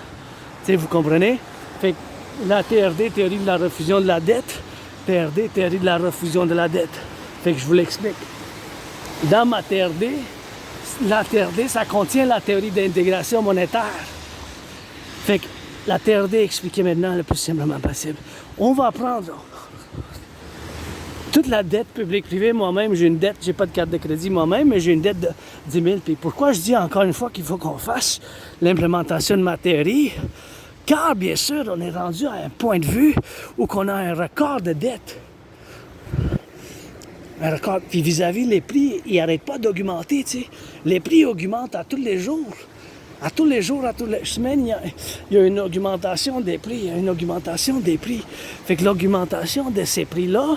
tu sais, vous comprenez? Fait que la TRD, théorie de la refusion de la dette, TRD, théorie de la refusion de la dette. Fait que je vous l'explique. Dans ma TRD, la TRD, ça contient la théorie d'intégration monétaire. Fait que la TRD expliquée maintenant le plus simplement possible. On va prendre toute la dette publique-privée. Moi-même, j'ai une dette, j'ai pas de carte de crédit moi-même, mais j'ai une dette de 10 000. Puis pourquoi je dis encore une fois qu'il faut qu'on fasse l'implémentation de ma théorie? Car, bien sûr, on est rendu à un point de vue où on a un record de dette. Un record. Puis vis-à-vis les prix, ils n'arrêtent pas d'augmenter, tu sais. Les prix augmentent à tous les jours. À tous les jours, à toutes les semaines, il y a une augmentation des prix. Fait que l'augmentation de ces prix-là,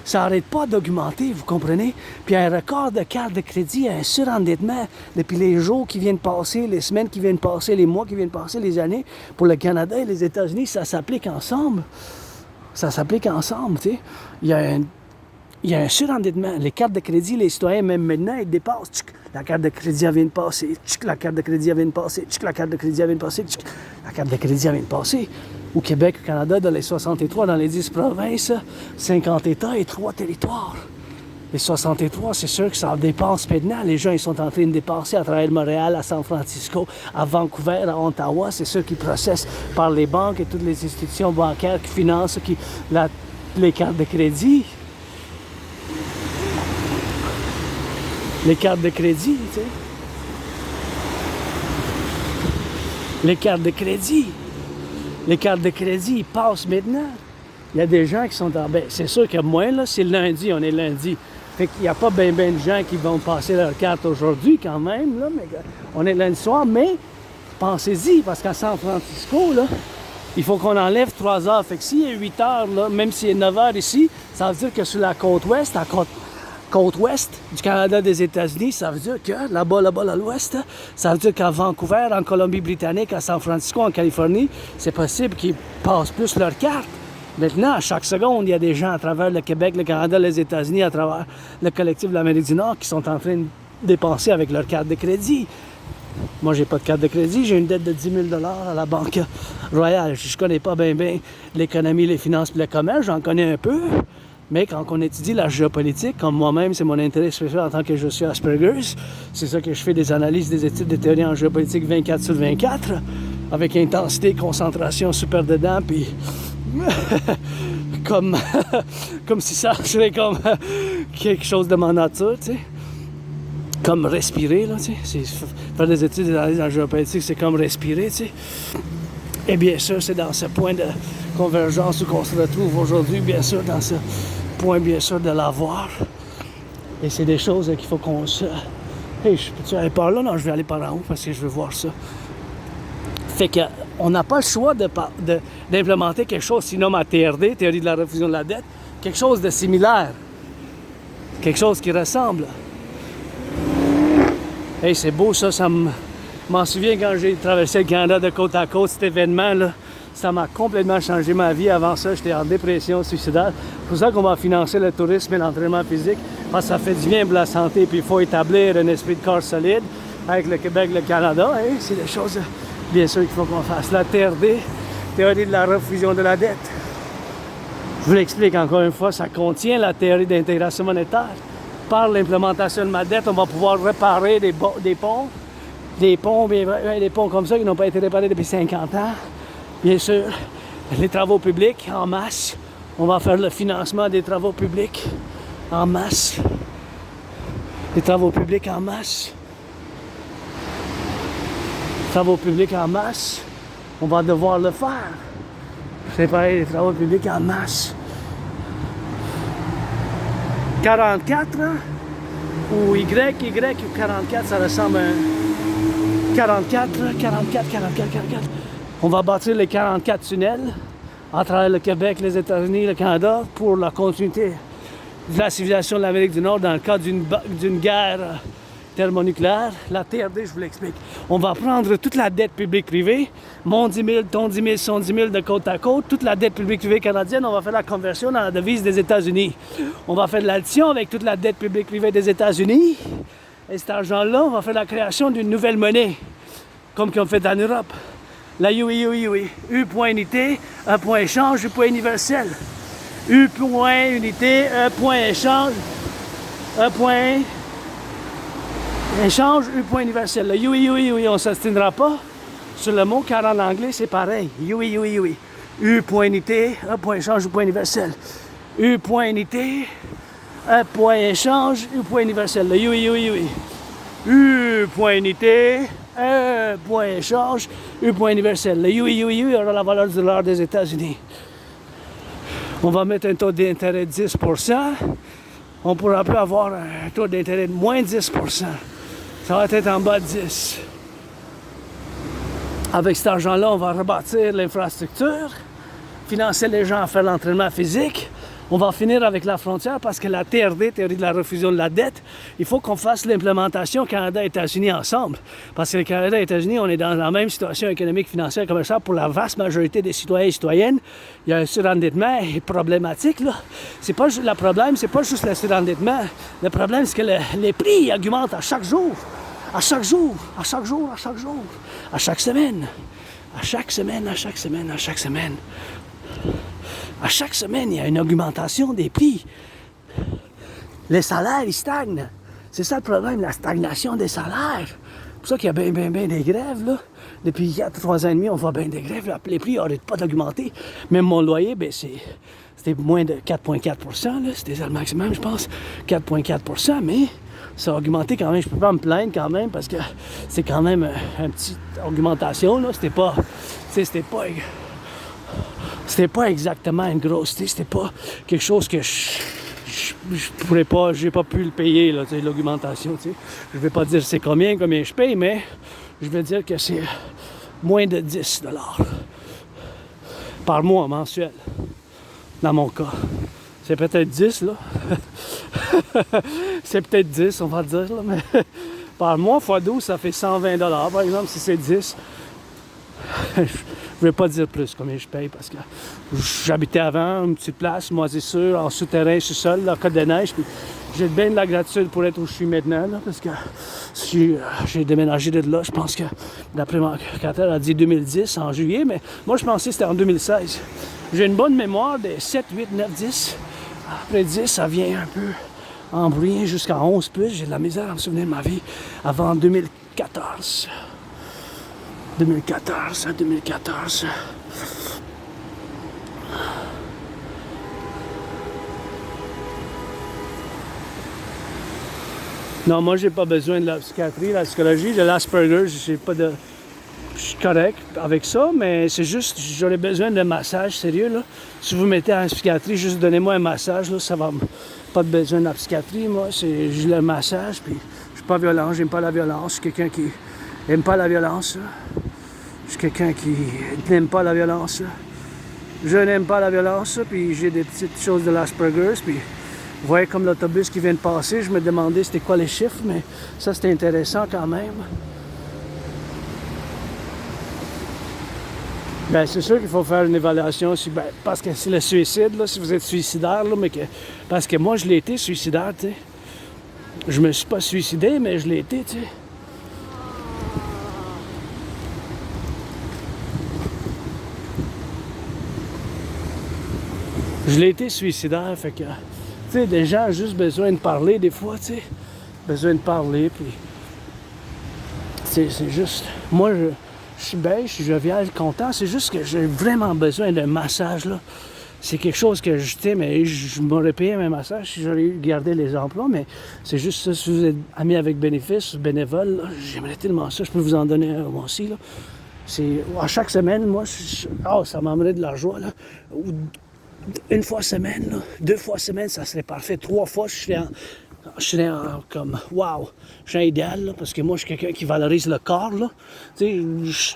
ça n'arrête pas d'augmenter, vous comprenez? Puis il y a un record de carte de crédit, un surendettement depuis les jours qui viennent passer, les semaines qui viennent passer, les mois qui viennent passer, les années. Pour le Canada et les États-Unis, ça s'applique ensemble. Tu sais. Il y a un surendettement. Les cartes de crédit, les citoyens, même maintenant, ils dépassent. Tchic, la carte de crédit vient de passer. Tchic, la carte de crédit vient de passer. Tchic, la carte de crédit vient de passer. Tchic, la carte de crédit vient de passer. Au Québec, au Canada, dans les 63, dans les 10 provinces, 50 États et 3 territoires. Les 63, c'est sûr que ça dépasse maintenant. Les gens, ils sont en train de dépasser à travers Montréal, à San Francisco, à Vancouver, à Ottawa. C'est ceux qui processent par les banques et toutes les institutions bancaires qui financent les cartes de crédit. Les cartes de crédit, tu sais. Les cartes de crédit. Les cartes de crédit, ils passent maintenant. Il y a des gens qui sont en... Ben, c'est sûr que moi, là, c'est lundi, on est lundi. Fait qu'il n'y a pas bien de gens qui vont passer leur carte aujourd'hui quand même, là, mais on est lundi soir, mais pensez-y, parce qu'à San Francisco, là, il faut qu'on enlève 3 heures. Fait que s'il est 8 heures, là, même s'il est 9 heures ici, ça veut dire que sur la côte ouest, côte ouest du Canada des États-Unis, ça veut dire que là-bas, à l'ouest, ça veut dire qu'à Vancouver, en Colombie-Britannique, à San Francisco, en Californie, c'est possible qu'ils passent plus leur carte. Maintenant, à chaque seconde, il y a des gens à travers le Québec, le Canada, les États-Unis, à travers le Collectif de l'Amérique du Nord qui sont en train de dépenser avec leur carte de crédit. Moi, j'ai pas de carte de crédit, j'ai une dette de 10 000 $ à la Banque Royale. Je connais pas bien l'économie, les finances et le commerce, j'en connais un peu. Mais quand on étudie la géopolitique, comme moi-même, c'est mon intérêt spécial en tant que je suis Asperger's, c'est ça que je fais des analyses, des études de théorie en géopolitique 24/24, avec intensité, concentration super dedans, puis comme si ça serait comme quelque chose de ma nature, tu sais. Comme respirer, là, tu sais. Faire des études d'analyse en géopolitique, c'est comme respirer, tu sais. Et bien sûr, c'est dans ce point de convergence où on se retrouve aujourd'hui, bien sûr, dans ce point, bien sûr, de l'avoir. Et c'est des choses qu'il faut qu'on se... Hey, peux-tu aller par là? Non, je vais aller par en haut parce que je veux voir ça. Fait qu'on n'a pas le choix d'implémenter quelque chose, sinon ma TRD, théorie de la refusion de la dette, quelque chose de similaire. Quelque chose qui ressemble. Hey, c'est beau ça, m'en souviens quand j'ai traversé le Canada de côte à côte, cet événement-là, ça m'a complètement changé ma vie. Avant ça, j'étais en dépression suicidaire. C'est pour ça qu'on va financer le tourisme et l'entraînement physique, parce que ça fait du bien pour la santé, puis il faut établir un esprit de corps solide avec le Québec, le Canada. Hein? C'est des choses, bien sûr, qu'il faut qu'on fasse. La TRD, théorie de la refusion de la dette. Je vous l'explique encore une fois, ça contient la théorie d'intégration monétaire. Par l'implémentation de ma dette, on va pouvoir réparer des ponts. Des ponts comme ça qui n'ont pas été réparés depuis 50 ans. Bien sûr, les travaux publics en masse. On va faire le financement des travaux publics en masse. Les travaux publics en masse. Travaux publics en masse. On va devoir le faire. C'est pareil, les travaux publics en masse. 44, ou Y, ou 44, ça ressemble à 44. On va bâtir les 44 tunnels à travers le Québec, les États-Unis, le Canada pour la continuité de la civilisation de l'Amérique du Nord dans le cas d'une guerre thermonucléaire. La TRD, je vous l'explique. On va prendre toute la dette publique-privée, mon 10 000, ton 10 000, son 10 000 de côte à côte, toute la dette publique-privée canadienne, on va faire la conversion dans la devise des États-Unis. On va faire de l'addition avec toute la dette publique-privée des États-Unis. Et cet argent-là, on va faire la création d'une nouvelle monnaie, comme qu'on fait en Europe. La UI. U point unité, E point échange, U point universel. U point unité, E point échange, E point échange, U point universel. Le UI, on ne s'obstinera pas sur le mot, car en anglais, c'est pareil. UI. U point unité, E point échange, U point universel. U point unité, E point échange, U point universel. Le UI. U point unité, E point échange, U point universel. Le UI aura la valeur de l'or des États-Unis. On va mettre un taux d'intérêt de 10%. On pourra plus avoir un taux d'intérêt de moins 10%. Ça va être en bas de 10. Avec cet argent-là, on va rebâtir l'infrastructure, financer les gens à faire l'entraînement physique. On va finir avec la frontière parce que la TRD, théorie de la refusion de la dette, il faut qu'on fasse l'implémentation Canada et États-Unis ensemble. Parce que le Canada et les États-Unis, on est dans la même situation économique, financière, commerciale pour la vaste majorité des citoyens et citoyennes. Il y a un surendettement problématique, là. C'est pas le problème, c'est pas juste le surendettement. Le problème, c'est que les prix augmentent à chaque jour. À chaque jour, à chaque jour, à chaque jour, à chaque semaine. À chaque semaine, à chaque semaine, à chaque semaine. À chaque semaine, il y a une augmentation des prix. Les salaires, ils stagnent. C'est ça le problème, la stagnation des salaires. C'est pour ça qu'il y a bien des grèves, là. Depuis 3 ans et demi, on voit bien des grèves. Là. Les prix n'arrêtent pas d'augmenter. Même mon loyer, ben c'était moins de 4,4 %. C'était le maximum, je pense. 4,4 %, mais ça a augmenté quand même. Je ne peux pas me plaindre quand même parce que c'est quand même une petite augmentation. Là. C'était pas exactement une grosse, c'était pas quelque chose que je pourrais pas, j'ai pas pu le payer, là, l'augmentation, tu sais. Je vais pas dire c'est combien je paye, mais je vais dire que c'est moins de 10 $ par mois mensuel, dans mon cas. C'est peut-être 10, là. C'est peut-être 10, on va dire, là, mais par mois, x 12, ça fait 120 $, par exemple, si c'est 10. Je ne vais pas dire plus combien je paye parce que j'habitais avant une petite place, moisissure, en souterrain, sous-sol, la côte de neige. Puis j'ai bien de la gratitude pour être où je suis maintenant là, parce que j'ai déménagé de là. Je pense que d'après mon locataire, elle a dit 2010 en juillet, mais moi je pensais que c'était en 2016. J'ai une bonne mémoire des 7, 8, 9, 10. Après 10, ça vient un peu embrouillé jusqu'à 11 plus. J'ai de la misère à me souvenir de ma vie avant 2014. 2014. Non, moi, j'ai pas besoin de la psychiatrie, la psychologie, de l'Asperger, j'ai pas de... Je suis correct avec ça, mais c'est juste, j'aurais besoin d'un massage sérieux, là. Si vous mettez en psychiatrie, juste donnez-moi un massage, là, ça va... Pas de besoin de la psychiatrie, moi, c'est juste le massage, puis je suis pas violent, j'aime pas la violence, je suis quelqu'un qui aime pas la violence, là. Je suis quelqu'un qui n'aime pas la violence. Je n'aime pas la violence, puis j'ai des petites choses de l'Asperger, puis vous voyez comme l'autobus qui vient de passer, je me demandais c'était quoi les chiffres, mais ça c'était intéressant quand même. Bien, c'est sûr qu'il faut faire une évaluation aussi, ben, parce que c'est le suicide, là, si vous êtes suicidaire, là, mais parce que moi je l'ai été suicidaire, tu sais. Je me suis pas suicidé, mais je l'ai été, tu sais. Je l'ai été suicidaire, fait que, tu sais, les gens ont juste besoin de parler des fois, tu sais. Besoin de parler, puis... C'est juste... Moi, je suis bien, je suis jovial, content, c'est juste que j'ai vraiment besoin d'un massage, là. C'est quelque chose que je sais, mais je m'aurais payé un massage si j'aurais gardé les emplois, mais c'est juste ça, si vous êtes amis avec bénéfice, bénévole, là, j'aimerais tellement ça, je peux vous en donner un moi aussi, là. C'est... À chaque semaine, moi, ça m'amènerait de la joie, là. Une fois semaine, là, 2 fois semaine, ça serait parfait. 3 fois, je serais comme, wow, je suis idéal, là, parce que moi, je suis quelqu'un qui valorise le corps, là. Tu sais,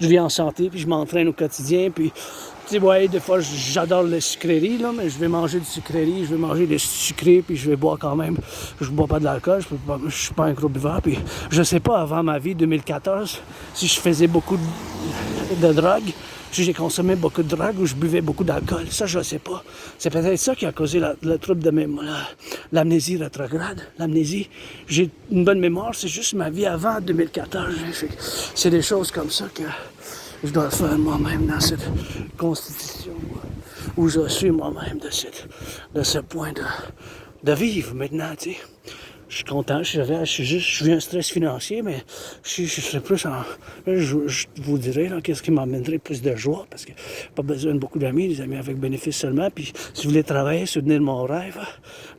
je vis en santé, puis je m'entraîne au quotidien, puis, tu sais, ouais, des fois, j'adore les sucreries, là, mais je vais manger des sucreries, je vais manger des sucrés, puis je vais boire quand même. Je bois pas de l'alcool, je suis pas un gros buveur, puis je sais pas, avant ma vie, 2014, si je faisais beaucoup de drogue, si j'ai consommé beaucoup de drogue ou je buvais beaucoup d'alcool. Ça, je ne sais pas. C'est peut-être ça qui a causé le trouble de l'amnésie rétrograde. L'amnésie. J'ai une bonne mémoire, c'est juste ma vie avant 2014. C'est des choses comme ça que je dois faire moi-même dans cette constitution où je suis moi-même de ce point de vivre maintenant, tu sais. Je suis content, je vis un stress financier, mais je serais plus en... Je vous dirais qu'est-ce qui m'amènerait plus de joie, parce que pas besoin de beaucoup d'amis, des amis avec bénéfice seulement. Puis si vous voulez travailler, soutenir mon rêve,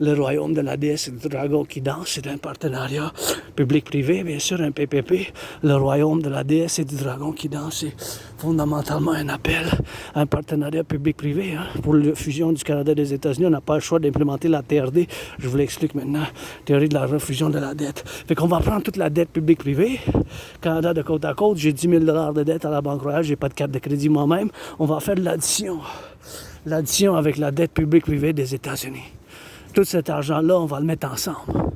le royaume de la déesse et du dragon qui danse, c'est un partenariat public-privé, bien sûr, un PPP. Le royaume de la déesse et du dragon qui danse, c'est fondamentalement un appel à un partenariat public-privé. Hein. Pour la fusion du Canada et des États-Unis, on n'a pas le choix d'implémenter la TRD. Je vous l'explique maintenant. Théorie de la refusion de la dette. Fait qu'on va prendre toute la dette publique-privée. Canada de côte à côte, j'ai 10 000 de dette à la Banque Royale, j'ai pas de carte de crédit moi-même. On va faire de l'addition. L'addition avec la dette publique-privée des États-Unis. Tout cet argent-là, on va le mettre ensemble.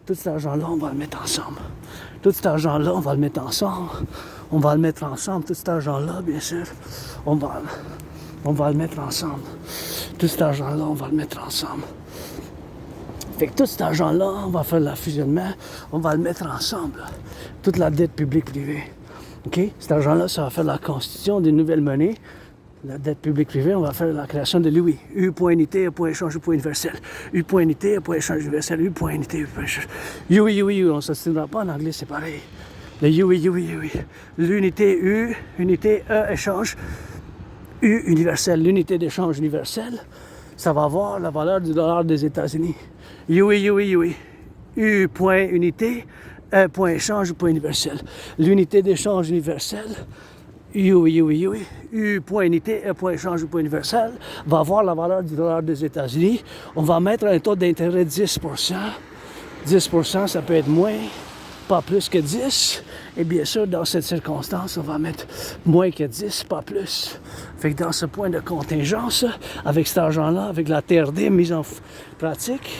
Tout cet argent-là, on va le mettre ensemble. Tout cet argent-là, on va le mettre ensemble. On va le mettre ensemble. Tout cet argent-là, bien sûr, on va le mettre ensemble. Tout cet argent-là, on va le mettre ensemble. Fait que tout cet argent-là, on va faire le fusionnement, on va le mettre ensemble. Toute la dette publique-privée. OK? Cet argent-là, ça va faire la constitution d'une nouvelle monnaie. La dette publique-privée, on va faire la création de l'UI. U point unité, point échange, point universel. U point unité, point échange universel. U point unité, point échange. UI, on ne s'obstinera pas en anglais, c'est pareil. Le UI. L'unité U, unité E, échange. U universel, l'unité d'échange universelle, ça va avoir la valeur du dollar des États-Unis. UI. U point unité, E point échange, point universel. L'unité d'échange universelle, U point unité, E point échange, point universel, va avoir la valeur du dollar des États-Unis. On va mettre un taux d'intérêt de 10%. 10%, ça peut être moins, pas plus que 10. Et bien sûr, dans cette circonstance, on va mettre moins que 10, pas plus. Fait que dans ce point de contingence, avec cet argent-là, avec la TRD mise en pratique,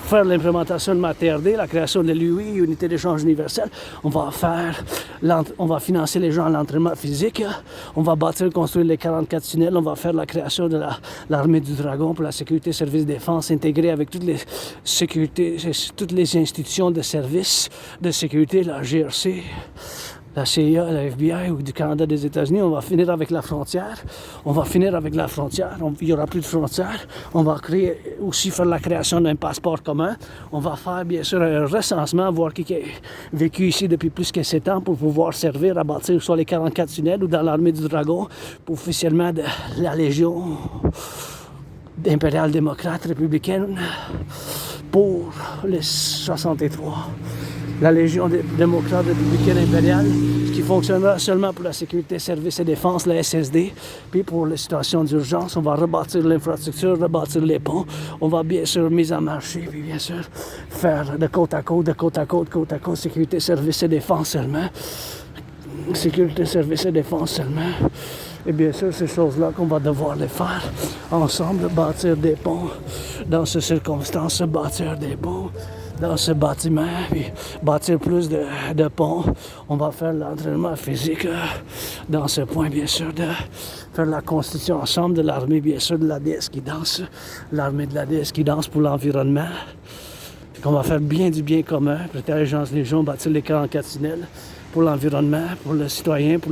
faire l'implémentation de ma TRD, la création de l'UI, unité d'échange universelle, on va financer les gens à l'entraînement physique, on va bâtir, construire les 44 tunnels, on va faire la création de l'armée du dragon pour la sécurité, service, défense, intégrée avec toutes les institutions de service de sécurité, la GRC, la CIA, la FBI ou du Canada des États-Unis. On va finir avec la frontière. Il n'y aura plus de frontières. On va faire la création d'un passeport commun. On va faire bien sûr un recensement, voir qui a vécu ici depuis plus que 7 ans pour pouvoir servir à bâtir soit les 44 tunnels ou dans l'armée du dragon, officiellement de la Légion Impériale démocrate républicaine pour les 63. La Légion démocrate républicaine impériale, qui fonctionnera seulement pour la sécurité, service et défense, la SSD. Puis pour les situations d'urgence, on va rebâtir l'infrastructure, rebâtir les ponts. On va bien sûr mise en marché, puis bien sûr faire de côte à côte, sécurité, service et défense seulement. Sécurité, service et défense seulement. Et bien sûr, ces choses-là qu'on va devoir les faire ensemble, bâtir des ponts. Dans ces circonstances, bâtir des ponts. Dans ce bâtiment, puis bâtir plus de ponts. On va faire l'entraînement physique dans ce point, bien sûr, de faire la constitution ensemble de l'armée, bien sûr, de la déesse qui danse. L'armée de la déesse qui danse pour l'environnement. Puis qu'on va faire bien du bien commun, protéger les gens, bâtir les 44 tunnels pour l'environnement, pour le citoyen, pour